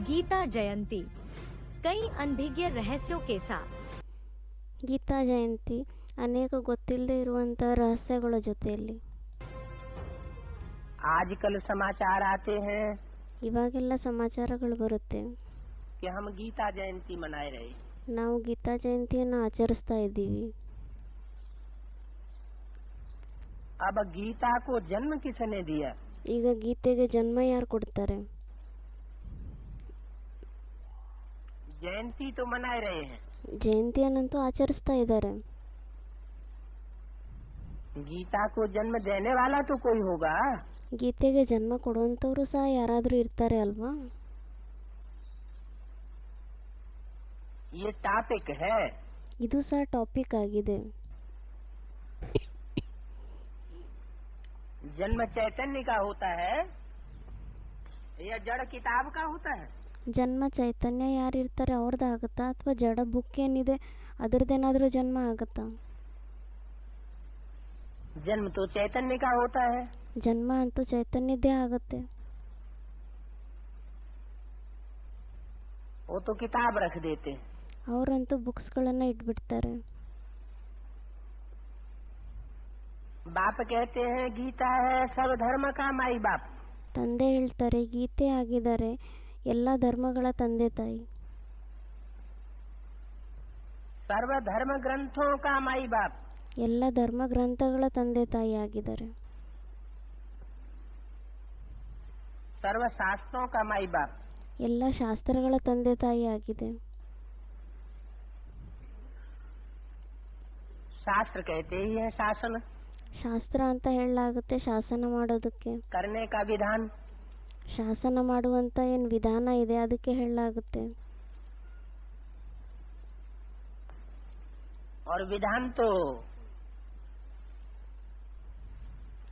गीता जयंती कई अनभिज्ञ रहस्यों के साथ ಗೀತಾ ಜಯಂತಿ ಅನೇಕ ಗೊತ್ತಿಲ್ಲದೆ ಇರುವಂತಹ ರಹಸ್ಯಗಳ ಜೊತೆಯಲ್ಲಿ आजकल समाचार आते हैं ಇವಾಗೆಲ್ಲ ಸಮಾಚಾರಗಳು ಬರುತ್ತೆ कि हम गीता जयंती मनाए रहे। ನಾವು ಗೀತಾ ಜಯಂತಿಯನ್ನು ಆಚರಿಸ್ತಾ ಇದ್ದೀವಿ. अब गीता को जन्म किसने दिया? ಈಗ ಗೀತೆಗೆ ಜನ್ಮ ಯಾರು ಕೊಡ್ತಾರೆ? जयंती तो मनाए रहे हैं, ಜಯಂತಿಯನ್ನಂತೂ ಆಚರಿಸ್ತಾ ಇದ್ದಾರೆ. गीता को जन्म देने वाला तो कोई होगा। ಗೀತೆಗೆ ಜನ್ಮ ಕೊಡುವಂಥವ್ರು ಸಹ ಯಾರಾದರೂ ಇರ್ತಾರೆ ಅಲ್ವಾ? ये टॉपिक है। ಇದು ಸಹ ಟಾಪಿಕ್ ಆಗಿದೆ. जन्म चैतन्य का होता है या जड़ किताब का होता है? ಜನ್ಮ ಚೈತನ್ಯ ಯಾರಿರ್ತಾರೆ ಅವ್ರದ್ದಾಗುತ್ತಾ ಅಥವಾ ಜಡ ಬುಕ್ ಏನಿದೆ ಅದರದ್ದೇನಾದರೂ ಜನ್ಮ ಆಗುತ್ತಾ? जन्म तो चैतन्य का होता है। ಜನ್ಮ ಅಂತೂ ಚೈತನ್ಯದ್ದೇ ಆಗುತ್ತೆ. वो तो किताब रख देते। ಅವರಂತೂ ಬುಕ್ಸ್ಗಳನ್ನು ಇಟ್ಬಿಡ್ತಾರೆ. बाप कहते हैं गीता है सब धर्म का माई बाप। ತಂದೆ ಹೇಳ್ತಾರೆ ಗೀತೆ ಆಗಿದ್ದಾರೆ ಎಲ್ಲ ಧರ್ಮಗಳ ತಂದೆ ತಾಯಿ. सर्व धर्म ग्रंथों का माई बाप। ಎಲ್ಲ ಧರ್ಮ ಗ್ರಂಥಗಳ ತಂದೆ ತಾಯಿ ಆಗಿದ್ದಾರೆ. सर्व शास्त्रों का माई बाप। ಎಲ್ಲ ಶಾಸ್ತ್ರಗಳ ತಂದೆ ತಾಯಿ ಆಗಿದೆ. शास्त्र कहते ही है शासन, ಶಾಸ್ತ್ರ ಅಂತ ಹೇಳಲಾಗುತ್ತೆ ಶಾಸನ ಮಾಡೋದಕ್ಕೆ. करने का विधान। ಶಾಸನ ಮಾಡುವಂತ ಏನು ವಿಧಾನ ಇದೆ ಅದಕ್ಕೆ ಹೇಳಲಾಗುತ್ತೆ. और विधान तो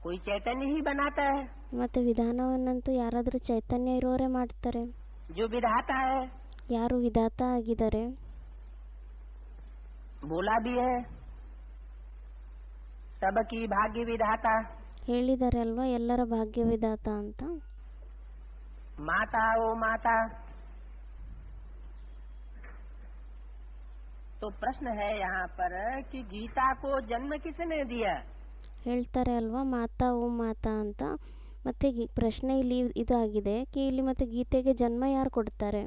कोई चैतन्य ही बनाता है। ಮತ್ತೆ ವಿಧಾನವನ್ನಂತೂ ಯಾರಾದರೂ ಚೈತನ್ಯ ಇರೋರೇ ಮಾಡ್ತಾರೆ. जो विधाता है ಯಾರು ವಿಧಾತ ಆಗಿದ್ದಾರೆ बोला भी है सबकी भाग्य विधाता। ಹೇಳಿದ್ದಾರೆ ಅಲ್ವಾ ಎಲ್ಲರ ಭಾಗ್ಯ ವಿಧಾತ ಅಂತ. माता ओ माता। तो प्रश्न है यहाँ पर कि गीता को जन्म किसने दिया? ಹೇಳ್ತಾರೆ ಅಲ್ವಾ ಮಾತಾ ಓ ಮಾತಾ ಅಂತ. ಮತ್ತೆ ಪ್ರಶ್ನೆ ಇಲ್ಲಿ ಇದಾಗಿದೆ ಕಿ ಇಲ್ಲಿ ಮತ್ತೆ ಗೀತೆಗೆ ಜನ್ಮ ಯಾರು ಕೊಡ್ತಾರೆ?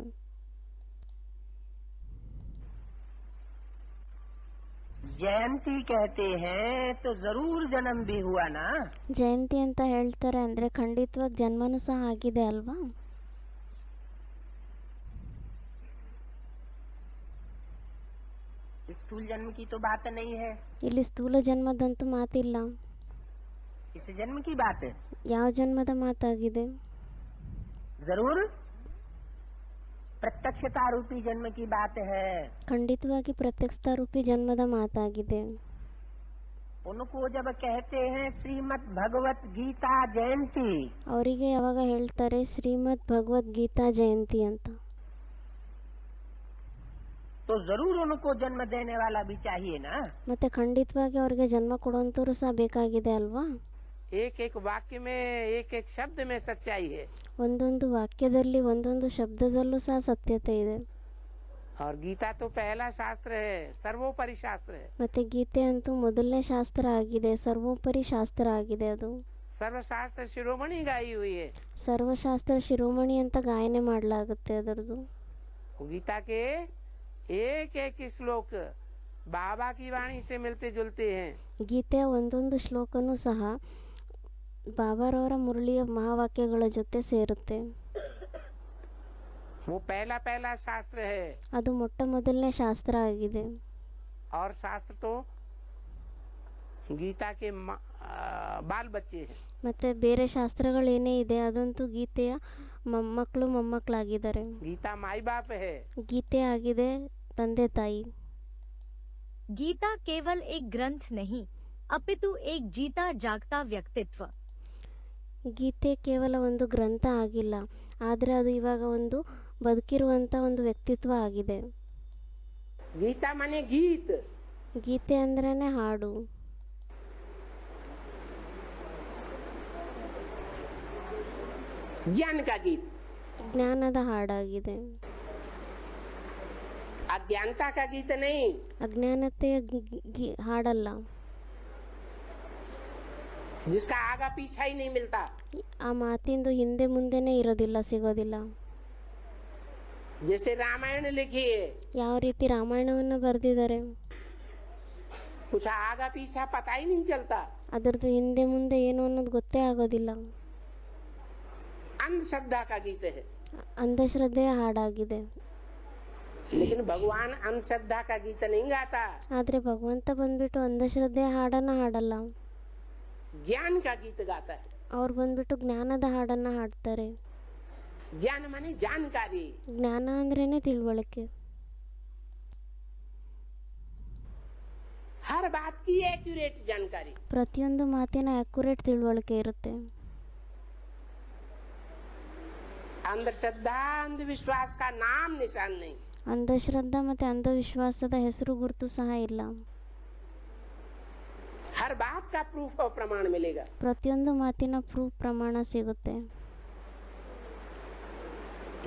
जयंती कहते हैं तो जरूर जन्म भी हुआ ना। ಜಯಂತಿ ಅಂತ ಹೇಳ್ತಾರೆ ಅಂದ್ರೆ ಖಂಡಿತವಾಗಿ ಜನ್ಮನೂ ಸಹ ಆಗಿದೆ ಅಲ್ವಾ? स्थूल जन्म की तो बात नहीं है, ಇಲ್ಲಿ ಸ್ಥೂಲ ಜನ್ಮದಂತೂ ಮಾತಿಲ್ಲ. इस जन्म की बात है। ಯಾವ ಜನ್ಮದ ಮಾತಾಗಿದೆ? जरूर प्रत्यक्षता रूपी जन्म की बात है। ಖಂಡಿತವಾಗಿ ಪ್ರತ್ಯಕ್ಷ ರೂಪಿ ಜನ್ಮದ ಮಾತಾಗಿದೆ. उनको जब कहते हैं श्रीमद् भगवत गीता जयंती, ಅವರಿಗೆ ಯಾವಾಗ ಹೇಳ್ತಾರೆ ಶ್ರೀಮದ್ ಭಗವದ್ಗೀತಾ ಜಯಂತಿ ಅಂತ, तो जरूर उनको जन्म देने वाला भी चाहिए ना। ಮತ್ತೆ ಖಂಡಿತವಾಗಿ ಅವ್ರಿಗೆ ಜನ್ಮ ಕೊಡುವಂತವ್ರು ಸಹ ಬೇಕಾಗಿದೆ ಅಲ್ವಾ? एक एक वाक्य में एक एक शब्द में सच्चाई है ಒಂದೊಂದು ವಾಕ್ಯದಲ್ಲಿ ಒಂದೊಂದು ಶಬ್ದದಲ್ಲೂ ಸಹ ಸತ್ಯತೆ ಇದೆ. और गीता तो पहला शास्त्र है, सर्वोपरि शास्त्र है। ಮತ್ತೆ ಗೀತೆ ಅಂತೂ ಮೊದಲನೇ ಶಾಸ್ತ್ರ ಆಗಿದೆ, ಸರ್ವೋಪರಿ ಶಾಸ್ತ್ರ ಆಗಿದೆ. ಅದು सर्वशास्त्र शिरोमणि गाई हुई है। ಸರ್ವಶಾಸ್ತ್ರ ಶಿರೋಮಣಿ ಅಂತ ಗಾಯನೆ ಮಾಡಲಾಗುತ್ತೆ ಅದರದು. गीता के एक एक श्लोक बाबा की वाणी से मिलते जुलते हैं। ಗೀತೆಯ ಒಂದೊಂದು ಶ್ಲೋಕನೂ ಸಹ ಬಾಬಾರವರ ಮುರಳಿಯ ಮಹಾವಾಕ್ಯಗಳ ಜೊತೆ ಸೇರುತ್ತೆ. वो पहला पहला शास्त्र है। ಅದು ಮೊಟ್ಟ ಮೊದಲನೇ ಶಾಸ್ತ್ರ ಆಗಿದೆ. और शास्त्र तो गीता के बाल बच्चे हैं। ಮತ್ತೆ ಬೇರೆ ಶಾಸ್ತ್ರಗಳೇನೇ ಇದೆ ಅದಂತೂ ಗೀತೆಯ ಮೊಮ್ಮಕ್ಕಳು ಮೊಮ್ಮಕ್ಕಳಾಗಿದ್ದಾರೆ. गीता माई बाप है। ಗೀತೆ ಆಗಿದೆ ತಂದೆ ತಾಯಿ. गीता केवल एक ग्रंथ नहीं अपितु एक जीता जागता व्यक्तित्व। ಗೀತೆ ಕೇವಲ ಒಂದು ಗ್ರಂಥ ಆಗಿಲ್ಲ, ಆದರೆ ಅದು ಇವಾಗ ಒಂದು ಬದುಕಿರುವಂತ ಒಂದು ವ್ಯಕ್ತಿತ್ವ ಆಗಿದೆ. गीता माने गीत। ಗೀತೆ ಅಂದ್ರೇನೆ ಹಾಡು. ज्ञान का गीत। ಜ್ಞಾನದ ಹಾಡಾಗಿದೆ, अज्ञानता का गीत नहीं। ಅಜ್ಞಾನತೆಯ ಹಾಡಲ್ಲ, जिसका आगा पीछा ही नहीं मिलता। ಆ ಮಾತಿಂದು ಹಿಂದೆ ಮುಂದೆನೇ ಇರೋದಿಲ್ಲ, ಸಿಗೋದಿಲ್ಲ। जैसे रामायण लिखी है, ಯಾವ ರೀತಿ ರಾಮಾಯಣವನ್ನು ಬರೆದಿದ್ದಾರೆ, कुछ आगा पीछा पता ही नहीं चलता। ಅದರದ್ದು ಹಿಂದೆ ಮುಂದೆ ಏನು ಅನ್ನೋದು ಗೊತ್ತೇ ಆಗೋದಿಲ್ಲ। अंधश्रद्धा का गीत है। ಅಂಧಶ್ರದ್ಧೆಯ ಹಾಡಾಗಿದೆ। लेकिन भगवान अंधश्रद्धा का गीत नहीं गाता, ಆದರೆ ಭಗವಂತ ಬಂದ್ಬಿಟ್ಟು ಅಂಧಶ್ರದ್ಧೆಯ ಹಾಡನ್ನ ಹಾಡಲ್ಲ, ज्ञान का गीत गाता है। ಅವ್ರು ಬಂದ್ಬಿಟ್ಟು ಜ್ಞಾನದ ಹಾಡನ್ನ ಹಾಡ್ತಾರೆ। ज्ञान माने जानकारी। ಜ್ಞಾನ ಅಂದ್ರೇನೆ ತಿಳುವಳಿಕೆ, हर बात की एक्यूरेट जानकारी। ಪ್ರತಿಯೊಂದು ಮಾತಿನ ಅಕ್ಯುರೇಟ್ ತಿಳುವಳಿಕೆ ಇರುತ್ತೆ। अंधश्रद्धा अंधविश्वास का नाम निशान नहीं। ಅಂಧಶ್ರದ್ಧಾ ಮತ್ತೆ ಅಂಧವಿಶ್ವಾಸದ ಹೆಸರು ಗುರುತು ಸಹ ಇಲ್ಲ। हर बात का प्रूफ और प्रमाण मिलेगा। ಪ್ರತಿಯೊಂದು ಮಾತಿನ ಪ್ರೂಫ್ ಪ್ರಮಾಣ ಸಿಗುತ್ತೆ,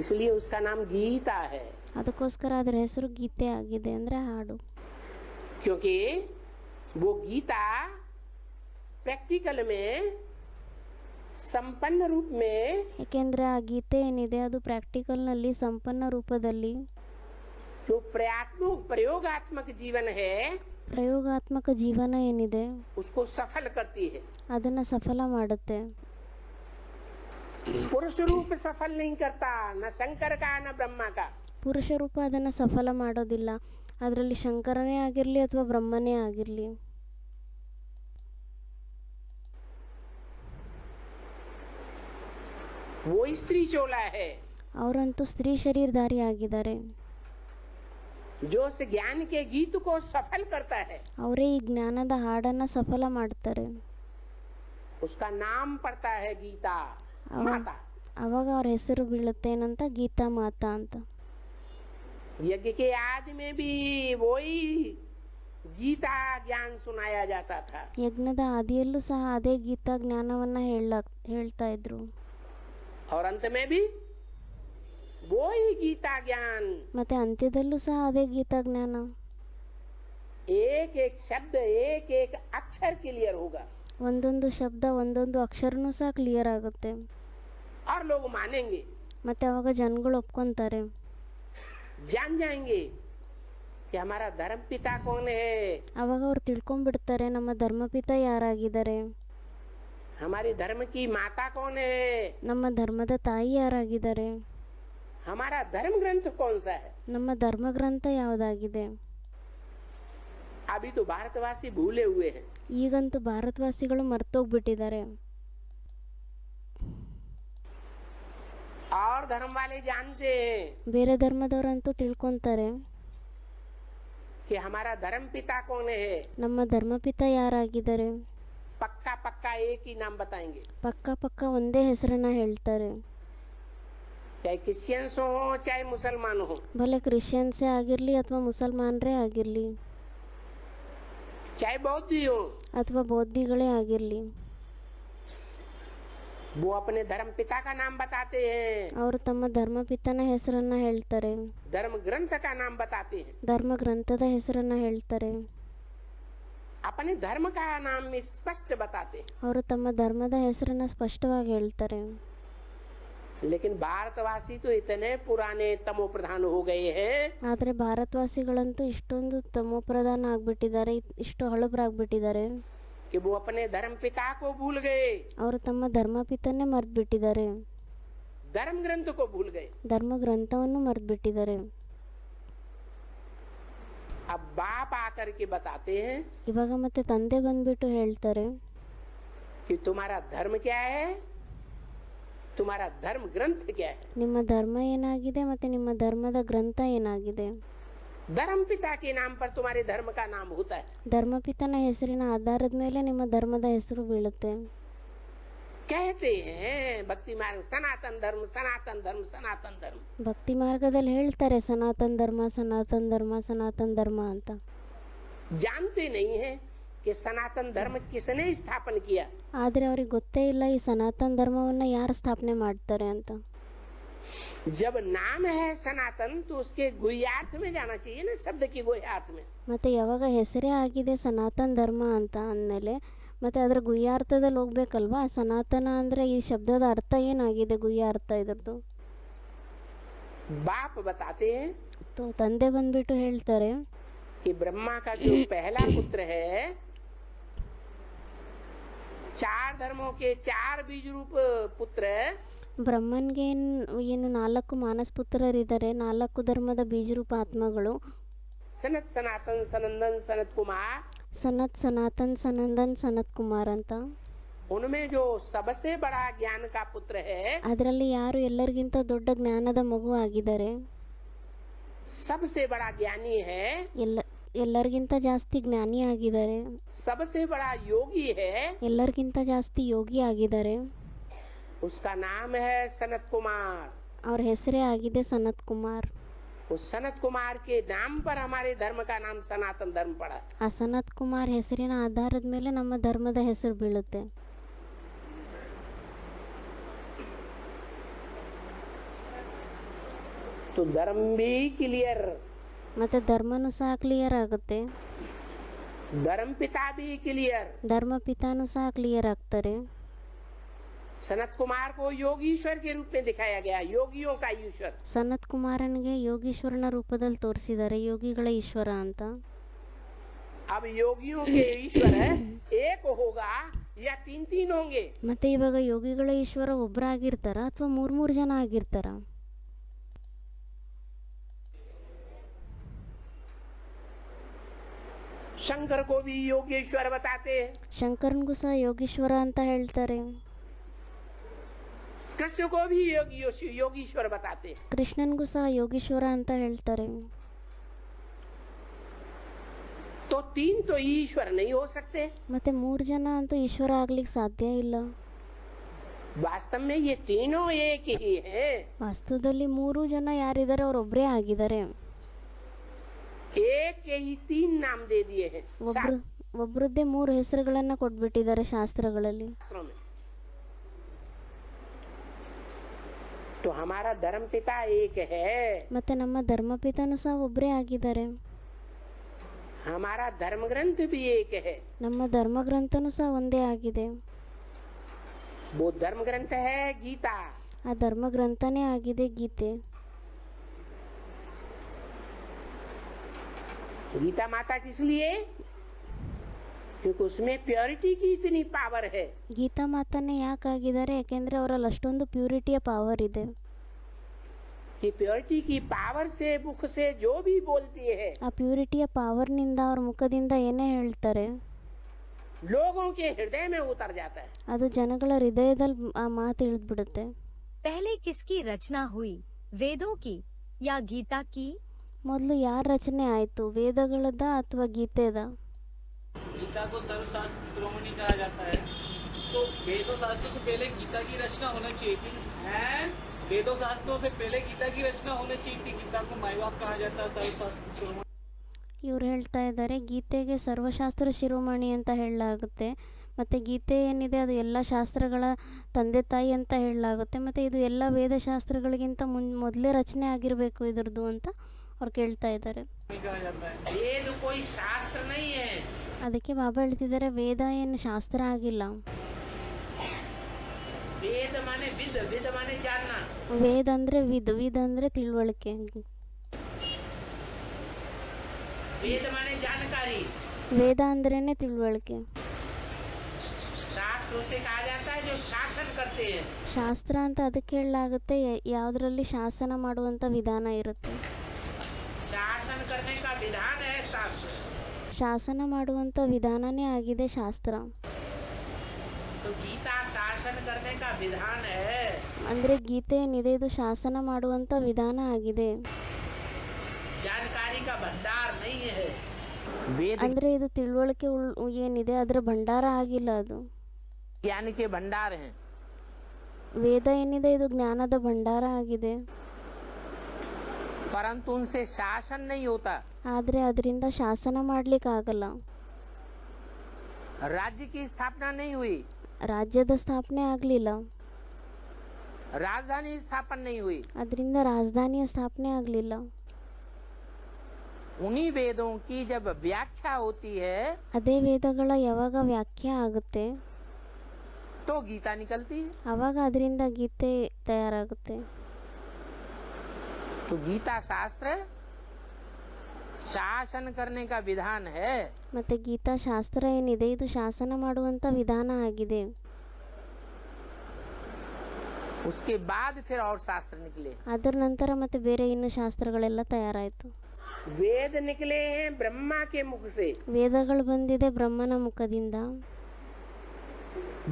इसलिए उसका नाम गीता है। ಅದಕ್ಕೋಸ್ಕರ ಅದರ ಹೆಸರು ಗೀತೆ ಆಗಿದೆ, ಅಂದ್ರೆ ಹಾಡು। क्योंकि वो गीता प्रैक्टिकल में संपन्न रूप में, ಯಾಕೆಂದ್ರೆ ಆ ಗೀತೆ ಏನಿದೆ ಅದು ಪ್ರಾಕ್ಟಿಕಲ್ನಲ್ಲಿ ಸಂಪನ್ನ ರೂಪದಲ್ಲಿ, जो प्रयोगात्मक जीवन है, ಪ್ರಯೋಗಾತ್ಮಕ ಜೀವನ ಏನಿದೆ उसको सफल करती है। ಅದನ್ನ ಸಫಲ ಮಾಡುತ್ತೆ। पुरुष रूप सफल नहीं करता, न शंकर का न ब्रह्मा का। ಪುರುಷ ರೂಪ ಅದನ್ನ ಸಫಲ ಮಾಡೋದಿಲ್ಲ, ಅದರಲ್ಲಿ ಶಂಕರನೇ ಆಗಿರ್ಲಿ ಅಥವಾ ಬ್ರಹ್ಮನೇ ಆಗಿರ್ಲಿ। वो स्त्री चोला है ಅವರಂತೂ ಸ್ತ್ರೀ ಶರೀರಧಾರಿ ಆಗಿದ್ದಾರೆ, जो उस ज्ञान के गीत को सफल करता है। ಅವರೇ ಈ ಜ್ಞಾನದ ಹಾಡನ್ನ ಸಫಲ ಮಾಡ್ತಾರೆ। उसका नाम पड़ता है गीता माता। ಅವಾಗ ಅವ್ರ ಹೆಸರು ಬೀಳುತ್ತೆ ಏನಂತ, ಗೀತಾ ಮಾತಾ ಅಂತ। यज्ञ के आदि में भी वही गीता ज्ञान सुनाया जाता था। ಯಜ್ಞದ ಆದಿಯಲ್ಲೂ ಸಹ ಅದೇ ಗೀತಾ ಜ್ಞಾನವನ್ನ ಹೇಳ್ತಾ ಇದ್ರು, और अंत में भी वही गीता ज्ञान, ಮತ್ತೆ ಅಂತ್ಯದಲ್ಲೂ ಸಹ ಅದೇ ಗೀತಾ ಜ್ಞಾನ। एक एक शब्द एक एक अक्षर क्लियर होगा, ಒಂದೊಂದು ಶಬ್ದ ಒಂದೊಂದು ಅಕ್ಷರನೂ ಸಹ ಕ್ಲಿಯರ್ ಆಗುತ್ತೆ, और लोग मानेंगे, ಮತ್ತೆ ಅವಾಗ ಜನಗಳು ಒಪ್ಕೊಂತಾರೆ, जान जाएंगे कि हमारा धर्म पिता कौन है, ಅವಾಗ ಅವ್ರು ತಿಳ್ಕೊಂಡ್ಬಿಡ್ತಾರೆ ನಮ್ಮ ಧರ್ಮಪಿತ ಯಾರಾಗಿದ್ದಾರೆ, हमारी धर्म की माता कौन है, ನಮ್ಮ ಧರ್ಮದ ತಾಯಿ ಯಾರಾಗಿದ್ದಾರೆ, हमारा धर्म ग्रंथ कौन सा है। ನಮ್ಮ ಧರ್ಮಗ್ರಂಥ ಯಾವುದಾಗಿದೆ। अभी तो भारतवासी भूले हुए हैं। ಈಗಂತೂ ಭಾರತವಾಸಿಗಳು ಮರ್ತೋಗ್ಬಿಟ್ಟಿದ್ದಾರೆ, और धर्म वाले जानते हैं ಬೇರೆ ಧರ್ಮದವರಂತೂ ತಿಳ್ಕೊಂತಾರೆ कि हमारा धर्म पिता कौन है। ನಮ್ಮ ಧರ್ಮಪಿತ ಯಾರಾಗಿದ್ದಾರೆ, पक्का पक्का एक ही नाम बताएंगे, ಪಕ್ಕ ಪಕ್ಕ ಒಂದೇ ಹೆಸರನ್ನ ಹೇಳ್ತಾರೆ। चाहे क्रिश्चियंस हो चाहे मुसलमान हो, ಭಲೆ ಕ್ರಿಶ್ಚಿಯನ್ಸೇ ಆಗಿರ್ಲಿ ಅಥವಾ ಮುಸಲ್ಮಾನರೇ ಆಗಿರ್ಲಿ, चाहे बौद्धी हो, ಅಥವಾ ಬೌದ್ಧಿಗಳೇ ಆಗಿರ್ಲಿ, वो अपने धर्म पिता का नाम बताते हैं, ಅವರು ತಮ್ಮ ಧರ್ಮಪಿತನ ಹೆಸರನ್ನ ಹೇಳ್ತಾರೆ, धर्म ग्रंथ का नाम बताते हैं, ಧರ್ಮ ಗ್ರಂಥದ ಹೆಸರನ್ನ ಹೇಳ್ತಾರೆ, अपने धर्म का नाम स्पष्ट बताते हैं। ಅವರು ತಮ್ಮ ಧರ್ಮದ ಹೆಸರನ್ನ ಸ್ಪಷ್ಟವಾಗಿ ಹೇಳ್ತಾರೆ। लेकिन भारतवासी तो इतने पुराने तमो प्रधान हो गए हैं ಆದರೆ ಭಾರತವಾಸಿಗಳಂತೂ ಇಷ್ಟೊಂದು ತಮೋಪ್ರಧಾನ ಆಗ್ಬಿಟ್ಟಿದ್ದಾರೆ, ಇಷ್ಟು ಹಳಬರಾಗ್ಬಿಟ್ಟಿದ್ದಾರೆ, कि वो अपने धर्म पिता को भूल गए, ಅವರು ತಮ್ಮ ಧರ್ಮಪಿತನ್ನೇ ಮರ್ತ್ಬಿಟ್ಟಿದ್ದಾರೆ, धर्म ग्रंथ को भूल गए। ಧರ್ಮ ಗ್ರಂಥವನ್ನು ಮರ್ತ್ಬಿಟ್ಟಿದ್ದಾರೆ। अब बाप आकर के बताते हैं ಇವಾಗ ಮತ್ತೆ ತಂದೆ ಬಂದ್ಬಿಟ್ಟು ಹೇಳ್ತಾರೆ, कि तुम्हारा धर्म क्या है, तुम्हारा धर्म ग्रंथ क्या है। ನಿಮ್ಮ ಧರ್ಮ ಏನಾಗಿದೆ ಮತ್ತೆ ನಿಮ್ಮ ಧರ್ಮದ ಗ್ರಂಥ ಏನಾಗಿದೆ। धर्म पिता के नाम पर तुम्हारे धर्म का नाम होता है। ಧರ್ಮಪಿತನ ಹೆಸರಿನ ಆಧಾರದ ಮೇಲೆ ನಿಮ್ಮ ಧರ್ಮದ ಹೆಸರು ಬೀಳುತ್ತೆ। कहते हैं भक्ति मार्ग सनातन धर्म सनातन धर्म सनातन धर्म। ಭಕ್ತಿ ಮಾರ್ಗದಲ್ಲಿ ಹೇಳ್ತಾರೆ ಸನಾತನ ಧರ್ಮ ಸನಾತನ ಧರ್ಮ ಸನಾತನ ಧರ್ಮ ಅಂತ, जानते नहीं है कि सनातन धर्म किसने स्थापन किया। ಆದರೆ ಅವ್ರಿಗೆ ಗೊತ್ತೇ ಇಲ್ಲ ಈ ಸನಾತನ ಧರ್ಮವನ್ನ ಯಾರು ಸ್ಥಾಪನೆ ಮಾಡ್ತಾರೆ ಅಂತ। जब नाम है सनातन तो उसके गुह्यार्थ में जाना चाहिए ना, शब्द की गुह्यार्थ में। ಮತ್ತು ಯಾವಾಗ ಹೆಸರೇ ಆಗಿದೆ ಸನಾತನ ಧರ್ಮ ಅಂತ ಅಂದಮೇಲೆ ಮತ್ತು ಅದರ ಗುಹ್ಯಾರ್ಥದಲ್ಲಿ ಹೋಗ್ಬೇಕಲ್ವಾ. ಸನಾತನ ಅಂದರೆ ಈ ಶಬ್ದದ ಅರ್ಥ ಏನಾಗಿದೆ, ಗುಹ್ಯಾರ್ಥ ಇದ್ರದ್ದು? बाप बताते हैं ತಂದೆ ಬಂದ್ಬಿಟ್ಟು ಹೇಳ್ತಾರೆ कि ब्रह्मा का जो पहला पुत्र है, 4 धर्मों के 4 बीज रूप पुत्र, ಬ್ರಹ್ಮನ್ಗೆ ಏನು 4 ಮಾನಸ ಪುತ್ರರಿದ್ದಾರೆ, 4 ಧರ್ಮದ ಬೀಜರೂಪ ಆತ್ಮಗಳು. सनत सनातन सनंदन सनत कुमार, ಸನತ್ ಸನಾತನ್ ಸನಂದನ್ ಸನತ್ ಕುಮಾರ್ ಅಂತ. उनमें जो सबसे बड़ा ज्ञान का पुत्र है, ಅದರಲ್ಲಿ ಯಾರು ಎಲ್ಲರಿಗಿಂತ ದೊಡ್ಡ ಜ್ಞಾನದ ಮಗು ಆಗಿದ್ದಾರೆ, सबसे बड़ा ज्ञानी है, ಎಲ್ಲರಿಗಿಂತ ಜಾಸ್ತಿ ಜ್ಞಾನಿ ಆಗಿದ್ದಾರೆ, सबसे बड़ा योगी है, ಎಲ್ಲರಿಗಿಂತ ಜಾಸ್ತಿ ಯೋಗಿ ಆಗಿದ್ದಾರೆ. उसका नाम है सनत कुमार। ಅವ್ರ ಹೆಸರೇ ಆಗಿದೆ ಸನತ್ ಕುಮಾರ್. उस सनत कुमार के नाम पर हमारे धर्म का नाम सनातन धर्म पड़ा। ಆ ಸನತ್ ಕುಮಾರ್ ಹೆಸರಿನ ಆಧಾರದ ಮೇಲೆ ನಮ್ಮ ಧರ್ಮದ ಹೆಸರು ಬೀಳುತ್ತೆ. तो धर्म भी क्लियर, ಮತ್ತೆ ಧರ್ಮನೂ ಸಹ ಕ್ಲಿಯರ್ ಆಗುತ್ತೆ, धर्म पिता भी क्लियर। ಧರ್ಮ ಪಿತಾನೂ ಸಹ ಕ್ಲಿಯರ್ ಆಗ್ತಾರೆ. सनत कुमार को योगीश्वर के रूप में दिखाया गया, योगियों का ईश्वर। ಸನತ್ ಕುಮಾರನಿಗೆ ಯೋಗೀಶ್ವರನ ರೂಪದಲ್ಲಿ ತೋರಿಸಿದ್ದಾರೆ, ಯೋಗಿಗಳ ಈಶ್ವರ ಅಂತ. अब योगियों के ईश्वर एक होगा या 3 होंगे? ಮತ್ತೆ ಇವಾಗ ಯೋಗಿಗಳ ಈಶ್ವರ ಒಬ್ಬರಾಗಿರ್ತಾರ ಅಥವಾ 3 ಜನ ಆಗಿರ್ತಾರ? शंकर को भी योगेश्वर बताते हैं, ಶಂಕರನ್ಗೂ ಸಹ ಯೋಗೀಶ್ವರ ಅಂತ ಹೇಳ್ತಾರೆ, कृष्ण को भी योगीश्वर बताते हैं। ಕೃಷ್ಣನ್ಗೂ ಸಹ ಯೋಗೀಶ್ವರ ಅಂತ ಹೇಳ್ತಾರೆ. तो 3 तो ईश्वर नहीं हो सकते। ಮತ್ತೆ 3 ಜನ ಅಂತೂ ಈಶ್ವರ ಆಗ್ಲಿಕ್ಕೆ ಸಾಧ್ಯ ಇಲ್ಲ. वास्तव में ये तीनों एक ही हैं। ವಾಸ್ತವದಲ್ಲಿ 3 ಜನ ಯಾರಿದ್ದಾರೆ ಅವರೊಬ್ಬರೇ ಆಗಿದ್ದಾರೆ. एक के ही 3 नाम दे दिए हैं ಒಬ್ರದ್ದೇ 3 ಹೆಸರುಗಳನ್ನ ಕೊಟ್ಬಿಟ್ಟಿದ್ದಾರೆ ಶಾಸ್ತ್ರಗಳಲ್ಲಿ. शास्त्रों में। तो हमारा धर्म पिता एक है, ಮತ್ತೆ ನಮ್ಮ ಧರ್ಮಪಿತಾನು ಸಹ ಒಬ್ಬರೇ ಆಗಿದ್ದಾರೆ, हमारा धर्म ग्रंथ भी एक है। ನಮ್ಮ ಧರ್ಮ ಗ್ರಂಥನೂ ಸಹ ಒಂದೇ ಆಗಿದೆ. वो धर्म ग्रंथ है गीता। ಆ ಧರ್ಮ ಗ್ರಂಥನೇ ಆಗಿದೆ ಗೀತೆ. गीता माता किस लिए? क्योंकि उसमें प्योरिटी की इतनी पावर है। ಗೀತಾ ಮಾತಾನೆ ಯಾಕಾಗಿದ್ದಾರೆ? ಯಾಕೆಂದ್ರೆ ಅವರಲ್ಲಿ ಅಷ್ಟೊಂದು ಪ್ಯೂರಿಟಿಯ ಪವರ್ ಇದೆ. कि प्योरिटी की पावर से मुख से जो भी बोलती है, ಆ ಪ್ಯೂರಿಟಿಯ ಪವರ್ನಿಂದ ಅವ್ರ ಮುಖದಿಂದ ಏನೇ ಹೇಳ್ತಾರೆ लोगों के हृदय में उतर जाता है। ಅದು ಜನಗಳ ಹೃದಯದಲ್ಲಿ ಆ ಮಾತು ಇಳಿದ್ಬಿಡುತ್ತೆ. पहले किसकी रचना हुई, वेदों की या गीता की? ಮೊದಲು ಯಾರ ರಚನೆ ಆಯ್ತು, ವೇದಗಳದ ಅಥವಾ ಗೀತೆದ? गीता को सर्वशास्त्र शिरोमणि कहा जाता है, तो वेदों शास्त्रों से पहले गीता की रचना होना चाहिए थी। वेदों शास्त्रों से पहले गीता की रचना होनी चाहिए थी। गीता को माई बाप कहा जाता है, सर्वशास्त्र शिरोमणि। ಇವ್ರು ಹೇಳ್ತಾ ಇದ್ದಾರೆ ಗೀತೆಗೆ ಸರ್ವಶಾಸ್ತ್ರ ಶಿರೋಮಣಿ ಅಂತ ಹೇಳಲಾಗುತ್ತೆ, ಮತ್ತು ಗೀತೆ ಏನಿದೆ ಅದು ಎಲ್ಲ ಶಾಸ್ತ್ರಗಳ ತಂದೆ ತಾಯಿ ಅಂತ ಹೇಳಲಾಗುತ್ತೆ, ಮತ್ತು ಇದು ಎಲ್ಲ ವೇದಶಾಸ್ತ್ರಗಳಿಗಿಂತ ಮೊದಲೇ ರಚನೆ ಆಗಿರಬೇಕು ಇದ್ರದ್ದು ಅಂತ ಅವ್ರು ಕೇಳ್ತಾ ಇದ್ದಾರೆ. वेद कोई शास्त्र नहीं है। ಅದಕ್ಕೆ ಬಾಬಾ ಹೇಳ್ತಿದ್ದಾರೆ ವೇದ ಏನು ಶಾಸ್ತ್ರ ಆಗಿಲ್ಲ. वेद माने विद, विद माने जानना। ವೇದ ಅಂದ್ರೆ ವಿದ್ ಅಂದ್ರೆ ತಿಳುವಳಿಕೆ. वेद माने जानकारी। ವೇದ ಅಂದ್ರೇನೆ ತಿಳುವಳಿಕೆ. शास्त्रों से कहा जाता है जो शासन करते हैं। ಶಾಸ್ತ್ರ ಅಂತ ಅದಕ್ಕೆ ಹೇಳಲಾಗುತ್ತೆ ಯಾವುದರಲ್ಲಿ ಶಾಸನ ಮಾಡುವಂಥ ವಿಧಾನ ಇರುತ್ತೆ. शासन करने का विधान है शास्त्र। ಶಾಸನ ಮಾಡುವಂಥ ವಿಧಾನನೇ ಆಗಿದೆ ಶಾಸ್ತ್ರ. तो गीता शासन करने का विधान है। ಅಂದರೆ ಗೀತೆ ಏನಿದೆ ಇದು ಶಾಸನ ಮಾಡುವಂಥ ವಿಧಾನ ಆಗಿದೆ, जानकारी का भंडार नहीं है। वेद ಅಂದರೆ ಇದು ತಿಳುವಳಿಕೆ ಏನಿದೆ ಅದರ ಭಂಡಾರ ಆಗಿಲ್ಲ, ಅದು ज्ञान के भंडार हैं। ವೇದ ಏನಿದೆ ಇದು ಜ್ಞಾನದ ಭಂಡಾರ ಆಗಿದೆ, परंतु उनसे शासन नहीं होता। ಆದರೆ ಅದರಿಂದ ಶಾಸನ ಮಾಡ್ಲಿಕ್ಕೆ ಆಗಲ್ಲ, राज्य की स्थापना नहीं हुई। ರಾಜ್ಯದ ಸ್ಥಾಪನೆ ಆಗಲಿಲ್ಲ, राजधानी स्थापन नहीं हुई। ಅದರಿಂದ ರಾಜಧಾನಿಯ ಸ್ಥಾಪನೆ ಆಗಲಿಲ್ಲ. उन्हीं वेदों की जब व्याख्या होती है ಅದೇ ವೇದಗಳ ಯಾವಾಗ ವ್ಯಾಖ್ಯೆ ಆಗುತ್ತೆ तो गीता निकलती है। ಆವಾಗ ಅದರಿಂದ ಗೀತೆ ತಯಾರಾಗುತ್ತೆ. तो गीता शास्त्र शासन करने का विधान है। ಮತ್ತೆ ಗೀತಾ ಶಾಸ್ತ್ರ ಏನಿದೆ ಇದು ಶಾಸನ ಮಾಡುವಂತ ವಿಧಾನ ಆಗಿದೆ. उसके बाद फिर और शास्त्र निकले। ಅದರ ನಂತರ ಮತ್ತೆ ಬೇರೆ ಇನ್ನು ಶಾಸ್ತ್ರಗಳೆಲ್ಲ ತಯಾರಾಯಿತು. वेद निकले हैं ब्रह्मा के मुख से। ವೇದಗಳು ಬಂದಿದೆ ಬ್ರಹ್ಮನ ಮುಖದಿಂದ.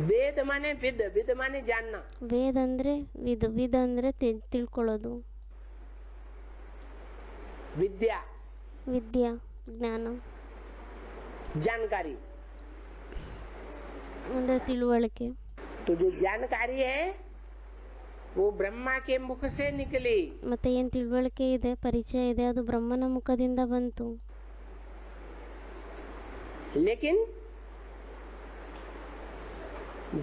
वेद माने विद, विद माने जानना। ವೇದ ಅಂದ್ರೆ ವಿದ್, ವಿದ್ ಅಂದ್ರೆ ತಿಳ್ಕೊಳ್ಳೋದು. विद्या ವಿದ್ಯಾ ಜ್ಞಾನ, जानकारी। ಅಂದ್ರೆ ತಿಳುವಳಿಕೆ. तो जो जानकारी है वो ब्रह्मा के मुख से निकली। ಮತ್ತೆ ಏನ್ ತಿಳುವಳಿಕೆ ಇದೆ, ಪರಿಚಯ ಇದೆ, ಅದು ಬ್ರಹ್ಮನ ಮುಖದಿಂದ ಬಂತು. लेकिन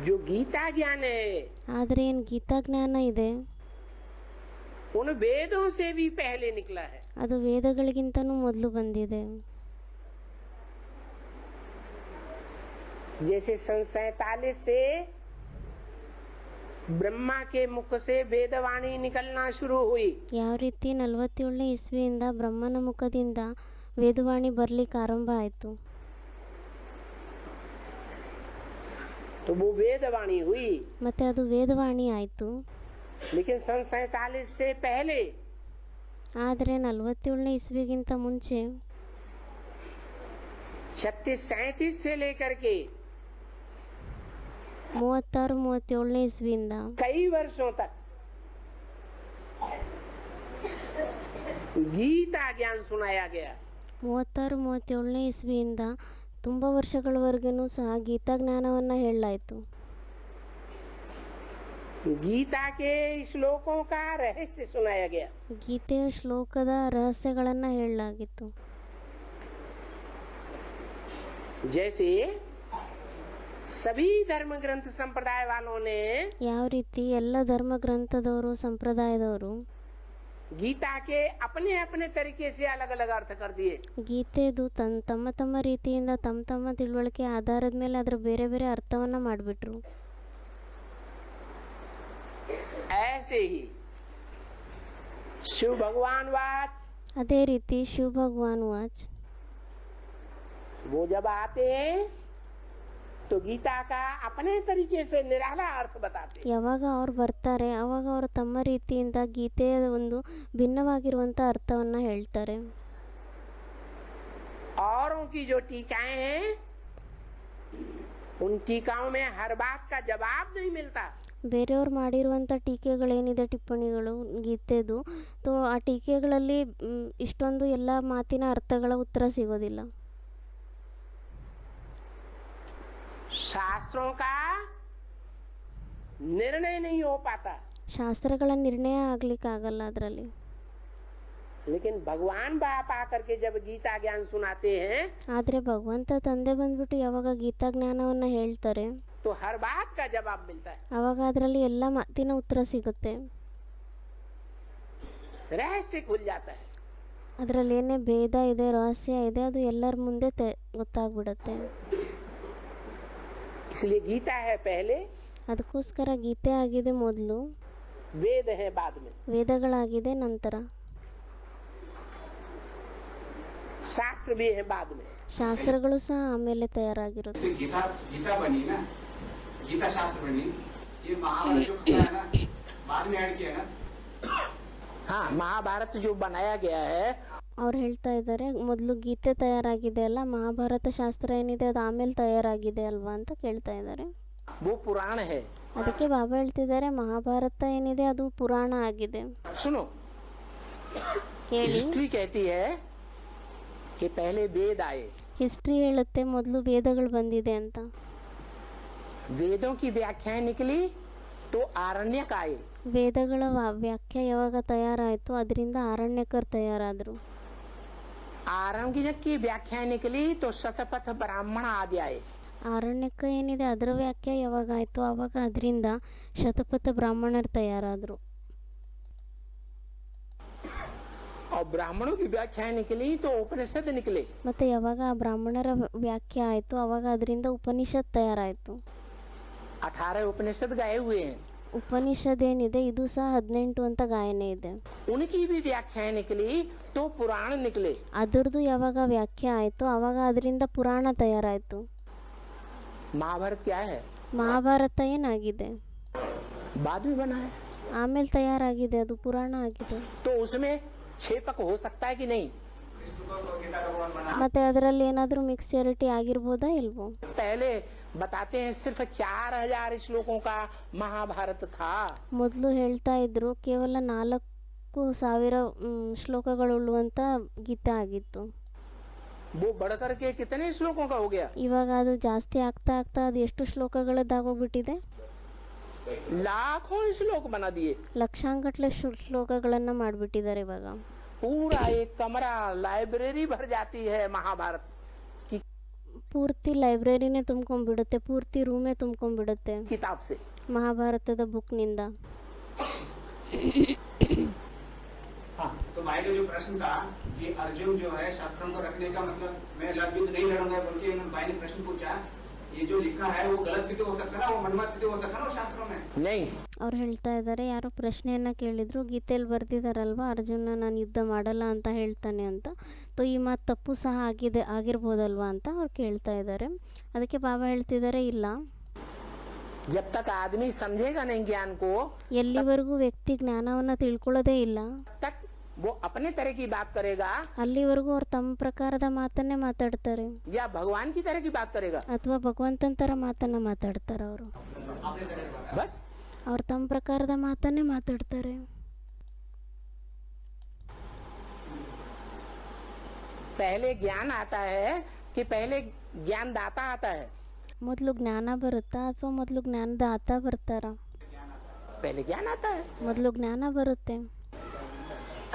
जो गीता ज्ञान है ಆದ್ರೆ ಏನ್ ಗೀತಾ ಜ್ಞಾನ ಇದೆ उन वेदों से भी पहले निकला है। ಅದು ವೇದಗಳಿಗಿಂತನೂ ಮೊದಲು ಬಂದಿದೆ. जैसे सन 47 से ब्रह्मा के मुख से वेदवाणी निकलना शुरू हुई। ಯಾವ ರೀತಿ 47ನೇ ಇಸ್ವಿಯಿಂದ ಬ್ರಹ್ಮನ ಮುಖದಿಂದ ವೇದವಾಣಿ ಬರ್ಲಿಕ್ಕೆ ಆರಂಭ ಆಯ್ತು. तो वो वेदवाणी हुई। ಮತ್ತೆ ಅದು ವೇದವಾಣಿ ಆಯ್ತು. लेकिन सन 47 से पहले ಆದ್ರೆ 47ನೇ ಇಸ್ವಿಗಿಂತ ಮುಂಚೆ 36-37 से लेकर के 36-37ನೇ ಇಸ್ವಿಯಿಂದ कई वर्षों तक गीता ज्ञान सुनाया गया। 36-37ನೇ ಇಸ್ವಿಯಿಂದ ತುಂಬ ವರ್ಷಗಳವರೆಗೂ ಸಹ ಗೀತಾ ಜ್ಞಾನವನ್ನ ಹೇಳಲಾಯಿತು. गीता के श्लोकों का रहस्य सुनाया गया। ಗೀತೆಯ ಶ್ಲೋಕದ ರಹಸ್ಯಗಳನ್ನ ಹೇಳಲಾಗಿತ್ತು. जैसे सभी धर्म ग्रंथ संप्रदाय वालों ने ಯಾವ ರೀತಿ ಎಲ್ಲ ಧರ್ಮ ಗ್ರಂಥದವರು ಸಂಪ್ರದಾಯದವರು गीता के अपने अपने तरीके से अलग अलग अर्थ कर दिए। ಗೀತೆದು ತಮ್ಮ ತಮ್ಮ ರೀತಿಯಿಂದ ತಮ್ಮ ತಿಳುವಳಿಕೆ ಆಧಾರದ ಮೇಲೆ ಅದರ ಬೇರೆ ಬೇರೆ ಅರ್ಥವನ್ನ ಮಾಡಿಬಿಟ್ರು. ऐसे ही शिव भगवान वाच, ಅದೇ ರೀತಿ ಶಿವ ಭಗವಾನ್ ವಾಚ್, वो जब आते हैं तो गीता का अपने तरीके से निराला अर्थ बताते हैं। ಯಾವಾಗ ಅವ್ರು ಬರ್ತಾರೆ ಅವಾಗ ಅವರು ತಮ್ಮ ರೀತಿಯಿಂದ ಗೀತೆಯ ಒಂದು ಭಿನ್ನವಾಗಿರುವಂತ ಅರ್ಥವನ್ನ ಹೇಳ್ತಾರೆ. औरों की जो टीकाएं हैं उन टीकाओं में हर बात का जवाब नहीं मिलता। ಬೇರೆಯವ್ರು ಮಾಡಿರುವಂಥ ಟೀಕೆಗಳೇನಿದೆ ಟಿಪ್ಪಣಿಗಳು ಗೀತೆದು ತೋ ಆ ಟೀಕೆಗಳಲ್ಲಿ ಇಷ್ಟೊಂದು ಎಲ್ಲ ಮಾತಿನ ಅರ್ಥಗಳ ಉತ್ತರ ಸಿಗೋದಿಲ್ಲ. शास्त्रों का निर्णय नहीं हो पाता। ಶಾಸ್ತ್ರಗಳ ನಿರ್ಣಯ ಆಗ್ಲಿಕ್ಕಾಗಲ್ಲ ಅದರಲ್ಲಿ. लेकिन भगवान बाप आकर के जब गीता ज्ञान सुनाते हैं ಆದರೆ ಭಗವಂತ ತಂದೆ ಬಂದ್ಬಿಟ್ಟು ಯಾವಾಗ ಗೀತಾ ಜ್ಞಾನವನ್ನ ಹೇಳ್ತಾರೆ तो हर बात का जवाब मिलता है। ಆವಾಗ ಅದರಲ್ಲಿ ಎಲ್ಲ ಮಾತಿನ ಉತ್ತರ ಸಿಗುತ್ತೆ. रहस्य खुल जाता है। ಅದರಲ್ಲಿ ಏನೇ ಭೇದ ಇದೆ, ರಹಸ್ಯ ಇದೆ, ಅದು ಎಲ್ಲರ ಮುಂದೆ ಗೊತ್ತಾಗ್ಬಿಡುತ್ತೆ. इसलिए गीता है पहले, ಅದಕ್ಕೋಸ್ಕರ ಗೀತೆ ಆಗಿದೆ ಮೊದಲು, वेद है बाद में, ವೇದಗಳಾಗಿದೆ ನಂತರ, शास्त्र भी है बाद में। ಶಾಸ್ತ್ರಗಳು ಸಹ ಆಮೇಲೆ ತಯಾರಾಗಿರುತ್ತೆ. गीता बनी ना, गीता शास्त्र बनी, ये महाभारत जो है ना बाद में ऐड किया ना। हाँ, महाभारत जो बनाया गया है ಅವ್ರು ಹೇಳ್ತಾ ಇದ್ದಾರೆ ಮೊದಲು ಗೀತೆ ತಯಾರಾಗಿದೆ ಅಲ್ಲ, ಮಹಾಭಾರತ ಶಾಸ್ತ್ರ ಏನಿದೆ ಅದು ಆಮೇಲೆ ತಯಾರಾಗಿದೆ ಅಲ್ವಾ ಅಂತ ಕೇಳ್ತಾ ಇದ್ದಾರೆ. वो पुराण है। ಅದಕ್ಕೆ ಬಾಬಾ ಹೇಳ್ತಿದ್ದಾರೆ ಮಹಾಭಾರತ ಏನಿದೆ ಅದು ಪುರಾಣ ಆಗಿದೆ. सुनो, ಕೇಳಿ, हिस्ट्री कहती है कि पहले वेद आए। ಹಿಸ್ಟ್ರಿ ಹೇಳುತ್ತೆ ಮೊದಲು ವೇದಗಳು ಬಂದಿದೆ ಅಂತ. वेदों की व्याख्याएं निकली तो आरण्यक आए। ವೇದಗಳ ವ್ಯಾಖ್ಯೆ ಯಾವಾಗ ತಯಾರಾಯಿತು ಅದರಿಂದ ಆರಣ್ಯಕರು ತಯಾರಾದರು. आरण्यक की व्याख्याएं निकली तो शतपथ ब्राह्मण आदि आए। ಆರಣ್ಯಕ ಏನಿದೆ ಅದರ ವ್ಯಾಖ್ಯೆ ಯಾವಾಗ ಆಯಿತು ಆವಾಗ ಅದರಿಂದ ಶತಪಥ ಬ್ರಾಹ್ಮಣರು ತಯಾರಾದರು. और ब्राह्मणों की व्याख्याएं निकली तो उपनिषद निकले. ಮತ್ತು ಯಾವಾಗ ಆ ಬ್ರಾಹ್ಮಣರ ವ್ಯಾಖ್ಯೆ ಆಯಿತು ಆವಾಗ ಅದರಿಂದ ಉಪನಿಷತ್ ತಯಾರಾಯಿತು. 18 उपनिषद गाए हुए हैं. ಉಪನಿಷದ್ ಏನಿದೆ ಇದು ಸಹ 18 ಅಂತ ಗಾಯನ ಇದೆ. उनकी भी व्याख्याएं निकली तो पुराण निकले. ಅದರದ್ದು ಯಾವಾಗ ವ್ಯಾಖ್ಯೆ ಆಯಿತು ಆವಾಗ ಅದರಿಂದ ಪುರಾಣ ತಯಾರಾಯಿತು. महाभारत क्या है? ಮಹಾಭಾರತ ಏನಾಗಿದೆ बाद में बना है. ಆಮೇಲೆ ತಯಾರಾಗಿದೆ, ಅದು ಪುರಾಣ ಆಗಿದೆ. तो उसमें छेपक हो सकता है कि नहीं? ಮತ್ತೆ ಅದರಲ್ಲಿ ಏನಾದರೂ ಮಿಕ್ಸ್ಚರಿಟಿ ಆಗಿರ್ಬೋದಾ ಇಲ್ವೋ? पहले बताते हैं सिर्फ 4000 श्लोकों का महाभारत था. ಮೊದಲು ಹೇಳ್ತಾ ಇದ್ರು ಕೇವಲ 4000 ಶ್ಲೋಕಗಳುಳ್ಳುವಂತ ಗೀತೆ ಆಗಿತ್ತು. वो बढ़कर के कितने श्लोकों का हो गया? ಇವಾಗ ಅದು ಜಾಸ್ತಿ ಆಗ್ತಾ ಆಗ್ತಾ ಅದು ಎಷ್ಟು ಶ್ಲೋಕಗಳದ್ದಾಗೋಗ್ಬಿಟ್ಟಿದೆ? लाखों श्लोक बना दिए. ಲಕ್ಷಾಂಗಟ್ಲೆ ಶ್ಲೋಕಗಳನ್ನ ಮಾಡಿಬಿಟ್ಟಿದ್ದಾರೆ ಇವಾಗ. पूरा एक कमरा लाइब्रेरी भर जाती है महाभारत की ಪೂರ್ತಿ ಲೈಬ್ರರಿನೇ ತುಂಬ್ಕೊಂಡ್ಬಿಡುತ್ತೆ, ಪೂರ್ತಿ ರೂಮೇ ತುಂಬ್ಕೊಂಡ್ಬಿಡುತ್ತೆ किताब से. ಮಹಾಭಾರತದ ಬುಕ್ನಿಂದ. हाँ, तो भाई का जो प्रश्न था कि अर्जुन जो है शास्त्रों को रखने का मतलब मैं युद्ध नहीं लड़ूंगा, बल्कि भाई ने प्रश्न पूछा ये जो लिखा है वो गलत भी तो हो सकता है ना, वो मनमत भी तो हो सकता है ना वो शास्त्रों में. नहीं. ಅವ್ರು ಹೇಳ್ತಾ ಇದ್ದಾರೆ, ಯಾರೋ ಪ್ರಶ್ನೆಯನ್ನ ಕೇಳಿದ್ರು, ಗೀತೆಯಲ್ಲಿ ಬರ್ದಿದಾರಲ್ವಾ ಅರ್ಜುನ ನಾನು ಯುದ್ಧ ಮಾಡಲ್ಲ ಅಂತ ಹೇಳ್ತಾನೆ ಅಂತ, ತೋ ಈ ಮಾತು ತಪ್ಪು ಸಹ ಆಗಿರ್ಬೋದಲ್ವಾ ಅಂತ ಅವ್ರು ಕೇಳ್ತಾ ಇದ್ದಾರೆ. ಅದಕ್ಕೆ ಬಾಬಾ ಹೇಳ್ತಿದ್ದಾರೆ, ಇಲ್ಲ, जब तक आदमी समझेगा नहीं ज्ञान को ಎಲ್ಲಿವರೆಗೂ ವ್ಯಕ್ತಿ ಜ್ಞಾನವನ್ನ ತಿಳ್ಕೊಳ್ಳೋದೇ ಇಲ್ಲ तक वो अपने तरह की बात करेगा ಅಲ್ಲಿವರೆಗೂ ಅವ್ರು ತಮ್ಮ ಪ್ರಕಾರದ ಮಾತನ್ನೇ ಮಾತಾಡ್ತಾರೆ, या भगवान की तरह की बात करेगा. ಅಥವಾ ಭಗವಂತನ ತರ ಮಾತನ್ನ ಮಾತಾಡ್ತಾರೆ. ಅವರು बस ಅವ್ರು ತಮ್ಮ ಪ್ರಕಾರದ ಮಾತನ್ನೇ ಮಾತಾಡ್ತಾರೆ. पहले ज्ञान आता है कि पहले ज्ञान दाता आता है? ಮೊದಲು ಜ್ಞಾನ ಬರುತ್ತಾ ಅಥವಾ ಮೊದಲು ಜ್ಞಾನದಾತ ಬರ್ತಾರ? पहले ज्ञान आता है. ಮೊದಲು ಜ್ಞಾನ ಬರುತ್ತೆ.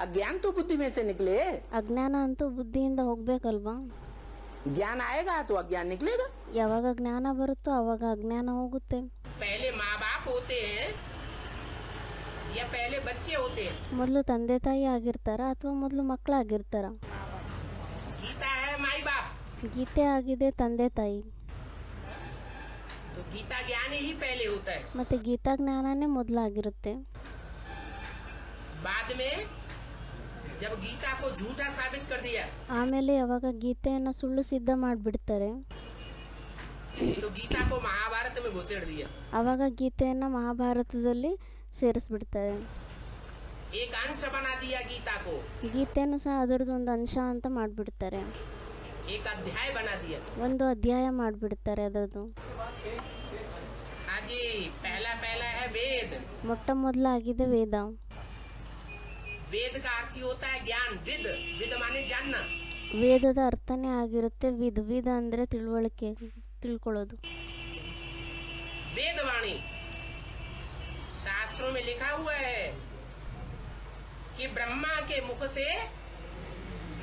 अज्ञान तो बुद्धि में से निकले. ಅಜ್ಞಾನ ಅಂತೂ ಬುದ್ಧಿಯಿಂದ ಹೋಗ್ಬೇಕಲ್ವಾ? ज्ञान आएगा तो अज्ञान निकलेगा. ಯಾವಾಗ ಜ್ಞಾನ ಬರುತ್ತೋ ಅವಾಗ ಅಜ್ಞಾನ ಹೋಗುತ್ತೆ. पहले माँ बाप होते हैं या पहले बच्चे होते हैं? ಮೊದಲು ತಂದೆ ತಾಯಿ ಆಗಿರ್ತಾರ ಅಥವಾ ಮೊದಲು ಮಕ್ಕಳಾಗಿರ್ತಾರ? गीता है माई बाप. ಗೀತೆ ಆಗಿದೆ ತಂದೆ ತಾಯಿ. तो गीता ज्ञान ही पहले होता है. ಮತ್ತೆ ಗೀತಾ ಜ್ಞಾನನೇ ಮೊದಲಾಗಿರುತ್ತೆ. बाद में जब गीता को झूठा साबित कर दिया ಆಮೇಲೆ ಯಾವಾಗ ಗೀತೆಯನ್ನು ಸುಳ್ಳು ಸಿದ್ಧ ಮಾಡಿಬಿಡ್ತಾರೆ तो गीता को महाभारत में घुसेड़ दिया. ಆವಾಗ ಗೀತೆಯನ್ನ ಮಹಾಭಾರತದಲ್ಲಿ ಸೇರಿಸ್ಬಿಡ್ತಾರೆ. एक अंश बना दिया गीता को, ಗೀತೆಯನ್ನು ಸಹ ಅದರದ್ದು ಒಂದು ಅಂಶ ಅಂತ ಮಾಡಿಬಿಡ್ತಾರೆ, एक अध्याय बना दिया. ಒಂದು ಅಧ್ಯಾಯ ಮಾಡಿಬಿಡ್ತಾರೆ ಅದರದ್ದು. हाँ जी, पहला पहला है वेद. ಮೊಟ್ಟ ಮೊದಲಾಗಿದೆ ವೇದ. वेद का अर्थ ही होता है ज्ञान. विद, विद माने जानना. ವೇದದ ಅರ್ಥನೇ ಆಗಿರುತ್ತೆ ವಿದ್. ವಿದ್ ಅಂದ್ರೆ ತಿಳುವಳಿಕೆ, ತಿಳ್ಕೊಳ್ಳೋದು. वेदवाणी शास्त्रों में लिखा हुआ है कि ब्रह्मा के मुख से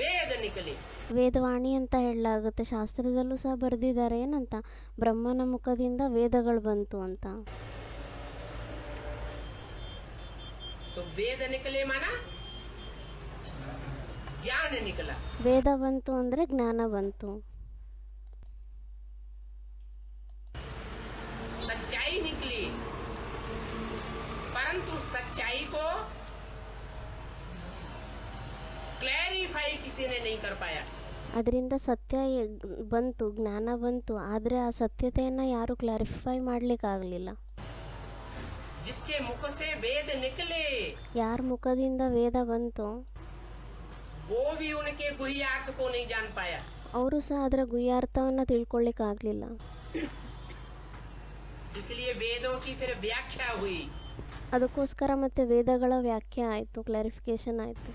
वेद निकले. ವೇದವಾಣಿ ಅಂತ ಹೇಳಲಾಗುತ್ತೆ. ಶಾಸ್ತ್ರದಲ್ಲೂ ಸಹ ಬರೆದಿದ್ದಾರೆ ಏನಂತ, ಬ್ರಹ್ಮನ ಮುಖದಿಂದ ವೇದಗಳು ಬಂತು ಅಂತ. तो वेद निकले माना ज्ञान निकला. ವೇದ ಬಂತು ಅಂದ್ರೆ ಜ್ಞಾನ ಬಂತು. सच्चाई निकली, परंतु सच्चाई को क्लैरिफाई किसी ने नहीं कर पाया. ಅದರಿಂದ ಸತ್ಯ ಬಂತು, ಜ್ಞಾನ ಬಂತು, ಆದರೆ ಆ ಸತ್ಯತೆಯನ್ನ ಯಾರು ಕ್ಲಾರಿಫೈ ಮಾಡ್ಲಿಕ್ಕಾಗಲಿಲ್ಲ. जिसके मुख से वेद निकले ಯಾರ ಮುಖದಿಂದ ವೇದ ಬಂತು वो भी उनके गुह्यार्थ को नहीं जान पाया. ಅವರು ಸಹ ಅದರ ಗುಹ್ಯಾರ್ಥವನ್ನ ತಿಳ್ಕೊಳ್ಳಿಕ್ಕಾಗಲಿಲ್ಲ. इसलिए वेदों की फिर व्याख्या हुई. ಅದಕ್ಕೋಸ್ಕರ ಮತ್ತೆ ವೇದಗಳ ವ್ಯಾಖ್ಯೆ ಆಯಿತು, ಕ್ಲಾರಿಫಿಕೇಶನ್ ಆಯಿತು.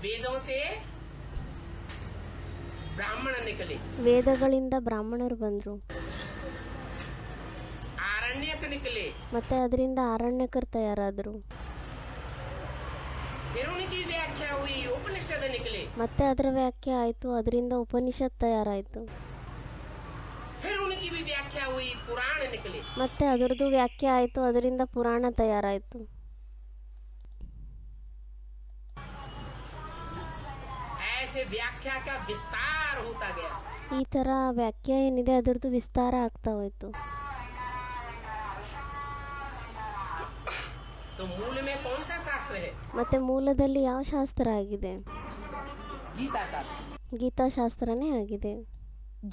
वेदों से ब्राह्मण निकले, ವೇದಗಳಿಂದ ಬ್ರಾಹ್ಮಣರು ಬಂದರು, आरण्यक निकले, ಮತ್ತೆ ಅದರಿಂದ ಆರಣ್ಯಕರು ತಯಾರಾದರು. फिर उनकी व्याख्या हुई, उपनिषद निकले. ಮತ್ತೆ ಅದರ ವ್ಯಾಖ್ಯೆ ಆಯಿತು, ಅದರಿಂದ ಉಪನಿಷತ್ ತಯಾರಾಯಿತು. फिर उनकी भी व्याख्या हुई, पुराण निकले। ಮತ್ತು ಅದರದ್ದು ವ್ಯಾಖ್ಯೆ ಆಯಿತು, ಅದರಿಂದ ಪುರಾಣ ತಯಾರಾಯಿತು. ऐसे व्याख्या का विस्तार होता गया। ಈ ಥರ ವ್ಯಾಖ್ಯೆ ಏನಿದೆ ಅದರದ್ದು ವಿಸ್ತಾರ ಆಗ್ತಾ ಹೋಯಿತು. तो मूल में कौन सा शास्त्र है? ಮತ್ತು ಮೂಲದಲ್ಲಿ ಯಾವ ಶಾಸ್ತ್ರ ಆಗಿದೆ? गीता शास्त्र। ಗೀತಾಶಾಸ್ತ್ರನೇ ಆಗಿದೆ.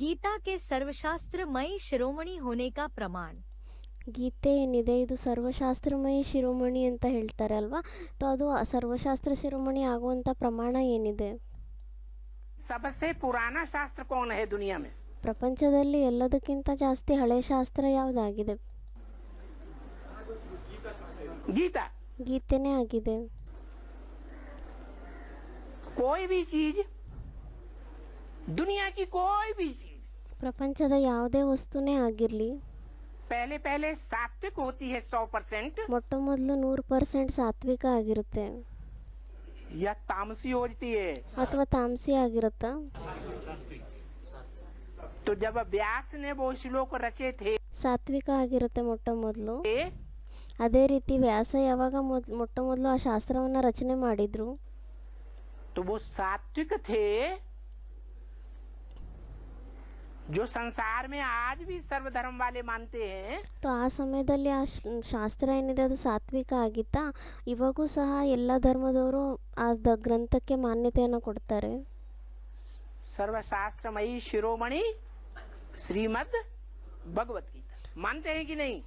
गीता के सर्वशास्त्रमयी शिरोमणि होने का प्रमाण ಗೀತೆ ಏನಿದೆ ಇದು ಸರ್ವಶಾಸ್ತ್ರಮಯಿ ಶಿರೋಮಣಿ ಅಂತ ಹೇಳ್ತಾರೆ ಅಲ್ವಾ, ಸೊ ಅದು ಸರ್ವಶಾಸ್ತ್ರ ಶಿರೋಮಣಿ ಆಗುವಂಥ ಪ್ರಮಾಣ ಏನಿದೆ? सबसे पुराना शास्त्र कौन है दुनिया में? ಪ್ರಪಂಚದಲ್ಲಿ ಎಲ್ಲದಕ್ಕಿಂತ ಜಾಸ್ತಿ ಹಳೆ ಶಾಸ್ತ್ರ ಯಾವುದಾಗಿದೆ? गीता। ಗೀತೆನೇ ಆಗಿದೆ. कोई भी चीज, दुनिया की कोई भी चीज ಪ್ರಪಂಚದ ಯಾವುದೇ ವಸ್ತುನೇ ಆಗಿರಲಿ, पहले पहले सात्विक होती है 100%, ಮೊಟ್ಟ ಮೊದಲು 100% ಸಾತ್ವಿಕ ಆಗಿರುತ್ತೆ या तामसी होती है। ಅಥವಾ ತಾಮಸಿ ಆಗಿರುತ್ತಾ? तो जब व्यास ने वो श्लोक रचे थे, ಸಾತ್ವಿಕ ಆಗಿರುತ್ತೆ ಮೊಟ್ಟ ಮೊದಲು. ಅದೇ ರೀತಿ ವ್ಯಾಸ ಯಾವಾಗ ಮೊಟ್ಟ ಮೊದಲು ಆ ಶಾಸ್ತ್ರವನ್ನು ರಚನೆ ಮಾಡಿದ್ರು, तो वो सात्विक थे जो संसार में आज भी सर्वधर्म वाले मानते हैं। ಸೊ ಆ ಸಮಯದಲ್ಲಿ ಆ ಶಾಸ್ತ್ರ ಏನಿದೆ ಅದು ಸಾತ್ವಿಕ ಆಗಿತ್ತಾ? ಇವಾಗೂ ಸಹ ಎಲ್ಲ ಧರ್ಮದವರು ಆ ಗ್ರಂಥಕ್ಕೆ ಮಾನ್ಯತೆಯನ್ನು ಕೊಡ್ತಾರೆ. सर्वशास्त्रमयी शिरोमणि श्रीमद् भगवत गीता मानते हैं कि नहीं?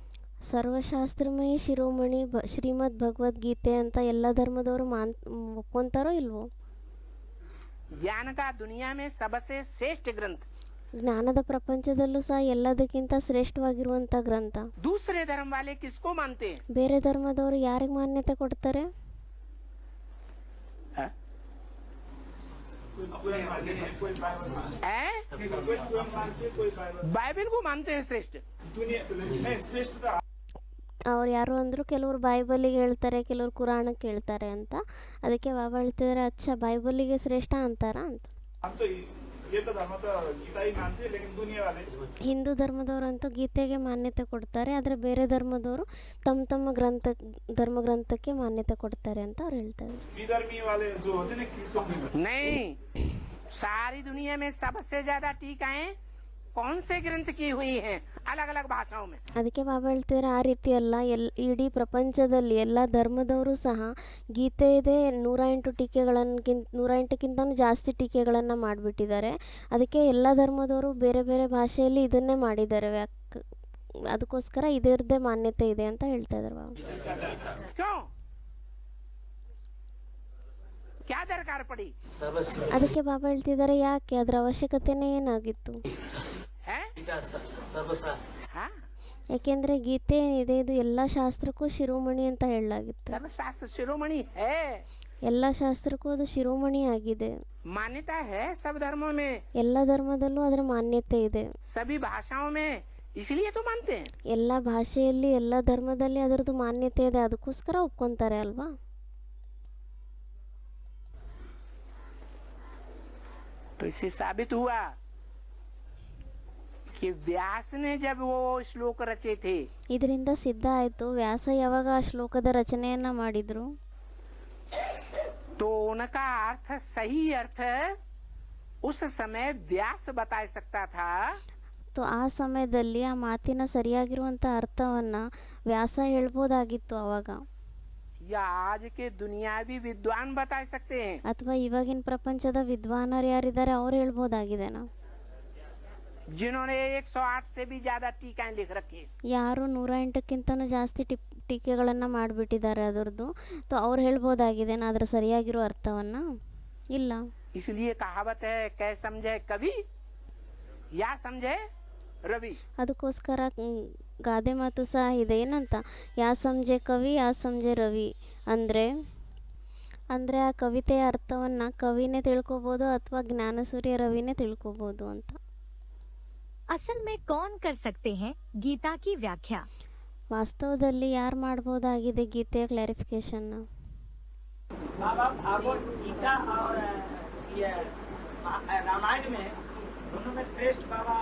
ಸರ್ವಶಾಸ್ತ್ರಮಯಿ ಶಿರೋಮಣಿ ಶ್ರೀಮದ್ ಭಗವದ್ಗೀತೆ ಅಂತ ಎಲ್ಲ ಧರ್ಮದವರು ಒಪ್ಕೊಂತಾರೋ ಇಲ್ವೋ? ज्ञान का दुनिया में सबसे श्रेष्ठ ग्रंथ, ಜ್ಞಾನದ ಪ್ರಪಂಚದಲ್ಲೂ ಸಹ ಎಲ್ಲದಕ್ಕಿಂತ ಶ್ರೇಷ್ಠವಾಗಿರುವಂಥ ಗ್ರಂಥ. दूसरे धर्म वाले किसको मानते हैं? ಬೇರೆ ಧರ್ಮದವರು ಯಾರಿಗೆ ಮಾನ್ಯತೆ ಕೊಡ್ತಾರೆ? बाइबल को मानते हैं श्रेष्ठ। ಅವ್ರು ಯಾರು ಅಂದರು, ಕೆಲವರು ಬೈಬಲಿಗೆ ಹೇಳ್ತಾರೆ, ಕೆಲವರು ಕುರಾಣಕ್ಕೆ ಹೇಳ್ತಾರೆ ಅಂತ. ಅದಕ್ಕೆ ಬಾಬಾ ಹೇಳ್ತಿದ್ದಾರೆ, ಅಚ್ಚಾ ಬೈಬಲಿಗೆ ಶ್ರೇಷ್ಠ ಅಂತಾರ ಅಂತ. ಹಿಂದೂ ಧರ್ಮದವರಂತೂ ಗೀತೆಗೆ ಮಾನ್ಯತೆ ಕೊಡ್ತಾರೆ, ಆದರೆ ಬೇರೆ ಧರ್ಮದವರು ತಮ್ಮ ತಮ್ಮ ಧರ್ಮಗ್ರಂಥಕ್ಕೆ ಮಾನ್ಯತೆ ಕೊಡ್ತಾರೆ ಅಂತ ಅವ್ರು ಹೇಳ್ತಾರೆ. नहीं, सारी दुनिया में सबसे ज्यादा टीकाएं कौन से ग्रंथ की हुई हैं? अलग अलग भाषाओं में। ಅದಕ್ಕೆ ಬಾಬಾ ಹೇಳ್ತಿದ್ದಾರೆ, ಆ ರೀತಿ ಅಲ್ಲ, ಇಡೀ ಪ್ರಪಂಚದಲ್ಲಿ ಎಲ್ಲ ಧರ್ಮದವರು ಸಹ ಗೀತೆ ಇದೆ 108ಕ್ಕಿಂತನೂ ಜಾಸ್ತಿ ಟೀಕೆಗಳನ್ನು ಮಾಡಿಬಿಟ್ಟಿದ್ದಾರೆ. ಅದಕ್ಕೆ ಎಲ್ಲ ಧರ್ಮದವರು ಬೇರೆ ಬೇರೆ ಭಾಷೆಯಲ್ಲಿ ಇದನ್ನೇ ಮಾಡಿದ್ದಾರೆ. ಅದಕ್ಕೋಸ್ಕರ ಇದರದ್ದೇ ಮಾನ್ಯತೆ ಇದೆ ಅಂತ ಹೇಳ್ತಾ ಇದ್ದಾರೆ ಬಾಬಾ. क्यों? क्या दरकार पड़ी? ಅದಕ್ಕೆ ಬಾಬಾ ಹೇಳ್ತಿದ್ದಾರೆ, ಯಾಕೆ ಅದರ ಅವಶ್ಯಕತೆನೇ ಏನಾಗಿತ್ತು? है? हाँ? ಯಾಕೆಂದರೆ ಗೀತೆ ಏನಿದೆ ಇದು ಎಲ್ಲ ಶಾಸ್ತ್ರಕ್ಕೂ ಶಿರೋಮಣಿ ಅಂತ ಹೇಳಲಾಗಿತ್ತು. सर्वशास्त्र शिरोमणि है, ಎಲ್ಲ ಶಾಸ್ತ್ರಕ್ಕೂ ಅದು ಶಿರೋಮಣಿ ಆಗಿದೆ. मान्यता है सब धर्मों में, ಎಲ್ಲ ಧರ್ಮದಲ್ಲೂ ಅದರ ಮಾನ್ಯತೆ ಇದೆ. सभी भाषाओं में, इसलिए तो मानते हैं। ಎಲ್ಲ ಭಾಷೆಯಲ್ಲಿ ಎಲ್ಲ ಧರ್ಮದಲ್ಲಿ ಅದರದ್ದು ಮಾನ್ಯತೆ ಇದೆ, ಅದಕ್ಕೋಸ್ಕರ ಒಪ್ಕೊಂತಾರೆ ಅಲ್ವಾ. तो इससे साबित हुआ कि व्यास ने जब वो श्लोक रचे थे, ಇದರಿಂದ ಸಿದ್ಧ ಆಯಿತು, ವ್ಯಾಸ ಯಾವಾಗ ಆ ಶ್ಲೋಕದ ರಚನೆಯನ್ನ ಮಾಡಿದ್ರು, तो उनका अर्थ, सही अर्थ उस समय व्यास बता सकता था। तो ಆ ಸಮಯದಲ್ಲಿ ಆ ಮಾತಿನ ಸರಿಯಾಗಿರುವಂಥ ಅರ್ಥವನ್ನು ವ್ಯಾಸ ಹೇಳ್ಬೋದಾಗಿತ್ತು ಅವಾಗ, या आज के दुनियावी विद्वान बता सकते हैं, ಅಥವಾ ಇವಾಗಿನ ಪ್ರಪಂಚದ ವಿದ್ವಾನರು ಯಾರಿದ್ದಾರೆ ಅವ್ರು ಹೇಳ್ಬೋದಾಗಿದೆನಾ? जिन्होंने 108 से भी ज्यादा टीकाएं लिख रखी हैं। ಯಾರು 108ಕ್ಕಿಂತನೂ ಜಾಸ್ತಿ ಟೀಕೆಗಳನ್ನು ಮಾಡಿಬಿಟ್ಟಿದ್ದಾರೆ ಅದರದ್ದು, ಸೊ ಅವ್ರು ಹೇಳ್ಬೋದಾಗಿದೆನಾ ಅದರ ಸರಿಯಾಗಿರೋ ಅರ್ಥವನ್ನು? ಇಲ್ಲ. इसलिए कहावत है, कै समझे कवि या समझे रवि। ಅದಕ್ಕೋಸ್ಕರ ಗಾದೆ ಮಾತು ಸಹ ಇದೆ, ಏನಂತ? ಯಾ ಸಮಜೆ ಕವಿ ಯಾ ಸಮಜೆ ರವಿ. ಅಂದರೆ ಆ ಕವಿತೆಯ ಅರ್ಥವನ್ನು ಕವಿನೇ ತಿಳ್ಕೊಬೋದು ಅಥವಾ ಜ್ಞಾನಸೂರ್ಯ ರವಿನೇ ತಿಳ್ಕೊಬೋದು ಅಂತ. असल में कौन कर सकते हैं गीता की व्याख्या? ವಾಸ್ತವದಲ್ಲಿ ಯಾರು ಮಾಡ್ಬೋದಾಗಿದೆ ಗೀತೆಯ ಕ್ಲಾರಿಫಿಕೇಶನ್ನ? बाबा भागवत गीता और ये रामायण में दोनों में श्रेष्ठ बाबा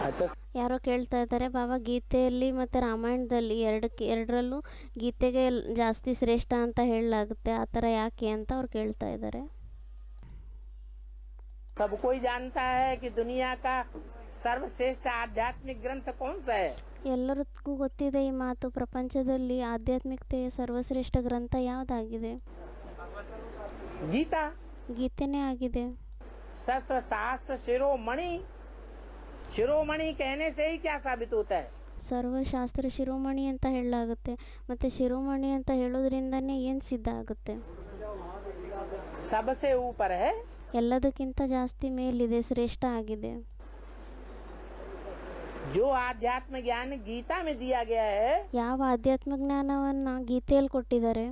अच्छा ಯಾರೋ ಕೇಳ್ತಾ ಇದ್ದಾರೆ, ಬಾಬಾ ಗೀತೆಯಲ್ಲಿ ಮತ್ತು ರಾಮಾಯಣದಲ್ಲಿ ಎರಡರಲ್ಲೂ ಗೀತೆಗೆ ಜಾಸ್ತಿ ಶ್ರೇಷ್ಠ ಅಂತ ಹೇಳಲಾಗುತ್ತೆ, ಆ ಥರ ಯಾಕೆ ಅಂತ ಅವ್ರು ಕೇಳ್ತಾ ಇದ್ದಾರೆ. सब कोई जानता है कि दुनिया का सर्वश्रेष्ठ आध्यात्मिक ग्रंथ कौन सा है? ಎಲ್ಲರಿಗೂ ಗೊತ್ತಿದೆ ಈ ಮಾತು. ಪ್ರಪಂಚದಲ್ಲಿ ಆಧ್ಯಾತ್ಮಿಕತೆಯ ಸರ್ವಶ್ರೇಷ್ಠ ಗ್ರಂಥ ಯಾವುದಾಗಿದೆ? गीता. ಗೀತೆನೇ ಆಗಿದೆ. शस्त्र शास्त्र शिरोमणि. शिरोमणि कहने से ही क्या साबित होता है? ಸರ್ವಶಾಸ್ತ್ರ ಶಿರೋಮಣಿ ಅಂತ ಹೇಳಲಾಗುತ್ತೆ, ಮತ್ತು ಶಿರೋಮಣಿ ಅಂತ ಹೇಳೋದ್ರಿಂದನೇ ಏನು ಸಿದ್ಧ ಆಗುತ್ತೆ? सबसे ऊपर है. ಎಲ್ಲದಕ್ಕಿಂತ ಜಾಸ್ತಿ ಮೇಲಿದೆ, ಶ್ರೇಷ್ಠ ಆಗಿದೆ. जो आध्यात्म ज्ञान गीता में दिया गया है, ಯಾವ ಆಧ್ಯಾತ್ಮ ಜ್ಞಾನವನ್ನ ಗೀತೆಯಲ್ಲಿ ಕೊಟ್ಟಿದ್ದಾರೆ,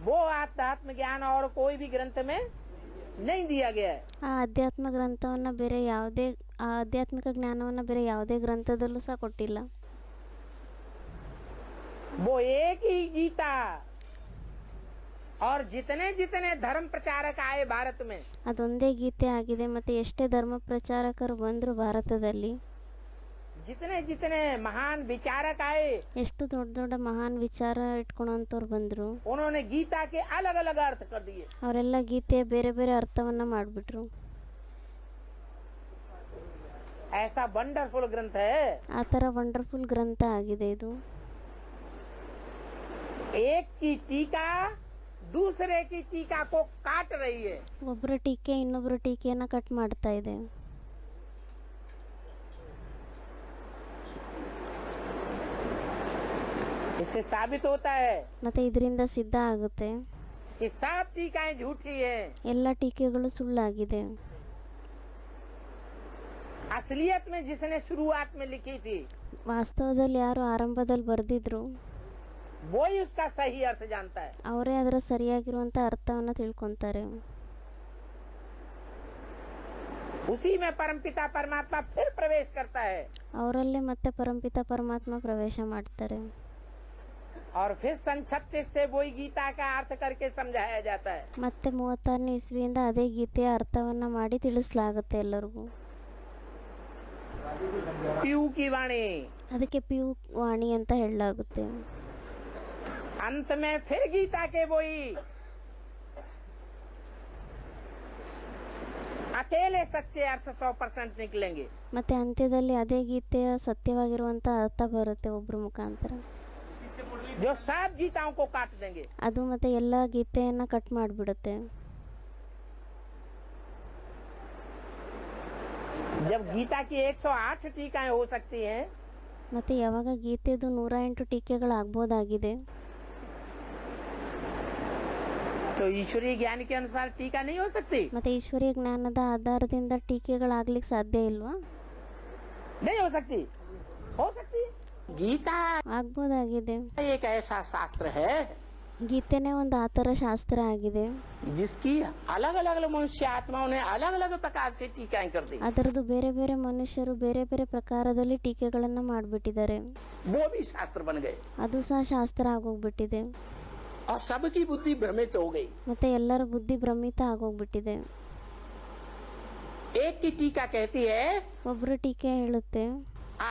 वो आध्यात्म ज्ञान और कोई भी ग्रंथ में नहीं दिया गया है. ಆ ಆಧ್ಯಾತ್ಮ ಗ್ರಂಥವನ್ನ ಬೇರೆ ಯಾವುದೇ ಆಧ್ಯಾತ್ಮಿಕ ಜ್ಞಾನವನ್ನ ಬೇರೆ ಯಾವುದೇ ಗ್ರಂಥದಲ್ಲೂ ಸಹ ಕೊಟ್ಟಿಲ್ಲ. वो एक ही गीता और जितने जितने धर्म प्रचारक आए भारत में, ಅದೊಂದೇ ಗೀತೆ ಆಗಿದೆ. ಮತ್ತು ಎಷ್ಟೇ ಧರ್ಮ ಪ್ರಚಾರಕರು ಬಂದರು ಭಾರತದಲ್ಲಿ, जितने जितने महान विचारक आए, ಎಷ್ಟು ದೊಡ್ಡ ದೊಡ್ಡ ಮಹಾನ್ ವಿಚಾರ ಇಟ್ಕೊಳೋಂಥವ್ರು ಬಂದರು, उन्होंने गीता के अलग अलग अर्थ कर दिए. ಅವರೆಲ್ಲ ಗೀತೆಯ ಬೇರೆ ಬೇರೆ ಅರ್ಥವನ್ನ ಮಾಡಿಬಿಟ್ರು. ऐसा वंडरफुल ग्रंथ है. ಆ ಥರ ವಂಡರ್ಫುಲ್ ಗ್ರಂಥ ಆಗಿದೆ ಇದು. एक की टीका दूसरे की टीका को काट रही है. ಒಬ್ಬರ ಟೀಕೆ ಇನ್ನೊಬ್ಬರ ಟೀಕೆಯನ್ನ ಕಟ್ ಮಾಡ್ತಾ ಇದೆ. इससे साबित होता है ಮತ್ತೆ ಇದರಿಂದ ಸಿದ್ಧ ಆಗುತ್ತೆ कि सब टीकाएं झूठी है. ಎಲ್ಲ ಟೀಕೆಗಳು ಸುಳ್ಳಾಗಿದೆ. असलियत में जिसने शुरुआत में लिखी थी, ವಾಸ್ತವದಲ್ಲಿ ಯಾರು ಆರಂಭದಲ್ಲಿ ಬರೆದಿದ್ರು वो ही उसका सही अर्थ जानता है. ಅವರೇ ಅದರ ಸರಿಯಾಗಿರುವಂತ ಅರ್ಥವನ್ನ ತಿಳ್ಕೊಂತಾರೆ. उसी में परमपिता परमात्मा फिर प्रवेश करता है ಅವರಲ್ಲೇ ಮತ್ತೆ ಪರಮಪಿತ ಪರಮಾತ್ಮ ಪ್ರವೇಶ ಮಾಡ್ತಾರೆ. और फिर सन 36 से वही गीता का अर्थ करके समझाया जाता है. ಮತ್ತೆ 36ನೇ ಇಸ್ವಿಯಿಂದ ಅದೇ ಗೀತೆಯ ಅರ್ಥವನ್ನ ಮಾಡಿ ತಿಳಿಸಲಾಗುತ್ತೆ ಎಲ್ಲರಿಗೂ. पीयू की वाणी. ಅದಕ್ಕೆ ಪಿಯು ವಾಣಿ ಅಂತ ಹೇಳಲಾಗುತ್ತೆ. अंत में फिर गीता के वही अकेले सच्चे अर्थ 100% निकलेंगे. ಮತ್ತೆ ಅಂತ್ಯದಲ್ಲಿ ಅದೇ ಗೀತೆಯ ಸತ್ಯವಾಗಿರುವಂತ ಅರ್ಥ ಬರುತ್ತೆ ಒಬ್ಬರ ಮುಖಾಂತರ. जो सब गीताओं को काट देंगे. ಅದು ಮತ್ತೆ ಎಲ್ಲ ಗೀತೆಯನ್ನ ಕಟ್ ಮಾಡಿಬಿಡುತ್ತೆ. जब गीता की 108 टीकाएं हो सकती हैं, ಮತ್ತೆ ಯಾವಾಗ ಗೀತೆದು 108 ಟೀಕೆಗಳಾಗ್ಬೋದಾಗಿದೆ, तो ईश्वरीय ज्ञान के अनुसार टीका नहीं हो सकती. ಮತ್ತೆ ಈಶ್ವರೀಯ ಜ್ಞಾನದ ಆಧಾರದಿಂದ ಟೀಕೆಗಳಾಗ್ಲಿಕ್ಕೆ ಸಾಧ್ಯ ಇಲ್ವಾ? नहीं हो सकती. हो सकती है. गीता ಆಗ್ಬೋದಾಗಿದೆ. एक ऐसा शास्त्र है ಗೀತೆನೇ ಒಂದು ಆ ಥರ ಶಾಸ್ತ್ರ ಆಗಿದೆ, जिसकी अलग अलग मनुष्य आत्माओं ने अलग अलग प्रकार से टीकाएं कर दी. ಅದರದ್ದು ಬೇರೆ ಬೇರೆ ಮನುಷ್ಯರು ಬೇರೆ ಬೇರೆ ಪ್ರಕಾರದಲ್ಲಿ ಟೀಕೆಗಳನ್ನ ಮಾಡಿಬಿಟ್ಟಿದ್ದಾರೆ. वो भी शास्त्र बन गए ಅದು ಸಹ ಶಾಸ್ತ್ರ ಆಗೋಗ್ಬಿಟ್ಟಿದೆ. और सबकी बुद्धि भ्रमित हो गई. ಮತ್ತೆ ಎಲ್ಲರ ಬುದ್ಧಿ ಭ್ರಮಿತ ಆಗೋಗ್ಬಿಟ್ಟಿದೆ. एक की टीका कहती है ಒಬ್ರು ಟೀಕೆ ಹೇಳುತ್ತೆ,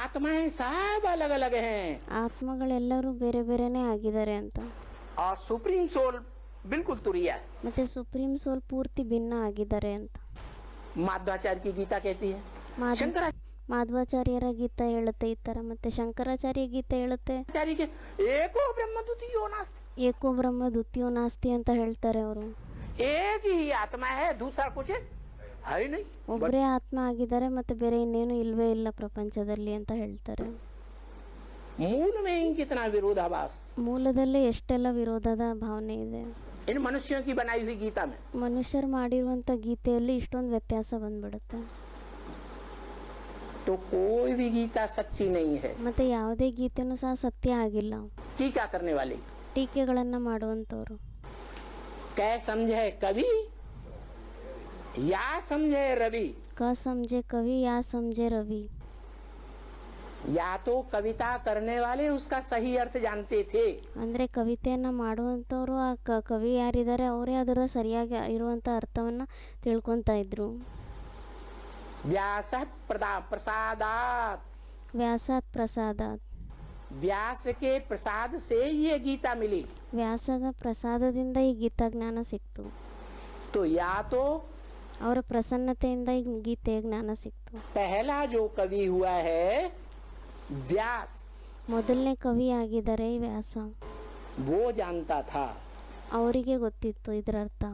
आत्माएं सब अलग अलग हैं ಆತ್ಮಗಳೆಲ್ಲರೂ ಬೇರೆ ಬೇರೆನೇ ಆಗಿದ್ದಾರೆ ಅಂತ. और सुप्रीम सोल बिल्कुल तुरिया है. ಮತ್ತೆ ಸುಪ್ರೀಂ ಸೋಲ್ ಪೂರ್ತಿ ಭಿನ್ನ ಆಗಿದ್ದಾರೆ ಅಂತ. माध्वाचार्य की गीता कहती है. शंकराचार्य ಮಾಧ್ವಾಚಾರ್ಯರ ಗೀತೆ ಹೇಳುತ್ತೆ ಈ ತರ, ಮತ್ತೆ ಶಂಕರಾಚಾರ್ಯ ಗೀತೆ ಹೇಳುತ್ತೆ के एको ब्रह्म द्वितीयो नास्ति. ಏಕೋ ಬ್ರಹ್ಮ ದ್ವಿತೀಯೋ ನಾಸ್ತಿ ಅಂತ ಹೇಳ್ತಾರೆ ಅವರು. एक ही आत्मा है, दूसरा कुछ है ही नहीं. ಒಬ್ಬರೇ ಆತ್ಮ ಆಗಿದ್ದಾರೆ, ಮತ್ತೆ ಬೇರೆ ಇನ್ನೇನು ಇಲ್ವೇ ಇಲ್ಲ ಪ್ರಪಂಚದಲ್ಲಿ ಅಂತ ಹೇಳ್ತಾರೆ. मूल में ही कितना विरोधाभास ಮೂಲದಲ್ಲೇ ಎಷ್ಟೆಲ್ಲ ವಿರೋಧದ ಭಾವನೆ ಇದೆ. इन मनुष्यों की बनाई हुई गीता में. ಮನುಷ್ಯರು ಮಾಡಿರುವಂತ ಗೀತೆಯಲ್ಲಿ ಇಷ್ಟೊಂದು ವ್ಯತ್ಯಾಸ ಬಂದ್ಬಿಡುತ್ತೆ. तो कोई भी गीता सच्ची नहीं है. ಮತ್ತೆ ಯಾವುದೇ ಗೀತೆನೂ ಸಹ ಸತ್ಯ ಆಗಿಲ್ಲ. टीका करने वाले ಟೀಕೆಗಳನ್ನ ಮಾಡುವಂತವ್ರು कै समझे कवि या समझे रवि. ಕ ಸಮझे ಕವಿ ಯಾ ಸಮझे ರವಿ. या तो कविता करने वाले उसका सही अर्थ जानते थे, ಅಂದರೆ ಕವಿತೆಯನ್ನು ಮಾಡುವಂಥವ್ರು ಆ ಕವಿ ಯಾರಿದ್ದಾರೆ ಅವರೇ ಅದರ ಸರಿಯಾಗಿ ಇರುವಂಥ ಅರ್ಥವನ್ನು ತಿಳ್ಕೊತಾ ಇದ್ರು. व्यास प्रसादात, ವ್ಯಾಸಾತ್ ಪ್ರಸಾದಾತ್, व्यास के प्रसाद से ये गीता मिली. ವ್ಯಾಸದ ಪ್ರಸಾದದಿಂದ ಈ ಗೀತಾ ಜ್ಞಾನ ಸಿಕ್ತು. तो या तो ಅವರ ಪ್ರಸನ್ನತೆಯಿಂದ ಈ ಗೀತೆಯ ಜ್ಞಾನ ಸಿಕ್ತು. पहला जो कवि हुआ है व्यास, ಮೊದಲನೇ ಕವಿ ಆಗಿದ್ದಾರೆ ಈ ವ್ಯಾಸ. वो जानता था, ಅವರಿಗೆ ಗೊತ್ತಿತ್ತು ಇದರ ಅರ್ಥ.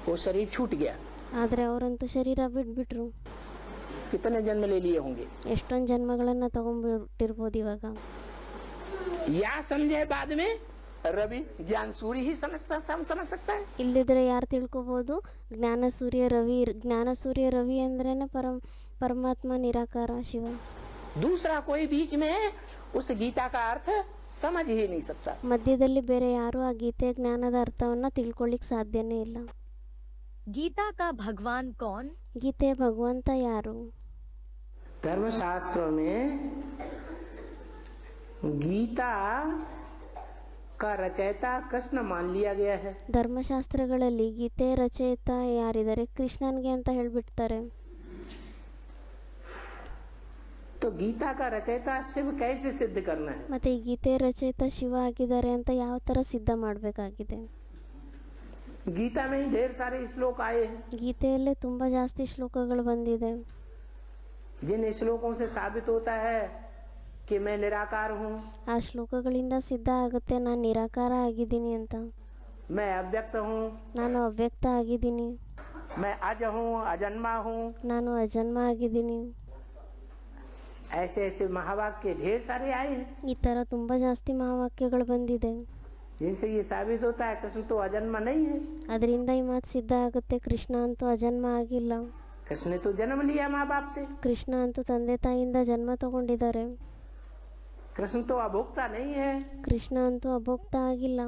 वो शरीर छूट गया. ಆದರೆ ಅವರಂತೂ ಶರೀರ ಬಿಟ್ಬಿಟ್ರು. कितने जन्म ले लिए होंगे, ಎಷ್ಟೊಂದು ಜನ್ಮಗಳನ್ನು ತಗೊಂಡ್ಬಿಟ್ಟಿರ್ಬೋದು ಇವಾಗ. या समझे बाद में रवि ज्ञान सूर्य ही समझ सकता है. ಇಲ್ಲದಿದ್ರೆ ಯಾರು ತಿಳ್ಕೊಬೋದು? ಜ್ಞಾನ ಸೂರ್ಯ ರವಿ. ಜ್ಞಾನ ಸೂರ್ಯ ರವಿ ಅಂದ್ರೇನೆ ಪರಮಾತ್ಮ ನಿರಾಕಾರ ಶಿವ. दूसरा कोई बीच में उस गीता का अर्थ समझ ही नहीं सकता. ಮಧ್ಯದಲ್ಲಿ ಬೇರೆ ಯಾರು ಆ ಗೀತೆ ಜ್ಞಾನದ ಅರ್ಥವನ್ನ ತಿಳ್ಕೊಳ್ಳಿಕ್ ಸಾಧ್ಯನೇ ಇಲ್ಲ. गीता का भगवान कौन? ಗೀತೆ ಭಗವಂತ ಯಾರು? धर्मशास्त्रों में गीता का रचयिता कृष्ण मान लिया गया है. ಧರ್ಮಶಾಸ್ತ್ರಗಳಲ್ಲಿ ಗೀತೆ ರಚಯಿತ ಯಾರಿದ್ದಾರೆ? ಕೃಷ್ಣನ್ಗೆ ಅಂತ ಹೇಳ್ಬಿಡ್ತಾರೆ. तो गीता का रचयिता शिव कैसे सिद्ध करना है? ಮತ್ತೆ ಈ ಗೀತೆ ರಚಯಿತ ಶಿವ ಆಗಿದ್ದಾರೆ ಅಂತ ಯಾವ ತರ ಸಿದ್ಧ ಮಾಡಬೇಕಾಗಿದೆ? गीता में ही ढेर सारे श्लोक आए हैं. ಗೀತೆಯಲ್ಲೇ ತುಂಬಾ ಜಾಸ್ತಿ ಶ್ಲೋಕಗಳು ಬಂದಿದೆ. जिन श्लोकों से साबित होता है कि मैं निराकार हूँ, ಆ ಶ್ಲೋಕಗಳಿಂದ ಸಿದ್ಧ ಆಗುತ್ತೆ ನಾನು ನಿರಾಕಾರ ಆಗಿದ್ದೀನಿ ಅಂತ. मैं अव्यक्त हूँ, ನಾನು ಅವ್ಯಕ್ತ ಆಗಿದ್ದೀನಿ, मैं अज हूँ, अजन्मा हूँ, ನಾನು ಅಜನ್ಮ ಆಗಿದ್ದೀನಿ. ऐसे ऐसे महावाक्य ढेर सारे आए हैं ಈ ತರ ತುಂಬಾ ಜಾಸ್ತಿ ಮಹಾವಾಕ್ಯಗಳು ಬಂದಿದೆ. जिनसे ये साबित होता है कृष्ण तो अजन्मा नहीं है. ಅದರಿಂದ ಈ ಮಾತು ಸಿದ್ಧ ಆಗುತ್ತೆ, ಕೃಷ್ಣ ಅಂತೂ ಅಜನ್ಮ ಆಗಿಲ್ಲ. कृष्ण ने तो जन्म लिया माँ बाप से. ಕೃಷ್ಣ ಅಂತೂ ತಂದೆ ತಾಯಿಯಿಂದ ಜನ್ಮ ತಗೊಂಡಿದ್ದಾರೆ. कृष्ण तो अभोक्ता नहीं है. ಕೃಷ್ಣ ಅಂತೂ ಅಭೋಕ್ತ ಆಗಿಲ್ಲ.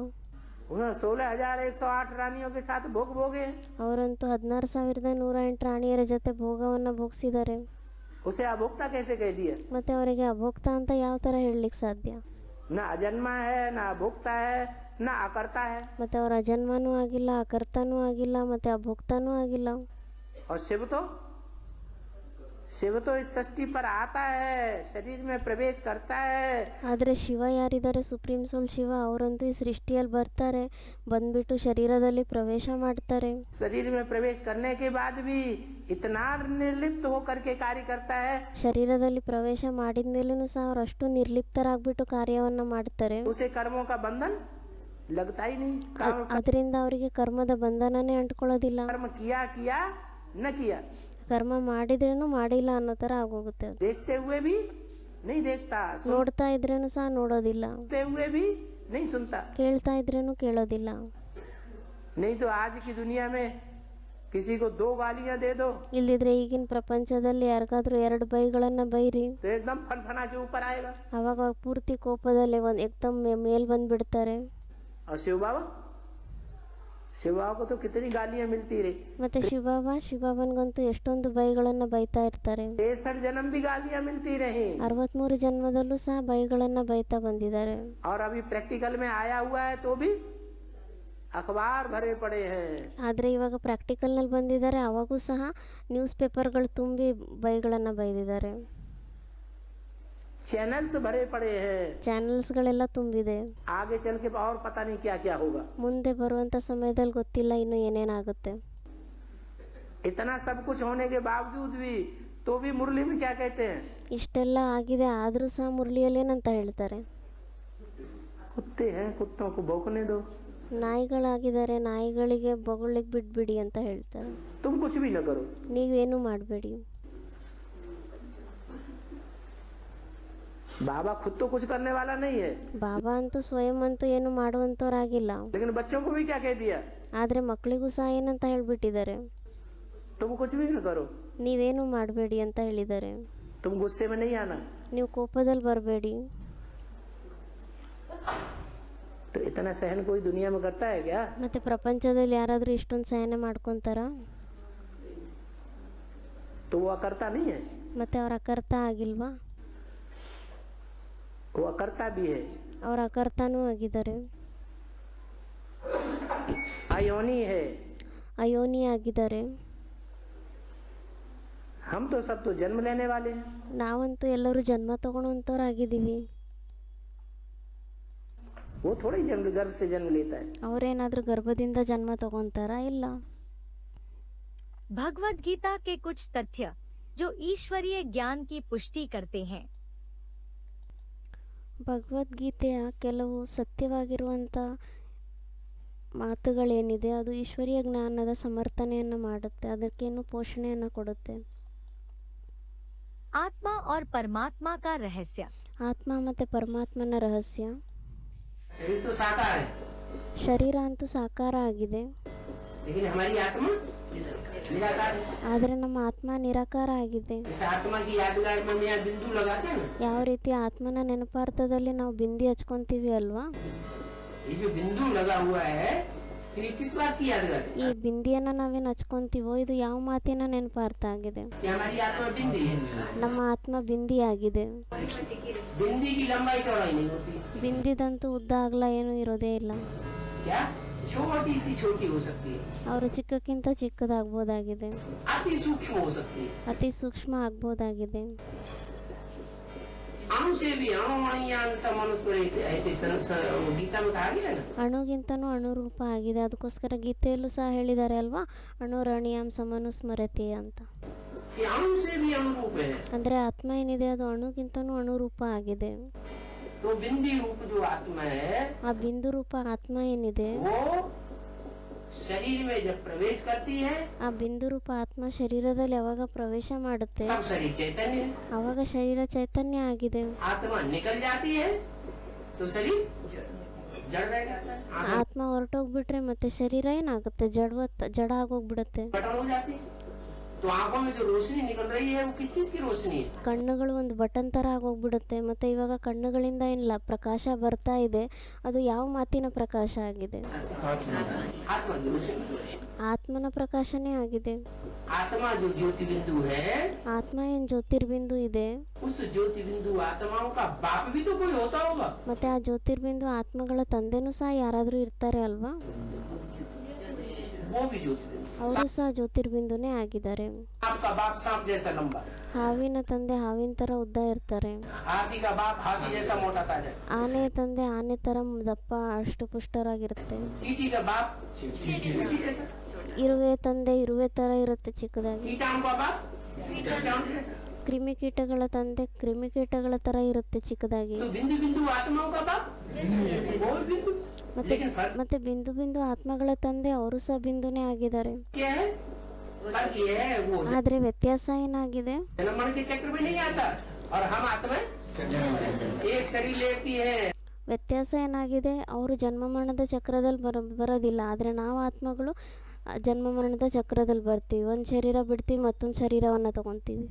उन्होंने 16,108 रानियों के साथ भोग भोगे. ಅವರಂತೂ 16,108 ರಾಣಿಯರ ಜೊತೆ ಭೋಗವನ್ನ ಭೋಗಿಸಿದ್ದಾರೆ. उसे अभोक्ता कैसे कह दिया? ಮತ್ತೆ ಅವರಿಗೆ ಅಭೋಕ್ತ ಅಂತ ಯಾವ ತರ ಹೇಳಲಿಕ್ಕೆ ಸಾಧ್ಯ? न अजन्मा है, न अभोक्ता है, न अकर्ता है. ಮತ್ತೆ ಅವರ ಅಜನ್ಮನೂ ಆಗಿಲ್ಲ, ಅಕರ್ತನೂ ಆಗಿಲ್ಲ, ಮತ್ತೆ ಅಭೋಕ್ತನೂ ಆಗಿಲ್ಲ. और शिव तो इस सृष्टि पर आता है, शरीर में प्रवेश करता है. ಆದರೆ ಶಿವ ಯಾರಿದ್ದಾರೆ? Supreme soul Shiva. ಅವರಂತೂ ಈ ಸೃಷ್ಟಿಯಲ್ಲಿ ಬರ್ತಾರೆ, ಬಂದ್ಬಿಟ್ಟು ಶರೀರದಲ್ಲಿ ಪ್ರವೇಶ ಮಾಡ್ತಾರೆ. शरीर में प्रवेश करने के बाद भी इतना निर्लिप्त होकर के कार्य करता है. ಶರೀರದಲ್ಲಿ ಪ್ರವೇಶ ಮಾಡಿದ್ಮೇಲೂ ಸಹ ಅವರಷ್ಟು ನಿರ್ಲಿಪ್ತರಾಗ್ಬಿಟ್ಟು ಕಾರ್ಯವನ್ನ ಮಾಡ್ತಾರೆ. उसे कर्मों का बंधन लगता ही नहीं. ಅದರಿಂದ ಅವರಿಗೆ ಕರ್ಮದ ಬಂಧನನೇ ಅಂಟ್ಕೊಳ್ಳೋದಿಲ್ಲ. कर्म किया किया न किया, ಕರ್ಮ ಮಾಡಿದ್ರೇನು ಮಾಡಿಲ್ಲ ಅನ್ನೋ ತರ ಆಗೋಗುತ್ತೆ. ಅದು देखते हुए भी नहीं देखता, ನೋಡ್ತಾ ಇದ್ರೇನು ಸಹ ನೋಡೋದಿಲ್ಲ, सुनते हुए भी नहीं सुनता. ಕೇಳ್ತಾ ಇದ್ರೇನು ಕೇಳೋದಿಲ್ಲ. नहीं तो आज की दुनिया में किसी को 2 गालियां दे दो ಇಲ್ದಿದ್ರೆ ಈಗಿನ ಪ್ರಪಂಚದಲ್ಲಿ ಯಾರಿಗಾದ್ರೂ 2 ಬೈಗಳನ್ನ ಬೈರಿ, तो एकदम फनफना के ऊपर आएगा. ಅವಾಗ ಅವ್ರ ಪೂರ್ತಿ ಕೋಪದಲ್ಲಿ ಏಕ್ದಮ್ ಮೇಲ್ ಬಂದ್ಬಿಡ್ತಾರೆ. और शिव बाबा को तो कितनी गालियां मिलती रही. ಮತ್ತೆ ಶಿವಬಾಬನ್ಗಂತೂ ಎಷ್ಟೊಂದು ಬೈಗಳನ್ನ ಬೈತಾ ಇರ್ತಾರೆ. 63 जन्म भी गालियां मिलती रही. 63 ಜನ್ಮದಲ್ಲೂ ಸಹ ಬೈಗಳನ್ನ ಬೈತಾ ಬಂದಿದ್ದಾರೆ. और अभी प्रैक्टिकल में आया हुआ है तो भी अखबार भरे पड़े हैं. ಆದ್ರೆ ಇವಾಗ ಪ್ರಾಕ್ಟಿಕಲ್ ನಲ್ಲಿ ಬಂದಿದ್ದಾರೆ, ಅವಾಗೂ ಸಹ ನ್ಯೂಸ್ ಪೇಪರ್ಗಳು ತುಂಬಿ ಬೈಗಳನ್ನ ಬೈದಿದ್ದಾರೆ. चैनल्स भरे पड़े हैं. ಚಾನೆಲ್ಸ್ಗಳೆಲ್ಲ ತುಂಬಿದೆ. आगे चल के और पता नहीं क्या क्या होगा. ಮುಂದೆ ಬರುವಂತ ಸಮಯದಲ್ಲಿ ಗೊತ್ತಿಲ್ಲ ಇನ್ನು ಏನೇನಾಗುತ್ತೆ. इतना सब कुछ होने के बावजूद भी तो भी मुरली में क्या कहते हैं? ಇಷ್ಟೆಲ್ಲ ಆಗಿದೆ ಆದ್ರೂ ಸಹ ಮುರಳಿಯಲ್ಲಿ ಏನಂತ ಹೇಳ್ತಾರೆ? कुत्ते हैं, कुत्तों को भौंकने दो. ನಾಯಿಗಳಾಗಿದ್ದಾರೆ, ನಾಯಿಗಳಿಗೆ ಬೊಗಳಿಗ್ ಬಿಡ್ಬಿಡಿ ಅಂತ ಹೇಳ್ತಾರೆ. तुम कुछ भी न करो. ನೀವೇನು ಮಾಡಬೇಡಿ. बाबा खुद तो कुछ करने वाला नहीं है, ಬಾಬಾ ಅಂತೂ ಸ್ವಯಂ ಅಂತೂ ಏನು ಮಾಡುವಂತವ್ರಾಗಿಲ್ಲ. लेकिन बच्चों को भी क्या कह दिया? ಆದ್ರೆ ಮಕ್ಕಳಿಗೂ ಸಹ ಏನಂತ ಹೇಳ್ಬಿಟ್ಟಿದ್ದಾರೆ? तुम कुछ भी न करो, ನೀವೇನು ಮಾಡಬೇಡಿ ಅಂತ ಹೇಳಿದ್ದಾರೆ. तुम गुस्से में नहीं आना. ನೀವು ಕೋಪದಲ್ಲಿ ಬರಬೇಡಿ. तो इतना सहन कोई दुनिया में करता है क्या? ಮತ್ತೆ ಪ್ರಪಂಚದಲ್ಲಿ ಯಾರಾದ್ರೂ ಇಷ್ಟೊಂದು ಸಹನೆ ಮಾಡ್ಕೊಂತಾರ? तो वो करता नहीं है. ಮತ್ತೆ ಅವ್ರ ಅಕರ್ತ ಆಗಿಲ್ವಾ? वो अकर्ता भी है, ಅವರು ಅಕರ್ತಾನೂ ಆಗಿದ್ದಾರೆ, अयोनी है। ಅಯೋನಿ ಆಗಿದ್ದಾರೆ. हम तो सब तो जन्म लेने वाले हैं। ನಾವಂತೂ ಎಲ್ಲರೂ ಜನ್ಮ ತಗೊಳ್ಳೋಂಥವ್ರು ಆಗಿದ್ದೀವಿ. वो थोड़ा ही जन्म गर्भ से जन्म लेता है। ಅವರೇನಾದರೂ ಗರ್ಭದಿಂದ ಜನ್ಮ ತಗೊತಾರಾ? ಇಲ್ಲ. भगवद गीता के कुछ तथ्य जो ईश्वरीय ज्ञान की पुष्टि करते हैं। ಭಗವದ್ಗೀತೆಯ ಕೆಲವು ಸತ್ಯವಾಗಿರುವಂಥ ಮಾತುಗಳೇನಿದೆ ಅದು ಈಶ್ವರೀಯ ಜ್ಞಾನದ ಸಮರ್ಥನೆಯನ್ನು ಮಾಡುತ್ತೆ, ಅದಕ್ಕೇನು ಪೋಷಣೆಯನ್ನು ಕೊಡುತ್ತೆ. आत्मा और परमात्मा का रहस्य। ಆತ್ಮ ಮತ್ತು ಪರಮಾತ್ಮನ ರಹಸ್ಯ. शरीर तो साकार है, ಶರೀರ ಅಂತೂ ಸಾಕಾರ ಆಗಿದೆ, लेकिन हमारी आत्मा निराकार है। ಆದರೆ ನಮ್ಮ ಆತ್ಮ ನಿರಾಕಾರ ಆಗಿದೆ. इस आत्मा की यादगार में हम यहाँ बिंदु लगाते हैं ना, ಯಾವ ರೀತಿ ಆತ್ಮನ ನೆನಪಾರ್ಥದಲ್ಲಿ ನಾವು ಬಿಂದಿ ಹಚ್ಕೊಂತೀವಿ ಅಲ್ವಾ, ये जो बिंदु लगा हुआ है फिर ये किस बात की यादगार है? ಈ ಬಿಂದಿಯನ್ನು ನಾವೇನು ಹಚ್ಕೊಂತೀವೋ ಇದು ಯಾವ ಮಾತಿನ ನೆನಪಾರ್ಥ ಆಗಿದೆ? कि हमारी आत्मा बिंदी है। ನಮ್ಮ ಆತ್ಮ ಬಿಂದಿ ಆಗಿದೆ. बिंदी की लंबाई चौड़ाई नहीं होती, ಬಿಂದಿದಂತೂ ಉದ್ದ ಅಗಲ ಏನೂ ಇರೋದೇ ಇಲ್ಲ. क्या छोटी सी छोटी हो सकती है, ಅವರು ಚಿಕ್ಕಕ್ಕಿಂತ ಚಿಕ್ಕದಾಗ್ಬೋದಾಗಿದೆ, अति सूक्ष्म हो सकती है, ಅತಿ ಸೂಕ್ಷ್ಮ ಆಗ್ಬೋದಾಗಿದೆ. अणु से भी अणुमणीयान समनुस्मरित ऐसे गीता में कहा गया है ना। ಅಣುಗಿಂತನೂ ಅಣುರೂಪ ಆಗಿದೆ, ಅದಕ್ಕೋಸ್ಕರ ಗೀತೆಯಲ್ಲೂ ಸಹ ಹೇಳಿದ್ದಾರೆ ಅಲ್ವಾ, ಅಣುರಣೀಯಂ ಸಮನುಸ್ಮರತೆ ಅಂತ. ये अणु से भी अनुरूप है। ಅಂದರೆ ಆತ್ಮ ಏನಿದೆ ಅದು ಅಣುಗಿಂತನೂ ಅಣುರೂಪ ಆಗಿದೆ. तो बिंदी रूप जो आत्मा है ಆ ಬಿಂದು ರೂಪ ಆತ್ಮ ಏನಿದೆ वो शरीर में जब प्रवेश करती है ಆ ಬಿಂದು ರೂಪ ಆತ್ಮ ಶರೀರದಲ್ಲಿ ಯಾವಾಗ ಪ್ರವೇಶ ಮಾಡುತ್ತೆ तब शरीर चैतन्य है। ಆವಾಗ ಶರೀರ ಚೈತನ್ಯ ಆಗಿದೆ. आत्मा निकल जाती है तो शरीर जड़ रह जाता है, ಆತ್ಮ ಹೊರಟೋಗ್ಬಿಟ್ರೆ ಮತ್ತೆ ಶರೀರ ಏನಾಗುತ್ತೆ? ಜಡ ಆಗೋಗ್ಬಿಡುತ್ತೆ. बटन हो जाती है। तो आंखों में जो रोशनी निकल रही है वो किस चीज की रोशनी है? ಕಣ್ಣುಗಳು ಒಂದು ಬಟನ್ ತರ ಆಗೋಗ್ಬಿಡುತ್ತೆ. ಮತ್ತೆ ಇವಾಗ ಕಣ್ಣುಗಳಿಂದ ಏನಿಲ್ಲ ಪ್ರಕಾಶ ಬರ್ತಾ ಇದೆ, ಅದು ಯಾವ ಮಾತಿನ ಪ್ರಕಾಶ ಆಗಿದೆ? आत्मा की रोशनी। ಆತ್ಮನ ಪ್ರಕಾಶನೇ ಆಗಿದೆ. आत्मा जो ज्योति बिंदु है, ಆತ್ಮ ಏನ್ ಜ್ಯೋತಿರ್ಬಿಂದು ಇದೆ, उस ज्योति बिंदु आत्माओं का बाप भी तो कोई होता होगा। ಮತ್ತೆ ಆ ಜ್ಯೋತಿರ್ಬಿಂದು ಆತ್ಮಗಳ ತಂದೆನೂ ಸಹ ಯಾರಾದ್ರೂ ಇರ್ತಾರೆ ಅಲ್ವಾ, वो भी ज्योति बिंदु। ಅವರು ಸಹ ಜ್ಯೋತಿರ್ಬಿಂದುನೇ ಆಗಿದ್ದಾರೆ. आपका बाप सांप जैसा लंबा, ಹಾವಿನ ತಂದೆ ಹಾವಿನ ತರ ಉದ್ದ ಇರ್ತಾರೆ, हाथी का बाप हाथी जैसा मोटा ताजा, ಆನೆ ತಂದೆ ಆನೆ ತರ ದಪ್ಪ ಅಷ್ಟು ಪುಷ್ಟರಾಗಿರುತ್ತೆ, चींटी का बाप चींटी जैसा, ಇರುವೆ ತಂದೆ ಇರುವೆ ತರ ಇರುತ್ತೆ ಚಿಕ್ಕದಾಗಿ, कीटाणु का बाप कीटाणु जैसा। ಕ್ರಿಮಿಕೀಟಗಳ ತಂದೆ ಕ್ರಿಮಿಕೀಟಗಳ ತರ ಇರುತ್ತೆ ಚಿಕ್ಕದಾಗಿ. तो बिंदु बिंदु आत्माओं का बाप वो भी बिंदु। ಮತ್ತೆ लेकिन फर्क ಮತ್ತೆ बिंदु बिंदु ಆತ್ಮಗಳ ತಂದೆ ಅವರು ಸಹ ಬಿಂದುನೇ ಆಗಿದ್ದಾರೆ. क्या है? फर्क ये है वो ಆದ್ರೆ ವ್ಯತ್ಯಾಸ ಏನಾಗಿದೆ? जन्म मरण के चक्र में नहीं आता और हम आत्मा एक शरीर लेती है। ವ್ಯತ್ಯಾಸ ಏನಾಗಿದೆ? ಅವರು ಜನ್ಮ ಮರಣದ ಚಕ್ರದಲ್ಲಿ ಬರೋದಿಲ್ಲ, ಆದ್ರೆ ನಾವು ಆತ್ಮಗಳು ಜನ್ಮ ಮರಣದ ಚಕ್ರದಲ್ಲಿ ಬರ್ತೀವಿ. ಒಂದ್ ಶರೀರ ಬಿಡ್ತೀವಿ, ಮತ್ತೊಂದ್ ಶರೀರವನ್ನ ತಗೊಂತೀವಿ.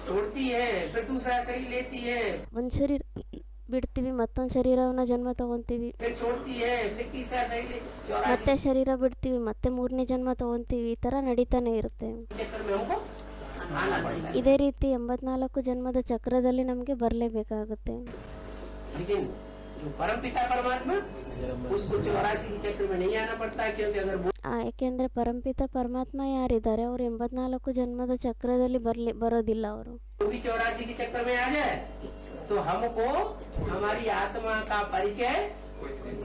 छोड़ती है फिर दूसरा शरीर लेती है, ಒಂದ್ ಶರೀರ ಬಿಡ್ತೀವಿ, ಮತ್ತೊಂದ್ ಶರೀರವನ್ನ ಜನ್ಮ ತಗೊಂತೀವಿ, फिर छोड़ती है फिर तीसरा शरीर ले, 84 ಮತ್ತೆ ಶರೀರ ಬಿಡ್ತೀವಿ, ಮತ್ತೆ ಮೂರನೇ ಜನ್ಮ ತಗೊಂತೀವಿ. ಈ ತರ ನಡೀತಾನೆ ಇರುತ್ತೆ. चक्कर में हमको आना पड़ता है। ಇದೇ ರೀತಿ 84 ಜನ್ಮದ ಚಕ್ರದಲ್ಲಿ ನಮ್ಗೆ ಬರ್ಲೇಬೇಕಾಗುತ್ತೆ. लेकिन जो परम पिता परमात्मा उसको 84 के चक्र में नहीं आना पड़ता है, क्योंकि अगर वो ಯಾಕೆಂದ್ರೆ ಪರಂಪಿತ ಪರಮಾತ್ಮ ಯಾರಿದ್ದಾರೆ ಅವ್ರು 84 ಜನ್ಮದ ಚಕ್ರದಲ್ಲಿ ಬರೋದಿಲ್ಲ. ಅವರು भी 84 के चक्कर में आ जाए तो हमको हमारी आत्मा का परिचय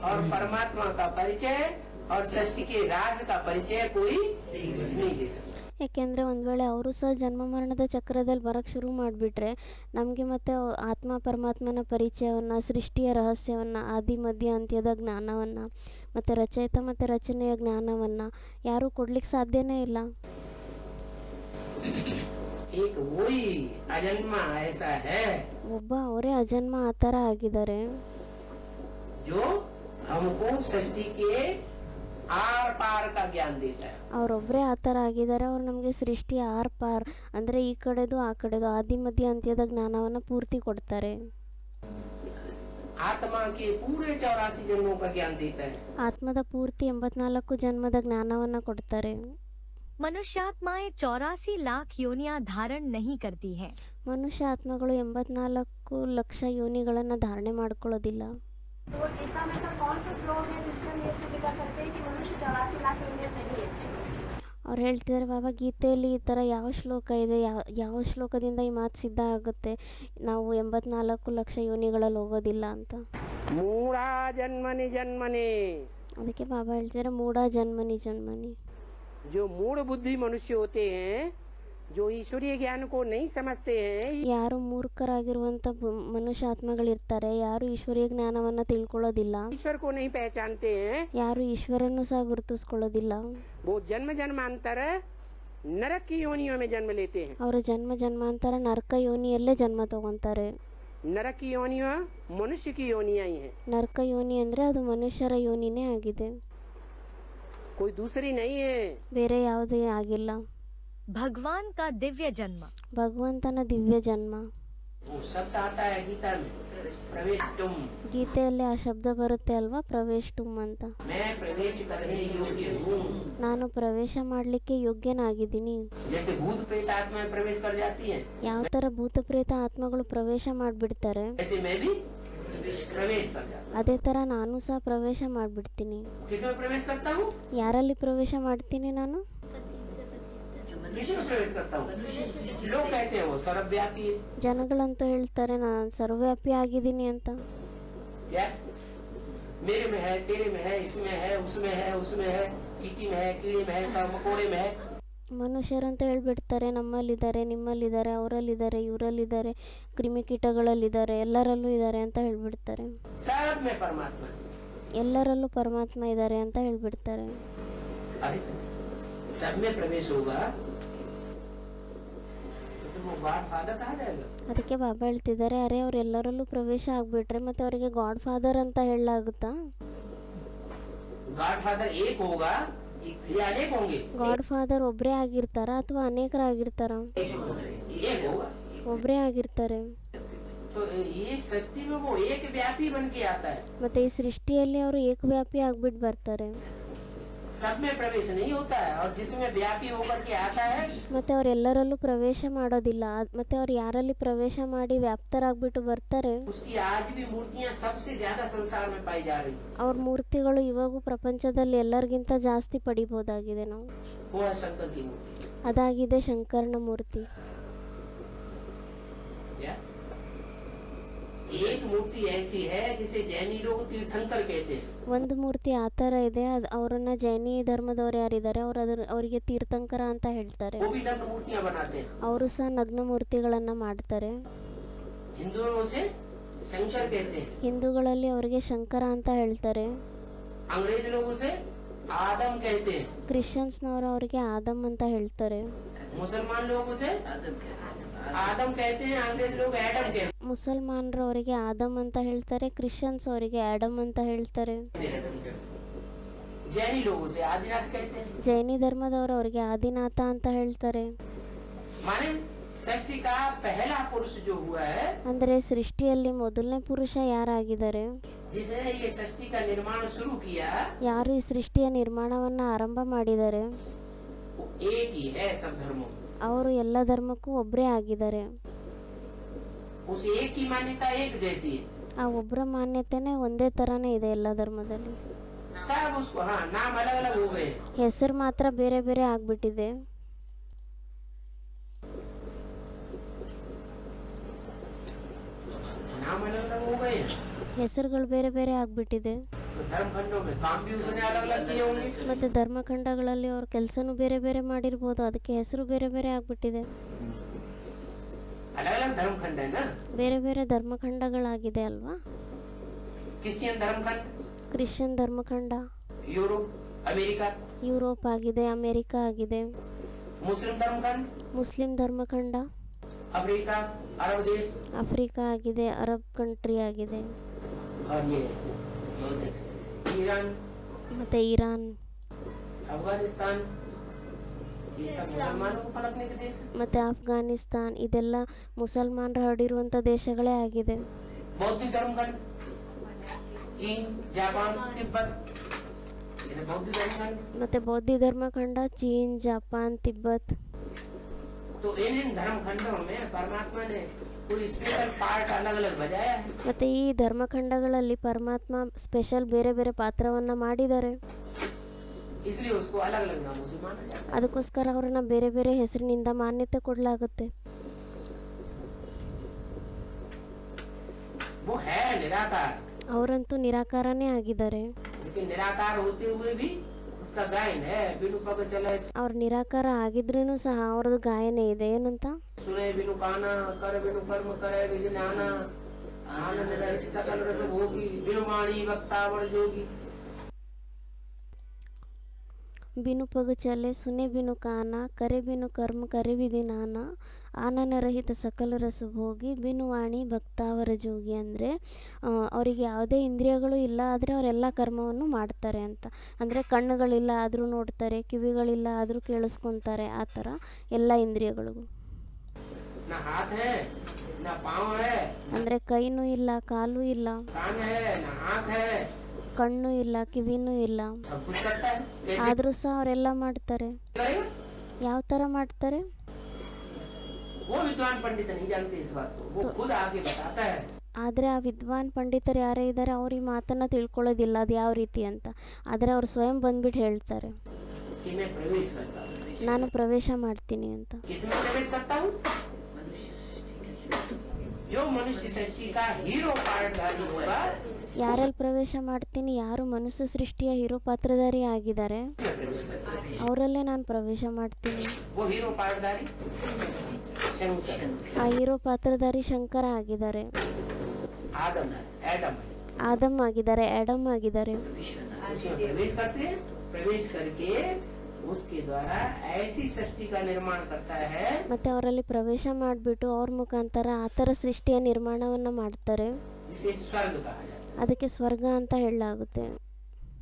और परमात्मा का परिचय और सृष्टि के राज का परिचय कोई नहीं दे सकता। ಯಾಕೆಂದರೆ ಒಂದು ವೇಳೆ ಅವರು ಸಹ ಜನ್ಮ ಮರಣದ ಚಕ್ರದಲ್ಲಿ ಬರೋಕ್ಕೆ ಶುರು ಮಾಡಿಬಿಟ್ರೆ ನಮಗೆ ಮತ್ತೆ ಆತ್ಮ ಪರಮಾತ್ಮನ ಪರಿಚಯವನ್ನು, ಸೃಷ್ಟಿಯ ರಹಸ್ಯವನ್ನು, ಆದಿ ಮಧ್ಯ ಅಂತ್ಯದ ಜ್ಞಾನವನ್ನು, ಮತ್ತು ರಚಯಿತ ಮತ್ತು ರಚನೆಯ ಜ್ಞಾನವನ್ನು ಯಾರೂ ಕೊಡ್ಲಿಕ್ಕೆ ಸಾಧ್ಯನೇ ಇಲ್ಲ. एक वही अजन्मा ऐसा है ಒಬ್ಬ ಅವರೇ ಅಜನ್ಮ ಆ ಥರ ಆಗಿದ್ದಾರೆ, जो हमको सृष्टि के आर पार का ज्ञान देता है। ಅವರೊಬ್ಬರೇ ಆ ಥರ ಆಗಿದ್ದಾರೆ. ಅವ್ರು ನಮಗೆ ಸೃಷ್ಟಿಯ ಆರ್ ಪಾರ್ ಅಂದರೆ ಈ ಕಡೆದು ಆ ಕಡೆದು ಆದಿ ಮಧ್ಯ ಅಂತ್ಯದ ಜ್ಞಾನವನ್ನು ಪೂರ್ತಿ ಕೊಡ್ತಾರೆ. आत्मा के पूरे 84 जन्मों का ज्ञान देता है। ಆತ್ಮದ ಪೂರ್ತಿ 84 ಜನ್ಮದ ಜ್ಞಾನವನ್ನು ಕೊಡ್ತಾರೆ. मनुष्यात्माएं 84 लाख योनियां धारण नहीं करती हैं। ಮನುಷ್ಯ ಆತ್ಮಗಳು 84 ಲಕ್ಷ ಯೋನಿಗಳನ್ನು ಧಾರಣೆ ಮಾಡ್ಕೊಳ್ಳೋದಿಲ್ಲ. तो वो गीता में सब कौन से श्लोक है जिससे हम ये सिद्ध कर सकते हैं कि मनुष्य 84 लाख योनियां नहीं है? ಅವ್ರು ಹೇಳ್ತಿದ್ದಾರೆ, ಬಾಬಾ ಗೀತೆಯಲ್ಲಿ ಈ ಥರ ಯಾವ ಶ್ಲೋಕ ಇದೆ, ಯಾವ ಶ್ಲೋಕದಿಂದ ಈ ಮಾತು ಸಿದ್ಧ ಆಗುತ್ತೆ, ನಾವು 84 ಲಕ್ಷ ಯೋನಿಗಳಲ್ಲಿ ಹೋಗೋದಿಲ್ಲ ಅಂತ. मूढ़ा जन्मनि जन्मनि, ಅದಕ್ಕೆ ಬಾಬಾ ಹೇಳ್ತಿದ್ದಾರೆ, ಮೂಢ ಜನ್ಮನಿ ಜನ್ಮನಿ. जो मूढ़ बुद्धि मनुष्य होते हैं, जो ईश्वरीय ज्ञान को नहीं समझते हैं, ಯಾರು ಮೂರ್ಖರಾಗಿರುವಂಥ ಮನುಷ್ಯ ಆತ್ಮಗಳಿರ್ತಾರೆ, ಯಾರು ಈಶ್ವರೀಯ ಜ್ಞಾನವನ್ನು ತಿಳ್ಕೊಳ್ಳೋದಿಲ್ಲ, ईश्वर को नहीं पहचानते हैं, ಯಾರು ಈಶ್ವರನ್ನು ಸಹ ಗುರುತಿಸ್ಕೊಳ್ಳೋದಿಲ್ಲ, वो जन्म जन्मांतर नरक की योनियों में जन्म लेते हैं. ಅವರು ಜನ್ಮ ಜನ್ಮಾಂತರ ನರಕ ಯೋನಿಯಲ್ಲೇ ಜನ್ಮ ತಗೊಂತಾರೆ. नरक की योनियां मनुष्य की योनियां ही हैं, ನರಕ ಯೋನಿ ಅಂದರೆ ಅದು ಮನುಷ್ಯರ ಯೋನಿನೇ ಆಗಿದೆ, कोई दूसरी नहीं है. ಬೇರೆ ಯಾವುದೇ ಆಗಿಲ್ಲ. भगवान का दिव्य जन्म, ಭಗವಂತನ ದಿವ್ಯ ಜನ್ಮ. वो शब्द आता है गीता में, प्रवेश तुम, ಗೀತೆಯಲ್ಲಿ ಆ ಶಬ್ದ ಬರುತ್ತೆ ಅಲ್ವಾ, ಪ್ರವೇಶ ಟುಮ್ ಅಂತ. मैं प्रवेश करने योग्य हूँ. ನಾನು ಪ್ರವೇಶ ಮಾಡಲಿಕ್ಕೆ ಯೋಗ್ಯನಾಗಿದ್ದೀನಿ. जैसे भूत प्रेत आत्माएं प्रवेश कर जाती हैं, ಯಾವ ಥರ ಭೂತ ಪ್ರೇತ ಆತ್ಮಗಳು ಪ್ರವೇಶ ಮಾಡಿಬಿಡ್ತಾರೆ, ऐसे मैं भी प्रवेश कर जाता ಅದೇ ಥರ ನಾನು ಸಹ ಪ್ರವೇಶ ಮಾಡಿಬಿಡ್ತೀನಿ. हूँ. किसमें प्रवेश करता हूँ? ಯಾರಲ್ಲಿ ಪ್ರವೇಶ ಮಾಡ್ತೀನಿ ನಾನು? किसमें प्रवेश करता हूँ? लोग कहते हैं वो सर्वव्यापी है. ಜನಗಳಂತೂ ಹೇಳ್ತಾರೆ ನಾನು ಸರ್ವವ್ಯಾಪಿ ಆಗಿದ್ದೀನಿ ಅಂತ. क्या मेरे में है, तेरे में है, इसमें है, उसमें है, चीटी में है, कीड़े में है, मकोड़े में है. ಮನುಷ್ಯರಂತ ಹೇಳ್ಬಿಡ್ತಾರೆ, ನಮ್ಮಲ್ಲಿದ್ದಾರೆ, ನಿಮ್ಮಲ್ಲಿದ್ದಾರೆ, ಅವರಲ್ಲಿದ್ದಾರೆ, ಇವರಲ್ಲಿದ್ದಾರೆ, ಕ್ರಿಮಿಕೀಟಗಳಲ್ಲಿದ್ದಾರೆ, ಎಲ್ಲರಲ್ಲೂ ಇದ್ದಾರೆ ಅಂತ ಹೇಳ್ಬಿಡ್ತಾರೆ. सब में परमात्मा है. ಎಲ್ಲರಲ್ಲೂ ಪರಮಾತ್ಮ ಇದ್ದಾರೆ ಅಂತ ಹೇಳ್ಬಿಡ್ತಾರೆ. अरे सब में प्रवेश होगा तो वो गॉड फादर कहा जाएगा. ಅದಕ್ಕೆ ಬಾಬಾ ಹೇಳ್ತಿದ್ದಾರೆ, ಅರೆ ಅವರೆಲ್ಲರಲ್ಲೂ ಪ್ರವೇಶ ಆಗ್ಬಿಟ್ರೆ ಮತ್ತೆ ಅವರಿಗೆ ಗಾಡ್ ಫಾದರ್ ಅಂತ ಹೇಳಲಾಗುತ್ತಾ? गॉड फादर एक होगा या अनेक होंगे? ಗಾಡ್ ಫಾದರ್ ಒಬ್ಬರೇ ಆಗಿರ್ತಾರ ಅಥವಾ ಅನೇಕರಾಗಿರ್ತಾರ? एक होगा. ಒಬ್ಬರೇ ಆಗಿರ್ತಾರೆ. तो ये सृष्टि में वो एक व्यापी बन के आता है. ಮತ್ತೆ ಈ ಸೃಷ್ಟಿಯಲ್ಲಿ ಅವರು ಏಕವ್ಯಾಪಿ ಆಗ್ಬಿಟ್ಟು ಬರ್ತಾರೆ. सब में प्रवेश नहीं होता है, और जिसमें व्यापी होकर के आता है ಮತ್ತೆ ಅವರೆಲ್ಲರಲ್ಲೂ ಪ್ರವೇಶ ಮಾಡೋದಿಲ್ಲ. ಮತ್ತೆ ಅವ್ರು ಯಾರಲ್ಲಿ ಪ್ರವೇಶ ಮಾಡಿ ವ್ಯಾಪ್ತರಾಗ್ಬಿಟ್ಟು ಬರ್ತಾರೆ, उसकी आज भी मूर्तियां सबसे ज्यादा संसार में पाई जा रही. ಅವ್ರ ಮೂರ್ತಿಗಳು ಇವಾಗೂ ಪ್ರಪಂಚದಲ್ಲಿ ಎಲ್ಲರಿಗಿಂತ ಜಾಸ್ತಿ ಪಡಿಬೋದಾಗಿದೆ ನಾವು. वो है शंकर की मूर्ति. ಅದಾಗಿದೆ ಶಂಕರನ ಮೂರ್ತಿ. क्या? एक मूर्ति ऐसी है जिसे जैनी लोग तीर्थंकर कहते हैं. ಒಂದು ಮೂರ್ತಿ ಆ ಥರ ಇದೆ, ಅವರನ್ನ ಜೈನಿ ಧರ್ಮದವ್ರು ಯಾರಿದ್ದಾರೆ ಅವರಿಗೆ ತೀರ್ಥಂಕರ ಅಂತ ಹೇಳ್ತಾರೆ. वो भी नग्न मूर्तियां बनाते हैं. ಅವರು ಸಹ ನಗ್ನ ಮೂರ್ತಿಗಳನ್ನ ಮಾಡ್ತಾರೆ. हिंदुओं से शंकर कहते हैं, ಹಿಂದೂಗಳಲ್ಲಿ ಅವರಿಗೆ ಶಂಕರ ಅಂತ ಹೇಳ್ತಾರೆ. अंग्रेज लोगों से आदम कहते हैं, ಕ್ರಿಶ್ಚಿಯನ್ಸ್ನವರು ಅವರಿಗೆ ಆದಮ್ ಅಂತ ಹೇಳ್ತಾರೆ. मुसलमान लोगों से आदम कहते हैं, अंग्रेज लोग एडम कहते ಮುಸಲ್ಮಾನರು ಅವರಿಗೆ ಆದಮ್ ಅಂತ ಹೇಳ್ತಾರೆ, ಕ್ರಿಶ್ಚಿಯನ್ಸ್ ಅವರಿಗೆ ಆಡಮ್ ಅಂತ ಹೇಳ್ತಾರೆ. हैं. जैनी लोगों से आदिनाथ कहते हैं. ಜೈನಿ ಧರ್ಮದವರು ಅವರಿಗೆ ಆದಿನಾಥ ಅಂತ ಹೇಳ್ತಾರೆ. माने सृष्टि का पहला पुरुष जो हुआ है, ಅಂದರೆ ಸೃಷ್ಟಿಯಲ್ಲಿ ಮೊದಲನೇ ಪುರುಷ ಯಾರಾಗಿದ್ದಾರೆ, जिसने ये सृष्टि का निर्माण शुरू किया, ಯಾರು ಈ ಸೃಷ್ಟಿಯ ನಿರ್ಮಾಣವನ್ನ ಆರಂಭ ಮಾಡಿದ್ದಾರೆ, वो एक ही है सब धर्मों में. ಅವರು ಎಲ್ಲ ಧರ್ಮಕ್ಕೂ ಒಬ್ಬರೇ ಆಗಿದ್ದಾರೆ. उस एक की मान्यता एक जैसी है. ಆ ಒಬ್ಬರ ಮಾನ್ಯತೆನೇ ಒಂದೇ ತರನೇ ಇದೆ ಎಲ್ಲ ಧರ್ಮದಲ್ಲಿ. सब उसको हाँ नाम अलग अलग हो गए, ಹೆಸರು ಮಾತ್ರ ಬೇರೆ ಬೇರೆ ಆಗ್ಬಿಟ್ಟಿದೆ. नाम अलग अलग हो गए. ಹೆಸರುಗಳು ಬೇರೆ ಬೇರೆ ಆಗ್ಬಿಟ್ಟಿದೆ. तो धर्म खंडों में काम भी उसने अलग अलग किए होंगे. ಮತ್ತೆ ಧರ್ಮಖಂಡಗಳಲ್ಲಿ ಅವ್ರ ಕೆಲಸನೂ ಬೇರೆ ಬೇರೆ ಮಾಡಿರ್ಬೋದು, ಅದಕ್ಕೆ ಹೆಸರು ಬೇರೆ ಬೇರೆ ಆಗ್ಬಿಟ್ಟಿದೆ. अलग अलग धर्म खंड है ना. ಬೇರೆ ಬೇರೆ ಧರ್ಮಖಂಡಗಳಾಗಿದೆ ಅಲ್ವಾ. क्रिश्चियन धर्म खंड, ಕ್ರಿಶ್ಚಿಯನ್ ಧರ್ಮಖಂಡ यूरोप, अमेरिका. ಯುರೋಪ್ ಆಗಿದೆ, ಅಮೆರಿಕ ಆಗಿದೆ. मुस्लिम धर्म खंड, ಮುಸ್ಲಿಂ ಧರ್ಮಖಂಡ अफ्रीका, अरब देश, ಆಫ್ರಿಕಾ ಆಗಿದೆ, ಅರಬ್ ಕಂಟ್ರಿ ಆಗಿದೆ. और ये ईरान, ಮತ್ತೆ ಇರಾನ್, अफगानिस्तान, ये सब मुसलमानों को पलटने के देश है. ಮತ್ತೆ ಅಫ್ಘಾನಿಸ್ತಾನ್, ಇದೆಲ್ಲ ಮುಸಲ್ಮಾನರು ಹರಡಿರುವಂಥ ದೇಶಗಳೇ ಆಗಿದೆ. बौद्ध धर्म खंड, चीन, जापान, तिब्बत, ये बौद्ध धर्म खंड. ಮತ್ತೆ ಬೌದ್ಧ ಧರ್ಮಖಂಡ ಚೀನ್, ಜಪಾನ್, ತಿಬ್ಬತ್. तो इन धर्म खंडों में परमात्मा ने कोई स्पेशल पार्ट अलग अलग बजाया है। ಮತ್ತು ಈ ಧರ್ಮಖಂಡಗಳಲ್ಲಿ ಪರಮಾತ್ಮ ಸ್ಪೆಷಲ್ ಬೇರೆ ಬೇರೆ ಪಾತ್ರವನ್ನು ಮಾಡಿದ್ದಾರೆ. इसलिए उसको अलग अलग नामों से माना जाता है। ಅದಕ್ಕೋಸ್ಕರ ಅವರನ್ನ ಬೇರೆ ಬೇರೆ ಹೆಸರಿನಿಂದ ಮಾನ್ಯತೆ ಕೊಡಲಾಗುತ್ತೆ. वो है निराकार, ಅವರಂತೂ ನಿರಾಕಾರನೇ ಆಗಿದ್ದಾರೆ. लेकिन निराकार होते हुए भी उसका गायन है बिनु पग चले ಅವ್ರು निराकार ಆಗಿದ್ರೂ सह ಅವ್ರದ್ದು ಗಾಯನ ಇದೆ. ಏನಂತ? सुने बिनु काना कर बिनु कर्म करे विज्ञाना आनंद रस सकल रस भोगी बिनु वाणी वक्तावर जोगी। बिनु पग चले सुने बिनु काना करे बिनु कर्म करे विधि नाना ಆನನ ರಹಿತ ಸಕಲ ರಸ ಭೋಗಿ ಬಿನು ವಾಣಿ ಭಕ್ತಾವರ ಜೋಗಿ. ಅಂದರೆ ಅವರಿಗೆ ಯಾವುದೇ ಇಂದ್ರಿಯಗಳು ಇಲ್ಲ, ಆದರೆ ಅವರೆಲ್ಲ ಕರ್ಮವನ್ನು ಮಾಡ್ತಾರೆ ಅಂತ. ಅಂದರೆ ಕಣ್ಣುಗಳಿಲ್ಲ ಆದರೂ ನೋಡ್ತಾರೆ, ಕಿವಿಗಳಿಲ್ಲ ಆದರೂ ಕೇಳಿಸ್ಕೊತಾರೆ, ಆ ಥರ ಎಲ್ಲ ಇಂದ್ರಿಯಗಳಿಗೂ. ಅಂದರೆ ಕೈನೂ ಇಲ್ಲ, ಕಾಲು ಇಲ್ಲ, ಕಣ್ಣು ಇಲ್ಲ, ಕಿವಿನೂ ಇಲ್ಲ, ಆದರೂ ಸಹ ಅವರೆಲ್ಲ ಮಾಡ್ತಾರೆ. ಯಾವ ಥರ ಮಾಡ್ತಾರೆ? वो विद्वान पंडित नहीं जानते इस बात को, वो खुद आगे बताता है। ಆದರೆ ಆ ವಿದ್ವಾನ್ ಪಂಡಿತರು ಯಾರೇ ಇದ್ದಾರೆ ಅವ್ರು ಈ ಮಾತನ್ನು ತಿಳ್ಕೊಳ್ಳೋದಿಲ್ಲ ಅದು ಯಾವ ರೀತಿ ಅಂತ. ಆದರೆ ಅವ್ರು ಸ್ವಯಂ ಬಂದ್ಬಿಟ್ಟು ಹೇಳ್ತಾರೆ, ನಾನು ಪ್ರವೇಶ ಮಾಡ್ತೀನಿ ಅಂತ. ಯಾರಲ್ಲಿ ಪ್ರವೇಶ ಮಾಡ್ತೀನಿ? ಯಾರು ಮನುಷ್ಯ ಸೃಷ್ಟಿಯ ಹೀರೋ ಪಾತ್ರಧಾರಿ ಆಗಿದ್ದಾರೆ ಅವರಲ್ಲೇ ನಾನು ಪ್ರವೇಶ ಮಾಡ್ತೀನಿ. ಆ ಹೀರೋ ಪಾತ್ರಧಾರಿ ಶಂಕರ ಆಗಿದ್ದಾರೆ, ಆದಮ್ ಆಗಿದ್ದಾರೆ, ಆಡಮ್ ಆಗಿದ್ದಾರೆ. ಮತ್ತೆ ಅವರಲ್ಲಿ ಪ್ರವೇಶ ಮಾಡಿಬಿಟ್ಟು ಅವ್ರ ಮುಖಾಂತರ ಆ ಥರ ಸೃಷ್ಟಿಯ ನಿರ್ಮಾಣವನ್ನ ಮಾಡ್ತಾರೆ. ಅದಕ್ಕೆ ಸ್ವರ್ಗ ಅಂತ ಹೇಳಲಾಗುತ್ತೆ.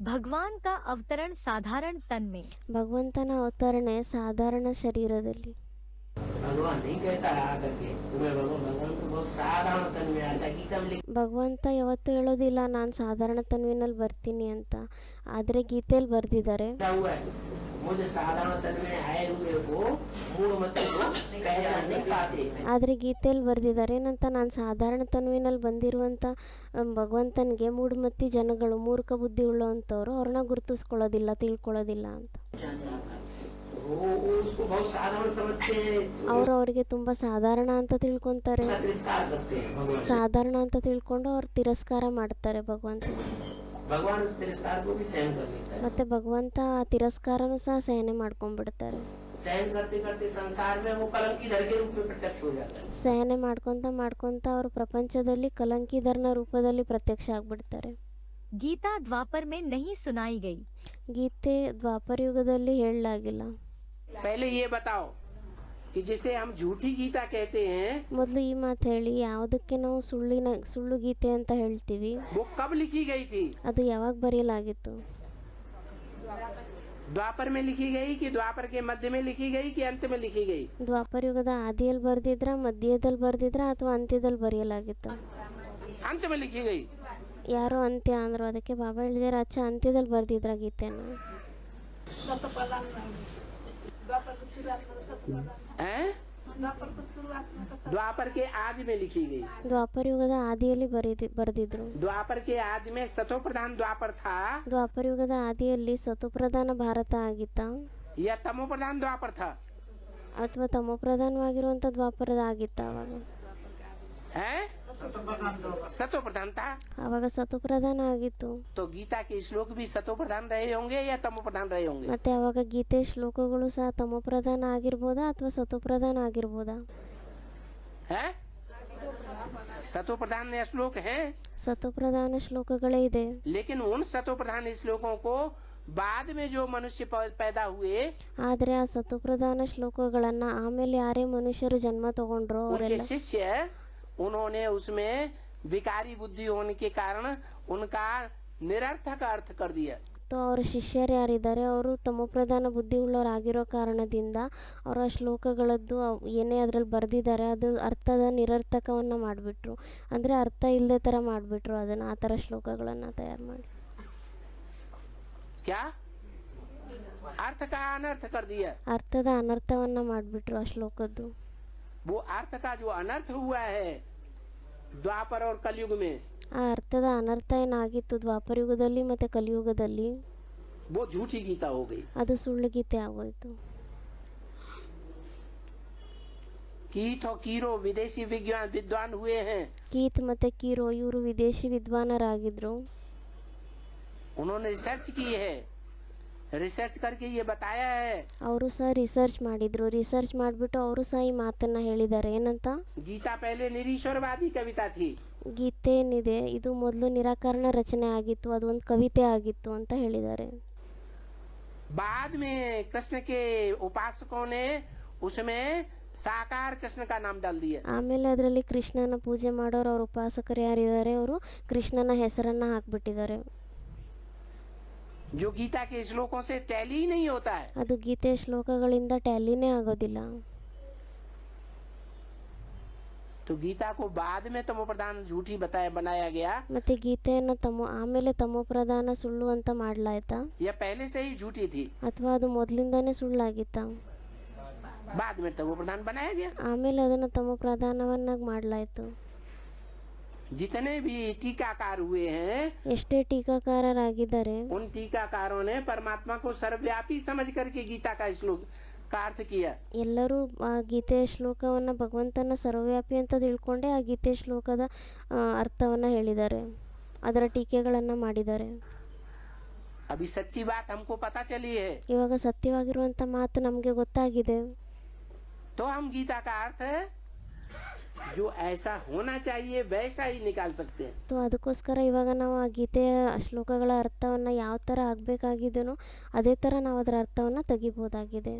भगवान का अवतरण साधारण तन में, ಭಗವಂತನ ಅವತರಣೆ ಸಾಧಾರಣ ಶರೀರದಲ್ಲಿ. ಭಗವಂತ ಯಾವತ್ತೂ ಹೇಳೋದಿಲ್ಲ ನಾನು ಸಾಧಾರಣ ತನ್ವಿನಲ್ಲಿ ಬರ್ತೀನಿ ಅಂತ. ಆದರೆ ಗೀತೆಯಲ್ಲಿ ಬರ್ದಿದ್ದಾರೆ, ಆದರೆ ಗೀತೆಯಲ್ಲಿ ಬರ್ದಿದ್ದಾರೆ ಏನಂತ? ನಾನು ಸಾಧಾರಣ ತನ್ವಿನಲ್ಲಿ ಬಂದಿರುವಂಥ ಭಗವಂತನಿಗೆ ಮೂಢಮತಿ ಜನಗಳು, ಮೂರ್ಖ ಬುದ್ಧಿ ಉಳ್ಳವಂಥವ್ರು ಅವ್ರನ್ನ ಗುರುತಿಸ್ಕೊಳ್ಳೋದಿಲ್ಲ, ತಿಳ್ಕೊಳ್ಳೋದಿಲ್ಲ ಅಂತ. ಅವರು ಅವರಿಗೆ ತುಂಬಾ ಸಾಧಾರಣ ಅಂತ ತಿಳ್ಕೊಂತಾರೆ, ಸಾಧಾರಣ ಅಂತ ತಿಳ್ಕೊಂಡು ಅವ್ರು ತಿರಸ್ಕಾರ ಮಾಡ್ತಾರೆ ಭಗವಂತ. ಮತ್ತೆ ಭಗವಂತ ಆ ತಿರಸ್ಕಾರನು ಸಹ ಸಹನೆ ಮಾಡ್ಕೊಂಡ್ಬಿಡ್ತಾರೆ. ಸಹನೆ ಮಾಡ್ಕೊಂತ ಅವರು ಪ್ರಪಂಚದಲ್ಲಿ ಕಲಂಕಿಧರನ ರೂಪದಲ್ಲಿ ಪ್ರತ್ಯಕ್ಷ ಆಗ್ಬಿಡ್ತಾರೆ. ಗೀತಾ ದ್ವಾಪರ್ में नहीं सुनाई गई, ಗೀತೆ ದ್ವಾಪರ ಯುಗದಲ್ಲಿ ಹೇಳಲಾಗಿಲ್ಲ. पहले ये बताओ कि जिसे हम झूठी गीता कहते हैं, ಮೊದಲು ಈ ಮಾತು ಹೇಳಿ, ಯಾವುದಕ್ಕೆ ನಾವು ಸುಳ್ಳು ಗೀತೆ ಅಂತ ಹೇಳ್ತೀವಿ, वो कब लिखी गई थी? ಅದು ಯಾವಾಗ ಬರೆಯಲಾಗಿತ್ತು? द्वापर में लिखी गई कि द्वापर के मध्य में लिखी गई कि अंत में लिखी गई? ದ್ವಾಪರ ಯುಗದ ಆದಿಯಲ್ಲಿ ಬರ್ದಿದ್ರ, ಮಧ್ಯದಲ್ಲಿ ಬರ್ದಿದ್ರ, ಅಥವಾ ಅಂತ್ಯದಲ್ಲಿ ಬರೆಯಲಾಗಿತ್ತು? अंत में लिखी गई. ಯಾರೋ ಅಂತ್ಯ ಅಂದ್ರು, ಅದಕ್ಕೆ ಬಾಬಾ ಹೇಳಿದಾರೆ ಅಚ್ಚ ಅಂತ್ಯದಲ್ಲಿ ಬರ್ದಿದ್ರ ಗೀತೆನ. द्वापर के आदि में लिखी गई. ದ್ವಾಪರ ಯುಗದ ಆದಿಯಲ್ಲಿ ಬರೆದಿದ್ರು. द्वापर के आदि में सतो प्रधान द्वापर था ದ್ವಾಪರ ಯುಗದ ಆದಿಯಲ್ಲಿ ಸತೋಪ್ರಧಾನ ಭಾರತ ಆಗಿತ್ತ, या तमो प्रधान द्वापर था? ಅಥವಾ ತಮೋಪ್ರಧಾನವಾಗಿರುವಂತ ದ್ವಾಪರದ ಆಗಿತ್ತ? ಅವಾಗ सतो प्रधान था. ಅವಾಗ ಸತೋಪ್ರಧಾನ ಆಗಿತ್ತು. तो गीता के श्लोक भी सतो प्रधान रहे होंगे या तमो प्रधान रहे होंगे? ಮತ್ತೆ ಅವಾಗ ಗೀತೆ ಶ್ಲೋಕಗಳು ಸಹ ತಮೋಪ್ರಧಾನ ಆಗಿರ್ಬೋದಾ ಅಥವಾ ಸತೋಪ್ರಧಾನ ಆಗಿರ್ಬೋದಾ? सतो प्रधान श्लोक है, ಸತೋಪ್ರಧಾನ ಶ್ಲೋಕಗಳೇ ಇದೆ. लेकिन उन सतो प्रधान श्लोकों को बाद में जो मनुष्य पैदा हुए, ಆದ್ರೆ ಆ ಸತೋಪ್ರಧಾನ ಶ್ಲೋಕಗಳನ್ನ ಆಮೇಲೆ ಯಾರೇ ಮನುಷ್ಯರು ಜನ್ಮ ತಗೊಂಡ್ರು ಅವರೆಲ್ಲ शिष्य, उन्होंने उसमें विकारी बुद्धि होने के कारण उनका निरर्थक अर्थ कर दिया. ಅವರ ಶಿಷ್ಯರು ಯಾರಿದ್ದಾರೆ ಅವರು ತಮೋಪ್ರಧಾನ ಬುದ್ಧಿ ಉಳ್ಳವರಾಗಿರೋ ಕಾರಣದಿಂದ ಅವರ ಶ್ಲೋಕಗಳದ್ದು ಏನೇ ಅದರಲ್ಲಿ ಬರೆದಿದ್ದಾರೆ ಅದು ಅರ್ಥದ ನಿರರ್ಥಕವನ್ನು ಮಾಡಿಬಿಟ್ರು. ಅಂದರೆ ಅರ್ಥ ಇಲ್ಲದೆ ಥರ ಮಾಡಿಬಿಟ್ರು ಅದನ್ನು, ಆ ಥರ ಶ್ಲೋಕಗಳನ್ನು ತಯಾರು ಮಾಡಿ. क्या अर्थ का अनर्थ कर दिया। ಅರ್ಥದ ಅನರ್ಥವನ್ನ ಮಾಡಿಬಿಟ್ರು ಆ ಶ್ಲೋಕದ್ದು. वो अर्थ का जो अनर्थ हुआ है द्वापर और कलयुग में, ಆ ಅರ್ಥದ ಅನರ್ಥ ಏನಾಗಿತ್ತು ದ್ವಾಪರಯುಗದಲ್ಲಿ ಮತ್ತೆ ಕಲಿಯುಗದಲ್ಲಿ, वो झूठी गीता हो गई। ಅದು ಸುಳ್ಳು ಗೀತೆ ಆಗೋಯ್ತು. कीट और कीरो विदेशी विद्वान हुए हैं। ಕೀತ್ ಮತ್ತೆ ಕೀರೋ ಇವರು ವಿದೇಶಿ ವಿದ್ವಾನರಾಗಿದ್ರು. उन्होंने रिसर्च की है, रिसर्च करके ये बताया है। ಅವರು ಸಹ ರಿಸರ್ಚ್ ಮಾಡಿದ್ರು. ರಿಸರ್ಚ್ ಮಾಡಿಬಿಟ್ಟು ಅವರು ಸಹ ಈ ಮಾತನ್ನ ಹೇಳಿದ್ದಾರೆ. ಏನಂತ? गीता पहले निरीश्वरवादी कविता थी। ಗೀತೆ ಏನಿದೆ ಇದು ಮೊದಲು ನಿರಾಕರಣ ರಚನೆ ಆಗಿತ್ತು, ಅದು ಒಂದು ಕವಿತೆ ಆಗಿತ್ತು ಅಂತ ಹೇಳಿದ್ದಾರೆ. बाद में कृष्ण के उपासकों ने उसमें साकार कृष्ण का नाम डाल दिया। ಆಮೇಲೆ ಅದರಲ್ಲಿ ಕೃಷ್ಣನ ಪೂಜೆ ಮಾಡೋರು, ಅವ್ರ ಉಪಾಸಕರು ಯಾರಿದ್ದಾರೆ ಅವರು ಕೃಷ್ಣನ ಹೆಸರನ್ನ ಹಾಕ್ಬಿಟ್ಟಿದ್ದಾರೆ. जो गीता के श्लोकों से टैली ही नहीं होता है। ಅದು ಗೀತೆ ಶ್ಲೋಕಗಳಿಂದ ಟ್ಯಾಲಿನೇ ಆಗೋದಿಲ್ಲ. तो गीता को बाद में तमो प्रधान झूठी बनाया गया, ಮತ್ತೆ गीತೆಯನ್ನ ಆಮೇಲೆ ತಮೋಪ್ರಧಾನ ಸುಳ್ಳು ಅಂತ ಮಾಡ್ಲಾಯ್ತಾ, या पहले से ही झूठी थी? ಅಥವಾ ಅದು ಮೊದಲಿಂದಾನೇ ಸುಳ್ಳಾಗಿತ್ತಾ? बाद में तमो प्रधान बनाया गया। ಆಮೇಲೆ ಅದನ್ನ ತಮೋಪ್ರಧಾನವನ್ನಾಗಿ ಮಾಡ್ಲಾಯ್ತು. जितने भी टीकाकार हुए हैं, ಎಷ್ಟೇ ಟೀಕಾಕಾರರಾಗಿದ್ದಾರೆ उन टीकाकारों ने परमात्मा को सर्वव्यापी समझ करके गीता का श्लोक का अर्थ किया। ಎಲ್ಲರೂ ಆ ಗೀತೆಯ ಶ್ಲೋಕವನ್ನ ಭಗವಂತನ ಸರ್ವವ್ಯಾಪಿ ಅಂತ ತಿಳ್ಕೊಂಡೆ ಆ ಗೀತೆಯ ಶ್ಲೋಕದ ಅರ್ಥವನ್ನ ಹೇಳಿದ್ದಾರೆ, ಅದರ ಟೀಕೆಗಳನ್ನ ಮಾಡಿದ್ದಾರೆ. अभी सच्ची बात हमको पता चली है, ಇವಾಗ ಸತ್ಯವಾಗಿರುವಂತ ಮಾತು ನಮ್ಗೆ ಗೊತ್ತಾಗಿದೆ. तो हम गीता का अर्थ जो ऐसा होना चाहिए वैसा ही निकाल सकते हैं। तो ಅದಕ್ಕೋಸ್ಕರ ಇವಾಗ ನಾವು ಆ ಗೀತೆಯ ಶ್ಲೋಕಗಳ ಅರ್ಥವನ್ನ ಯಾವ ತರ ಆಗ್ಬೇಕಾಗಿದೆನೋ ಅದೇ ತರ ನಾವು ಅದರ ಅರ್ಥವನ್ನ ತೆಗಿಬಹುದಾಗಿದೆ.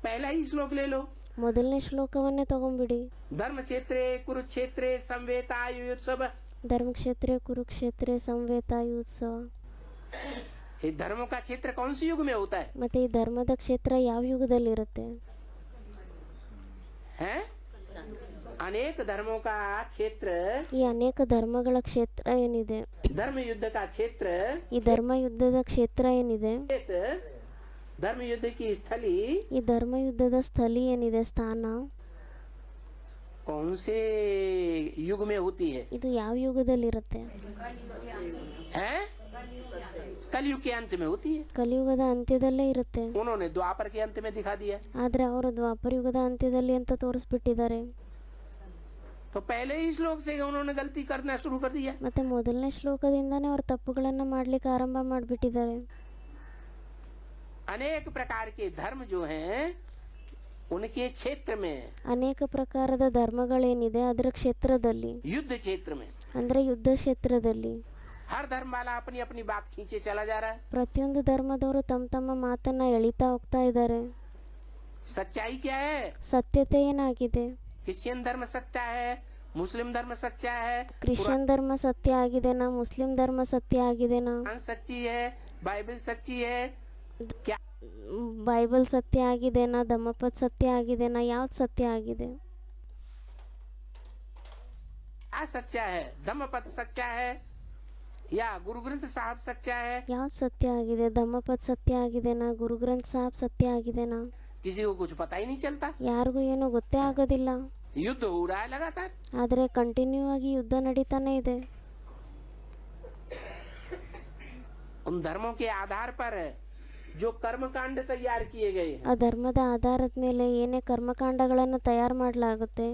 पहला ही श्लोक ले लो, ಮೊದಲನೇ ಶ್ಲೋಕವನ್ನೇ ತಗೊಂಡ್ಬಿಡಿ. धर्म क्षेत्रे कुरुक्षेत्रे संवेतायुत्सव। ಧರ್ಮಕ್ಷೇತ್ರ ಕುರುಕ್ಷೇತ್ರ ಸಂವೇತಾಯುತ್ಸವ. ये धर्मों का क्षेत्र कौन सी युग में होता है? ಮತ್ತೆ ಈ ಧರ್ಮದ ಕ್ಷೇತ್ರ ಯಾವ ಯುಗದಲ್ಲಿ ಇರುತ್ತೆ? हैं? अनेक धर्मों का क्षेत्र, ಈ ಅನೇಕ ಧರ್ಮಗಳ ಕ್ಷೇತ್ರ ಏನಿದೆ, धर्म युद्ध का क्षेत्र, ಈ ಧರ್ಮ ಯುದ್ಧದ ಕ್ಷೇತ್ರ ಏನಿದೆ, धर्म युद्ध की स्थली, ಈ ಧರ್ಮ ಯುದ್ಧದ ಸ್ಥಳಿ ಏನಿದೆ, ಸ್ಥಾನ कौन से युग में होती है? ಇದು ಯಾವ ಯುಗದಲ್ಲಿ ಇರುತ್ತೆ? हैं? कलयुग के अंत में होती है। ಕಲಿಯುಗದ ಅಂತ್ಯದಲ್ಲೇ ಇರುತ್ತೆ. उन्होंने द्वापर के अंत में दिखा दिया। ಆದ್ರೆ ಅವರು ದ್ವಾಪರ ಯುಗದ ಅಂತ್ಯದಲ್ಲಿ ಅಂತ ತೋರಿಸ್ಬಿಟ್ಟಿದ್ದಾರೆ. तो पहले ही श्लोक से उन्होंने गलती करना शुरू कर दिया। ಮತ್ತೆ ಮೊದಲನೇ ಶ್ಲೋಕದಿಂದಾನೇ ಅವರು ತಪ್ಪುಗಳನ್ನ ಮಾಡ್ಲಿಕ್ಕೆ ಆರಂಭ ಮಾಡ್ಬಿಟ್ಟಿದ್ದಾರೆ. अनेक प्रकार के धर्म जो हैं उनके क्षेत्र में, ಅನೇಕ ಪ್ರಕಾರದ ಧರ್ಮಗಳೇನಿದೆ ಅದರ ಕ್ಷೇತ್ರದಲ್ಲಿ, युद्ध क्षेत्र में, ಅಂದ್ರೆ ಯುದ್ಧ ಕ್ಷೇತ್ರದಲ್ಲಿ हर धर्म वाला अपनी अपनी बात खींचे चला जा रहा है। ಪ್ರತಿಯೊಂದು ಧರ್ಮದವರು ತಮ್ಮ ಮಾತನ್ನ ಎಳಿತಾ ಹೋಗ್ತಾ ಇದ್ದಾರೆ. सच्चाई क्या है? ಸತ್ಯತೆ ಏನಾಗಿದೆ? क्रिश्चियन धर्म सच्चा है, मुस्लिम धर्म सच्चा है, ಕ್ರಿಶ್ಚಿಯನ್ ಧರ್ಮ ಸತ್ಯ ಆಗಿದೆನಾ, ಮುಸ್ಲಿಂ ಧರ್ಮ ಸತ್ಯ ಆಗಿದೆನಾ, कुरान सच्ची है, बाइबल सच्ची है, क्या ಬೈಬಲ್ ಸತ್ಯ ಆಗಿದೆನಾ, ಧಮ್ಮಪದ್ ಸತ್ಯ ಆಗಿದೆನಾ, ಯಾವ್ದು ಸತ್ಯ ಆಗಿದೆ? सच्चा है? धम्मपद सच्चा है या गुरु ग्रंथ साहब सच्चा है? ಯಾವ್ದು ಸತ್ಯ ಆಗಿದೆ? ಧಮ್ಮಪದ್ ಸತ್ಯ ಆಗಿದೆನಾ, ಗುರು ಗ್ರಂಥ್ ಸಾಹಬ್ ಸತ್ಯ ಆಗಿದೆನಾ? किसी को कुछ पता ही नहीं चलता। ಯಾರಿಗೂ ಏನು ಗೊತ್ತೇ ಆಗೋದಿಲ್ಲ. युद्ध हो रहा है लगातार। ಆದ್ರೆ ಕಂಟಿನ್ಯೂ ಆಗಿ ಯುದ್ಧ ನಡೀತಾನೆ ಇದೆ. उन धर्मों के आधार पर जो कर्मकांड तैयार किए गए हैं, ಆ ಧರ್ಮದ ಆಧಾರದ ಮೇಲೆ ಏನೇ ಕರ್ಮಕಾಂಡಗಳನ್ನು ತಯಾರು ಮಾಡಲಾಗುತ್ತೆ,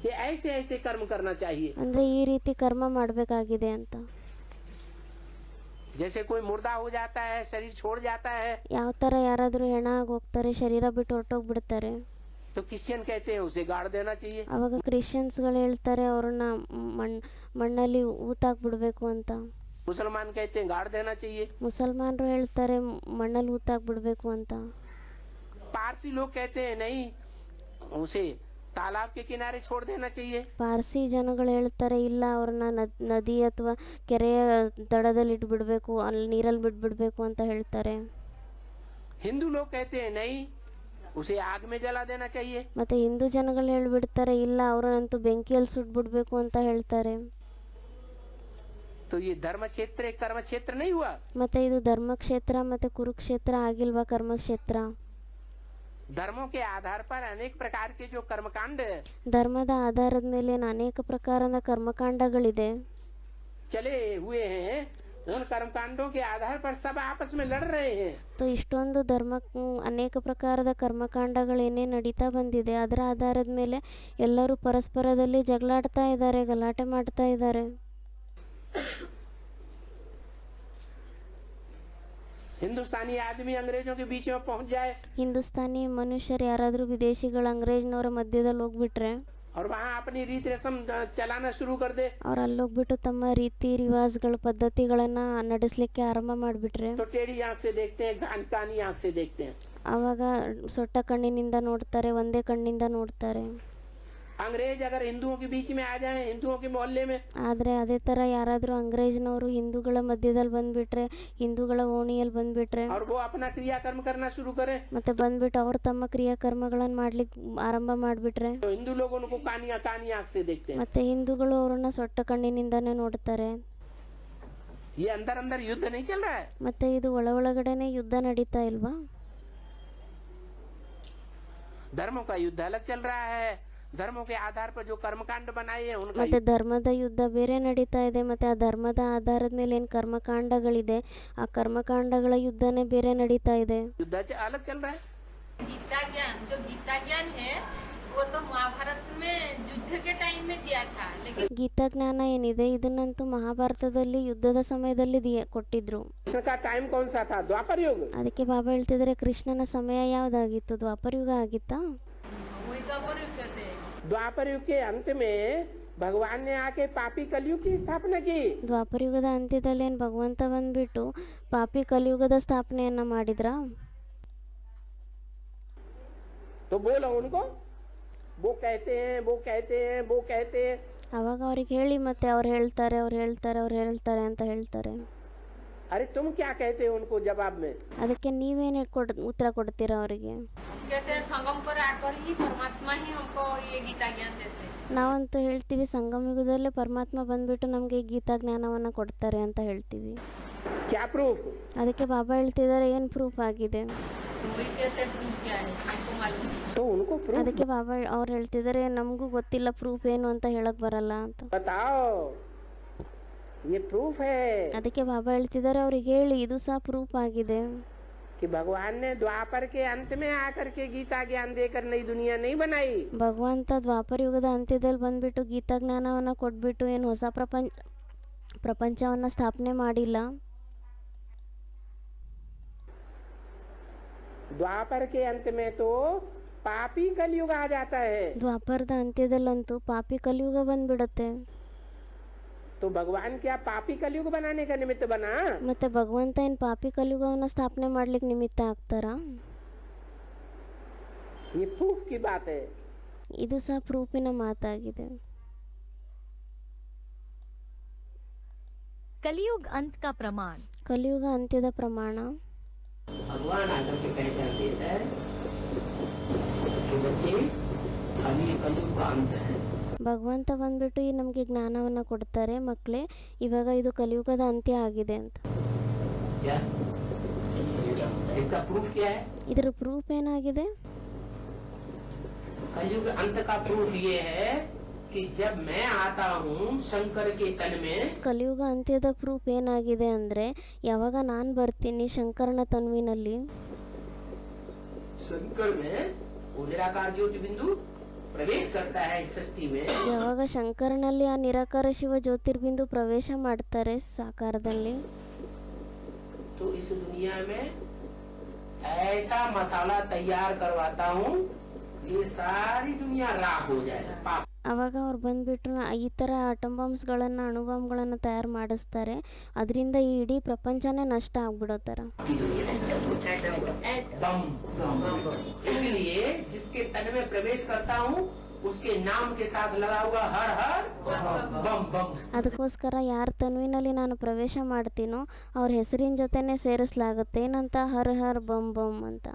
कि ऐसे ऐसे कर्म करना चाहिए। ಅಂದ್ರೆ ಈ ರೀತಿ ಕರ್ಮ ಮಾಡಬೇಕಾಗಿದೆ ಅಂತ. जैसे कोई मुर्दा हो जाता है, शरीर छोड़ जाता है, ಯಾವ ತರ ಯಾರಾದ್ರೂ ಹೆಣ ಆಗಿ ಹೋಗ್ತಾರೆ, ಶರೀರ ಬಿಟ್ಟು ಹೊರಟೋಗ್ಬಿಡ್ತಾರೆ, तो क्रिश्चियन कहते हैं उसे गाड़ देना चाहिए। ಅವಾಗ ಕ್ರಿಶ್ಚಿಯನ್ಸ್ಗಳು ಹೇಳ್ತಾರೆ ಅವ್ರನ್ನ ಮಣ್ಣಲ್ಲಿ ಊತಾಕ್ಬಿಡ್ಬೇಕು ಅಂತ. मुसलमान कहते हैं गाड़ देना चाहिए। ಮುಸಲ್ಮಾನರು ಹೇಳ್ತಾರೆ ಮಣ್ಣಲ್ಲಿ ಊತಾಕ್ಬಿಡ್ಬೇಕು ಅಂತ. पारसी लोग कहते हैं नहीं, उसे तालाब के किनारे छोड़ देना चाहिए। ಪಾರ್ಸಿ ಜನಗಳು ಹೇಳ್ತಾರೆ ಇಲ್ಲ, ಅವ್ರನ್ನ ನದಿ ಅಥವಾ ಕೆರೆಯ ದಡದಲ್ಲಿ ಇಟ್ಬಿಡ್ಬೇಕು, ಅಲ್ಲಿ ನೀರಲ್ಲಿ ಬಿಟ್ಬಿಡ್ಬೇಕು ಅಂತ ಹೇಳ್ತಾರೆ. हिंदू लोग कहते हैं नहीं, उसे आग में जला देना चाहिए। ಮತ್ತೆ ಹಿಂದೂ ಜನಗಳು ಹೇಳ್ಬಿಡ್ತಾರೆ ಇಲ್ಲ, ಅವ್ರನ್ನಂತೂ ಬೆಂಕಿಯಲ್ಲಿ ಸುಟ್ಬಿಡ್ಬೇಕು ಅಂತ ಹೇಳ್ತಾರೆ. तो ये धर्म क्षेत्र एक कर्म क्षेत्र नहीं हुआ। ಮತ್ತು ಇದು ಧರ್ಮಕ್ಷೇತ್ರ ಮತ್ತು ಕುರುಕ್ಷೇತ್ರ ಆಗಿಲ್ವಾ ಕರ್ಮಕ್ಷೇತ್ರ? धर्मों के आधार पर अनेक प्रकार के जो कर्मकांड ಧರ್ಮದ ಆಧಾರದ ಮೇಲೆ ಅನೇಕ ಪ್ರಕಾರದ ಕರ್ಮಕಾಂಡಗಳಿದೆ चले हुए हैं, उन कर्मकांडों के आधार पर सब आपस में लड़ रहे हैं। तो ಇಷ್ಟೊಂದು ಅನೇಕ ಪ್ರಕಾರದ ಕರ್ಮಕಾಂಡಗಳೇನೇ ನಡೀತಾ ಬಂದಿದೆ, ಅದರ ಆಧಾರದ ಮೇಲೆ ಎಲ್ಲರೂ ಪರಸ್ಪರದಲ್ಲಿ ಜಗಳಾಡ್ತಾ ಇದ್ದಾರೆ, ಗಲಾಟೆ ಮಾಡ್ತಾ ಇದ್ದಾರೆ. हिंदुस्तानी आदमी अंग्रेजों के बीच में पहुंच जाए ಹಿಂದೂಸ್ತಾನಿ ಮನುಷ್ಯರು ಯಾರಾದರೂ ವಿದೇಶಿಗಳು ಅಂಗ್ರೇಜ್ನವರ ಮಧ್ಯದಲ್ಲಿ ಹೋಗ್ಬಿಟ್ರೆ और वहाँ अपनी रीत रस्म चलाना शुरू कर दे, ಅವ್ರು ಅಲ್ಲೋಗ್ಬಿಟ್ಟು ತಮ್ಮ ರೀತಿ ರಿವಾಜ್ಗಳ ಪದ್ಧತಿಗಳನ್ನ ನಡೆಸಲಿಕ್ಕೆ ಆರಂಭ ಮಾಡಿಬಿಟ್ರೆ तो टेढ़ी आंख से देखते हैं, कानी आंख से देखते हैं। ಆವಾಗ ಸೊಟ್ಟ ಕಣ್ಣಿನಿಂದ ನೋಡ್ತಾರೆ, ಒಂದೇ ಕಣ್ಣಿಂದ ನೋಡ್ತಾರೆ. अंग्रेज अगर हिंदुओं के बीच में आ जाए, हिंदुओं के मोहल्ले में, ಆದರೆ ಅದೇ ಥರ ಯಾರಾದರೂ ಅಂಗ್ರೇಜ್ನವರು ಹಿಂದೂಗಳ ಮಧ್ಯದಲ್ಲಿ ಬಂದ್ಬಿಟ್ರೆ, ಹಿಂದೂಗಳ ಓಣಿಯಲ್ಲಿ ಬಂದ್ಬಿಟ್ರೆ और वो अपना क्रियाकर्म करना शुरू करें, ಮತ್ತೆ ಬಂದ್ಬಿಟ್ಟು ಅವ್ರು ತಮ್ಮ ಕ್ರಿಯಾಕರ್ಮಗಳನ್ನು ಮಾಡ್ಲಿಕ್ಕೆ ಆರಂಭ ಮಾಡಿಬಿಟ್ರೆ तो हिंदू लोग उनको कानी आंख से देखते हैं। ಮತ್ತೆ ಹಿಂದೂಗಳು ಅವ್ರನ್ನ ಸೊಟ್ಟ ಕಣ್ಣಿನಿಂದಾನೇ ನೋಡ್ತಾರೆ. ये अंदर अंदर युद्ध नहीं चल रहा है। ಮತ್ತೆ ಇದು ಒಳಗಡೆನೆ ಯುದ್ಧ ನಡೀತಾ ಇಲ್ವಾ? धर्मों का युद्ध अलग चल रहा है। धर्मों के आधार पर जो कर्मकांड बनाए हैं उनका ಮತ್ತೆ ಧರ್ಮದ ಯುದ್ಧ ಬೇರೆ ನಡೀತಾ ಇದೆ, ಮತ್ತೆ ಆ ಧರ್ಮದ ಆಧಾರದ ಮೇಲೆ ಏನು ಕರ್ಮಕಾಂಡಗಳಿದೆ ಆ ಕರ್ಮಕಾಂಡಗಳ ಯುದ್ಧನೇ ಬೇರೆ ನಡೀತಾ ಇದೆ. युद्ध अलग चल रहा है। गीता ज्ञान जो गीता ज्ञान है वो तो महाभारत में युद्ध के टाइम में दिया था, लेकिन ಗೀತಾ ಜ್ಞಾನ ಏನಿದೆ ಇದನ್ನಂತೂ ಮಹಾಭಾರತದಲ್ಲಿ ಯುದ್ಧದ ಸಮಯದಲ್ಲಿ ಕೊಟ್ಟಿದ್ರು. कृष्ण का टाइम कौन सा था? द्वापर युग। ಅದಕ್ಕೆ ಬಾಬಾ ಹೇಳ್ತಿದ್ರೆ ಕೃಷ್ಣನ ಸಮಯ ಯಾವ್ದಾಗಿತ್ತು? ದ್ವಾಪರ ಯುಗ ಆಗಿತ್ತಾ? वही द्वापर युग कहते हैं। द्वापर युग के अंत में भगवान ने आके पापी कलयुग की स्थापना की। ದ್ವಾಪರ ಯುಗದ ಅಂತ್ಯದಲ್ಲಿ ಏನು ಭಗವಂತ ಬಂದ್ಬಿಟ್ಟು ಪಾಪಿ ಕಲಿಯುಗದ ಸ್ಥಾಪನೆಯನ್ನ ಮಾಡಿದ್ರ? तो बोलो उनको, वो कहते हैं, वो कहते हैं, वो कहते हैं। ಅವಾಗ ಅವ್ರಿಗೆ ಹೇಳಿ, ಮತ್ತೆ ಅವ್ರು ಹೇಳ್ತಾರೆ ಅಂತ ಹೇಳ್ತಾರೆ. अरे तुम क्या कहते हो उनको जवाब में? ಅದಕ್ಕೆ ನೀವೇನು ಉತ್ತರ ಕೊಡ್ತೀರಾ ಅವರಿಗೆ? कहते हैं संगम पर आकर ही परमात्मा ही हमको ये गीता ज्ञान देते हैं। ನಾವಂತೂ ಹೇಳ್ತೀವಿ ಸಂಗಮ ಯುಗದಲ್ಲೇ ಪರಮಾತ್ಮ ಬಂದ್ಬಿಟ್ಟು ನಮಗೆ ಗೀತಾ ಜ್ಞಾನವನ್ನ ಕೊಡ್ತಾರೆ ಅಂತ ಹೇಳ್ತೀವಿ. क्या प्रूफ? ಅದಕ್ಕೆ ಬಾಬಾ ಹೇಳ್ತಿದ್ದಾರೆ ಏನು ಪ್ರೂಫ್ ಆಗಿದೆ? वही कहते हैं प्रूफ क्या है हमको मालूम नहीं। तो उनको प्रूफ ಅದಕ್ಕೆ ಬಾಬಾ ಅವ್ರು ಹೇಳ್ತಿದ್ದಾರೆ ನಮಗೂ ಗೊತ್ತಿಲ್ಲ ಪ್ರೂಫ್ ಏನು ಅಂತ ಹೇಳಕ್ ಬರಲ್ಲ ಅಂತ. बताओ, ये प्रूफ है ಅದಕ್ಕೆ ಬಾಬಾ ಹೇಳ್ತಿದ್ದಾರೆ ಅವ್ರಿಗೆ ಹೇಳಿ ಇದು ಸಹ ಪ್ರೂಫ್ ಆಗಿದೆ कि भगवान ने द्वापर के अंत में आकर के गीता ज्ञान देकर नई दुनिया नहीं बनाई। ಭಗವಂತ ದ್ವಾಪರ ಯುಗದ ಅಂತ್ಯದಲ್ಲಿ ಬಂದ್ಬಿಟ್ಟು ಗೀತಾ ಜ್ಞಾನವನ್ನ ಕೊಟ್ಬಿಟ್ಟು ಏನು ಹೊಸ ಪ್ರಪಂಚವನ್ನ ಸ್ಥಾಪನೆ ಮಾಡಿಲ್ಲ. द्वापर के अंत में तो पापी कलयुग आ जाता है। ದ್ವಾಪರದ ಅಂತ್ಯದಲ್ಲಂತೂ ಪಾಪಿ ಕಲಿಯುಗ ಬಂದ್ಬಿಡುತ್ತೆ. तो भगवान क्या पापी कलयुग बनाने का निमित्त बना? ಮತ್ತೆ ಭಗವಂತ ಏನು ಪಾಪಿ ಕಲಿಯುಗವನ್ನ ಸ್ಥಾಪನೆ ಮಾಡ್ಲಿಕ್ಕೆ ನಿಮಿತ್ತ ಆಗ್ತಾರಾ? ये प्रूफ की बात है। ಇದು ಸಹ ಪ್ರೂಫಿನ ಮಾತಾಗಿದೆ. कलयुग अंत का प्रमाण। ಕಲಿಯುಗ ಅಂತ್ಯದ ಪ್ರಮಾಣ भगवान आकर के पहचान देता है कि बच्चे अभी ये कलयुग का अंत है। ಭಗವಂತ ಬಂದ್ಬಿಟ್ಟು ಈ ನಮಗೆ ಜ್ಞಾನವನ್ನ ಕೊಡ್ತಾರೆ, ಮಕ್ಕಳೇ ಇವಾಗ ಇದು ಕಲಿಯುಗದ ಅಂತ್ಯ ಆಗಿದೆ ಅಂತ. क्या इसका प्रूफ क्या है? ಇದರ ಪ್ರೂಫ್ ಏನಾಗಿದೆ? कलयुग अंत का प्रूफ ये है कि जब मैं आता हूँ शंकर के तन में, ಕಲಿಯುಗ ಅಂತ್ಯದ ಪ್ರೂಫ್ ಏನಾಗಿದೆ ಅಂದ್ರೆ ಯಾವಾಗ ನಾನು ಬರ್ತೀನಿ ಶಂಕರನ ತನ್ವಿನಲ್ಲಿ, शंकर में वो निराकार ज्योति बिंदु प्रवेश करता है इस सृष्टि में, ಯಾವಾಗ ಶಂಕರನಲ್ಲಿ ಆ ನಿರಾಕಾರ ಶಿವ ಜ್ಯೋತಿರ್ಬಿಂದು ಪ್ರವೇಶ ಮಾಡ್ತಾರೆ ಸಾಕಾರದಲ್ಲಿ, तो इस दुनिया में ऐसा मसाला तैयार करवाता हूँ ये सारी दुनिया राख हो जाए। पाप ಅವಾಗ ಅವ್ರು ಬಂದ್ಬಿಟ್ಟು ಈ ಥರ ಆಟಮ್ ಬಾಂಬ್ಸ್ಗಳನ್ನು ಅಣುಬಾಂಬ್ಗಳನ್ನು ತಯಾರು ಮಾಡಿಸ್ತಾರೆ, ಅದರಿಂದ ಈ ಇಡೀ ಪ್ರಪಂಚನೇ ನಷ್ಟ ಆಗ್ಬಿಡೋ ಥರ. बम इसलिए जिसके तन में प्रवेश करता हूँ उसके नाम के साथ लगा हुआ हर हर बम बम। ಅದಕ್ಕೋಸ್ಕರ ಯಾರ ತನ್ವಿನಲ್ಲಿ ನಾನು ಪ್ರವೇಶ ಮಾಡ್ತೀನೋ ಅವ್ರ ಹೆಸರಿನ ಜೊತೆನೇ ಸೇರಿಸಲಾಗುತ್ತೆ, ಏನಂತ? ಹರ್ ಹರ್ ಬಮ್ ಬಮ್ ಅಂತ.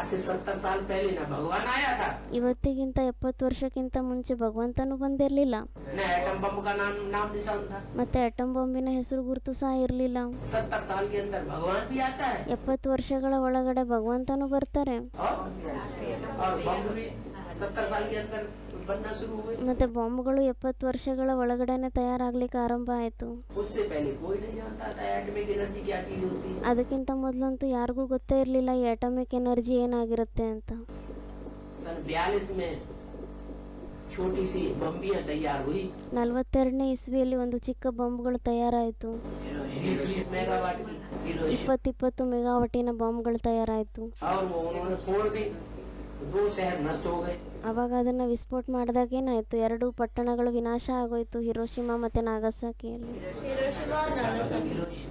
आज से 70 साल पहले न भगवान आया था, ಇವತ್ತಿಗಿಂತ 70 ವರ್ಷಕ್ಕಿಂತ ಮುಂಚೆ ಭಗವಂತನೂ ಬಂದಿರಲಿಲ್ಲ, न एटम बम का नाम निशान था। ಮತ್ತೆ ಅಟಮ್ ಬಾಂಬಿನ ಹೆಸರು ಗುರುತು ಸಹ ಇರಲಿಲ್ಲ। 70 साल के अंदर भगवान भी आता है 70 ವರ್ಷಗಳ ಒಳಗಡೆ ಭಗವಂತನೂ ಬರ್ತಾರೆ, और बम भी 70 साल के अंदर बनना शुरू हुए। ಮತ್ತೆ ಬಾಂಬ್ಗಳು 70 ವರ್ಷಗಳ ಒಳಗಡೆನೆ ತಯಾರಾಗ್ಲಿಕ್ಕೆ ಆರಂಭ ಆಯ್ತು। उससे पहले कोई नहीं जानता था एटॉमिक एनर्जी क्या चीज होती है। ಅದಕ್ಕಿಂತ ಮೊದಲಂತೂ ಯಾರಿಗೂ ಗೊತ್ತೇ ಇರಲಿಲ್ಲ ಈ ಅಟಾಮಿಕ್ ಎನರ್ಜಿ ಏನಾಗಿರುತ್ತೆ ಅಂತ। सन 42 में छोटी सी बम्बियां तैयार हुई, 42ನೇ ಇಸ್ವಿಯಲ್ಲಿ ಒಂದು ಚಿಕ್ಕ ಬಾಂಬ್ಗಳು ತಯಾರಾಯಿತು, 20 मेगावाट की, 20 ಮೆಗಾವಾಟಿನ ಬಾಂಬ್ಗಳು ತಯಾರಾಯಿತು। और वो उन्होंने फोड़ दी, 2 शहर नष्ट हो गए। ಅವಾಗ ಅದನ್ನ ವಿಸ್ಫೋಟ ಮಾಡಿದಾಗ ಏನಾಯ್ತು, 2 ಪಟ್ಟಣಗಳು ವಿನಾಶ ಆಗೋಯ್ತು, ಹಿರೋಶಿಮಾ ಮತ್ತೆ ನಾಗಸಾಕಿಯಲ್ಲಿ।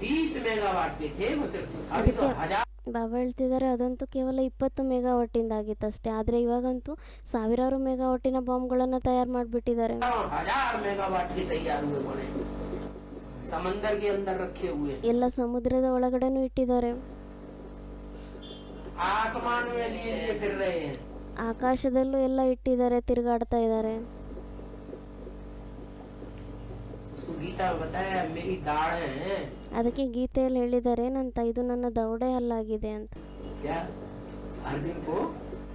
20 मेगावाट के थे वो सिर्फ, अभी तो हजार ಬಾಬಾ ಹೇಳ್ತಿದ್ದಾರೆ ಅದಂತೂ ಕೇವಲ 20 ಮೆಗಾವಾಟಿಂದ ಆಗಿತ್ತಷ್ಟೇ, ಆದರೆ ಇವಾಗಂತೂ ಸಾವಿರಾರು ಮೆಗಾವಾಟಿನ ಬಾಂಬ್ಗಳನ್ನು ತಯಾರು ಮಾಡಿಬಿಟ್ಟಿದ್ದಾರೆ। मेगावाट के तैयार हुए बने, समंदर के अंदर रखे हुए, ಎಲ್ಲ ಸಮುದ್ರದ ಒಳಗಡೆನೂ ಇಟ್ಟಿದ್ದಾರೆ, आसमान में लिए लिए फिर रहे हैं। ಆಕಾಶದಲ್ಲೂ ಎಲ್ಲ ಇಟ್ಟಿದ್ದಾರೆ, ತಿರುಗಾಡ್ತಾ ಇದ್ದಾರೆ। उसको गीता में बताया मेरी दाढ़ है, ಅದಕ್ಕೆ ಗೀತೆಯಲ್ಲಿ ಹೇಳಿದ್ದಾರೆ ಏನಂತ, ಇದು ನನ್ನ ದವಡೆ ಹಲ್ಲಾಗಿದೆ ಅಂತ। क्या अर्जुन को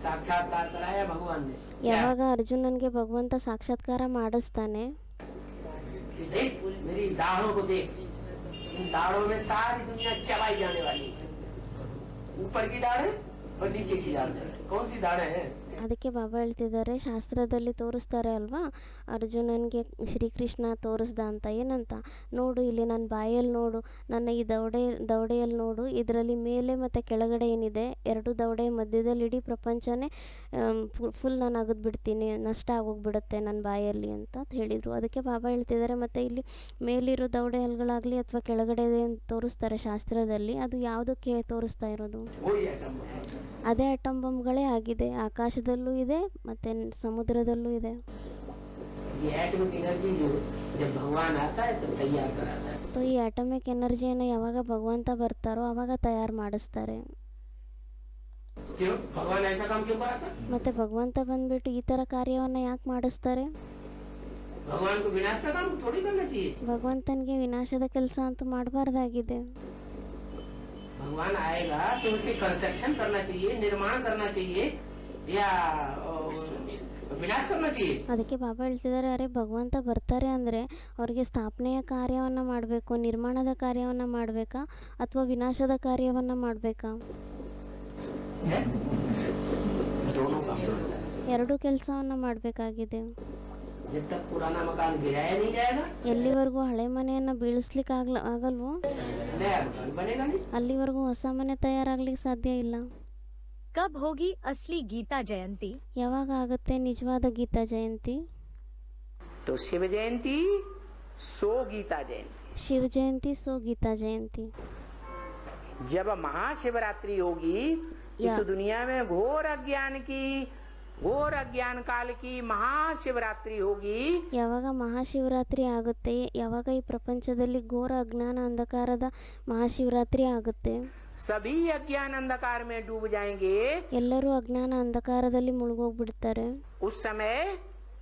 साक्षात्कार कराया भगवान ने। ಯಾವಾಗ ಅರ್ಜುನನ್ಗೆ ಭಗವಂತ ಸಾಕ್ಷಾತ್ಕಾರ ಮಾಡಿಸ್ತಾನೆ, देख मेरी दाढ़ों को देख, इन दाढ़ों में सारी दुनिया चलाई जाने वाली है, ऊपर की दाढ़ है और नीचे की दाढ़ है। कौन सी दाढ़ है? ಅದಕ್ಕೆ ಬಾಬಾ ಹೇಳ್ತಿದ್ದಾರೆ ಶಾಸ್ತ್ರದಲ್ಲಿ ತೋರಿಸ್ತಾರೆ ಅಲ್ವಾ, ಅರ್ಜುನನ್ಗೆ ಶ್ರೀಕೃಷ್ಣ ತೋರಿಸ್ದ ಅಂತ, ಏನಂತ, ನೋಡು ಇಲ್ಲಿ ನನ್ನ ಬಾಯಲ್ಲಿ ನೋಡು, ನನ್ನ ಈ ದವಡೆಯಲ್ಲಿ ನೋಡು, ಇದರಲ್ಲಿ ಮೇಲೆ ಮತ್ತು ಕೆಳಗಡೆ ಏನಿದೆ 2 ದವಡೆ ಮಧ್ಯದಲ್ಲಿ ಇಡೀ ಪ್ರಪಂಚನೇ ಫುಲ್ ನಾನು ಅಗದ್ಬಿಡ್ತೀನಿ, ನಷ್ಟ ಆಗೋಗ್ಬಿಡುತ್ತೆ ನನ್ನ ಬಾಯಲ್ಲಿ ಅಂತ ಹೇಳಿದರು। ಅದಕ್ಕೆ ಬಾಬಾ ಹೇಳ್ತಿದ್ದಾರೆ ಮತ್ತು ಇಲ್ಲಿ ಮೇಲಿರೋ ದವಡೆ ಹಲ್ಗಳಾಗಲಿ ಅಥವಾ ಕೆಳಗಡೆ ತೋರಿಸ್ತಾರೆ ಶಾಸ್ತ್ರದಲ್ಲಿ, ಅದು ಯಾವುದಕ್ಕೆ ತೋರಿಸ್ತಾ ಇರೋದು, ಅದೇ ಅಟಮ್ ಬಾಂಬ್ಗಳೇ ಆಗಿದೆ, ಆಕಾಶದಲ್ಲೂ ಇದೆ ಮತ್ತು ಸಮುದ್ರದಲ್ಲೂ ಇದೆ। ಈ ಅಟಮಿಕ್ ಎನರ್ಜಿಯನ್ನು ಯಾವಾಗ ಭಗವಂತ ಬರ್ತಾರೋ ಆವಾಗ ತಯಾರು ಮಾಡಿಸ್ತಾರೆ। ಮತ್ತೆ ಭಗವಂತ ಬಂದ್ಬಿಟ್ಟು ಈ ತರ ಕಾರ್ಯವನ್ನ ಯಾಕೆ ಮಾಡಿಸ್ತಾರೆ, ಭಗವಂತನಿಗೆ ವಿನಾಶದ ಕೆಲಸ ಅಂತೂ ಮಾಡಬಾರ್ದಾಗಿದೆ। भगवान आएगा तो उसे कंस्ट्रक्शन करना चाहिए, निर्माण करना चाहिए या विनाश करना चाहिए। ಅದಕ್ಕೆ ಬಾಬಾ ಹೇಳ್ತಿದ್ದಾರೆ, ಅರೆ ಭಗವಂತ ಬರ್ತಾರೆ ಅಂದರೆ ಅವ್ರಿಗೆ ಸ್ಥಾಪನೆಯ ಕಾರ್ಯವನ್ನು ಮಾಡಬೇಕು, ನಿರ್ಮಾಣದ ಕಾರ್ಯವನ್ನು ಮಾಡಬೇಕಾ ಅಥವಾ ವಿನಾಶದ ಕಾರ್ಯವನ್ನು ಮಾಡಬೇಕಾ, ಎರಡೂ ಕೆಲಸವನ್ನು ಮಾಡಬೇಕಾಗಿದೆ। जब तक पुराना मकान गिराया नहीं जाएगा, ಎಲ್ಲಿವರೆಗೂ ಹಳೆ ಮನೆಯನ್ನು ಬೀಳಿಸ್ಲಿಕ್ಕೆ ಆಗಲ್ವೋ नया मकान बनेगा नहीं। ಅಲ್ಲಿವರೆಗೂ ಹೊಸ ಮನೆ ತಯಾರಾಗ್ಲಿಕ್ಕೆ ಸಾಧ್ಯ ಇಲ್ಲ। कब होगी असली गीता जयंती? ಯಾವಾಗ ಆಗುತ್ತೆ ನಿಜವಾದ ಗೀತಾ ಜಯಂತಿ? तो शिव जयंती सो गीता जयंती, ಶಿವ ಜಯಂತಿ ಸೋ ಗೀತಾ ಜಯಂತಿ। जब महाशिवरात्रि होगी, इस दुनिया में घोर अज्ञान काल की महाशिवरात्रि होगी। ಯಾವಾಗ ಮಹಾಶಿವರಾತ್ರಿ ಆಗುತ್ತೆ, ಯಾವಾಗ ಈ ಪ್ರಪಂಚದಲ್ಲಿ ಘೋರ ಅಜ್ಞಾನ ಅಂಧಕಾರದ ಮಹಾಶಿವರಾತ್ರಿ ಆಗುತ್ತೆ, सभी अज्ञान अंधकार में डूब जाएंगे, ಎಲ್ಲರೂ ಅಜ್ಞಾನ ಅಂಧಕಾರದಲ್ಲಿ ಮುಳುಗೋಗ್ಬಿಡ್ತಾರೆ। उस समय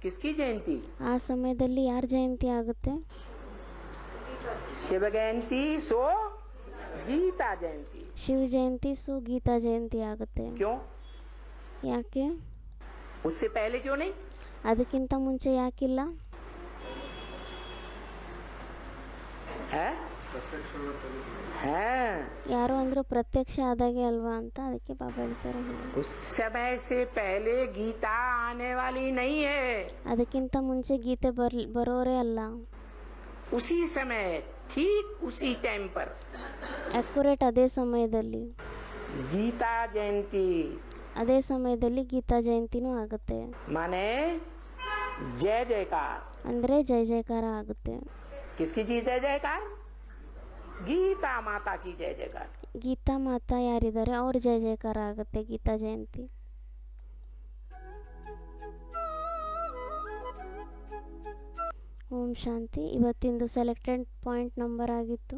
किसकी जयंती? ಆ ಸಮಯದಲ್ಲಿ ಯಾರ ಜಯಂತಿ ಆಗುತ್ತೆ? शिव जयंती सो गीता जयंती। ಶಿವ ಜಯಂತಿ ಸೋ ಗೀತಾ ಜಯಂತಿ ಆಗುತ್ತೆ। क्यों? ಯಾಕೆ? उससे पहले क्यों नहीं? ಅದಕ್ಕಿಂತ ಮುಂಚೆ ಯಾಕಿಲ್ಲ? है ಯಾರೋ ಅಂದ್ರು ಪ್ರತ್ಯಕ್ಷ ಆದಾಗೆ ಅಲ್ವಾ ಅಂತ, ಅದಕ್ಕೆ ಬಾಬಾ ಹೇಳ್ತಾರೆ उस समय से पहले गीता आने वाली नहीं है, ಅದಕ್ಕಿಂತ ಮುಂಚೆ ಗೀತೆ ಬರೋರೇ ಅಲ್ಲ। उसी समय ठीक उसी टाइम पर ಅಕ್ಯುರೇಟ್ ಅದೇ ಸಮಯದಲ್ಲಿ गीता जयंती, ಅದೇ ಸಮಯದಲ್ಲಿ ಗೀತಾ ಜಯಂತಿನೂ ಆಗುತ್ತೆ। माने जय जयकार, ಅಂದರೆ ಜಯ ಜಯಕಾರ ಆಗುತ್ತೆ। किसकी जय जयकार? गीता माता की जय जयकार। ಗೀತಾ ಮಾತಾ ಯಾರಿದ್ದಾರೆ ಅವ್ರ ಜಯ ಜಯಕಾರ ಆಗುತ್ತೆ ಗೀತಾ ಜಯಂತಿ। ಓಂ ಶಾಂತಿ। ಇವತ್ತಿಂದು ಸೆಲೆಕ್ಟೆಡ್ ಪಾಯಿಂಟ್ ನಂಬರ್ ಆಗಿತ್ತು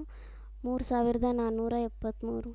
3473।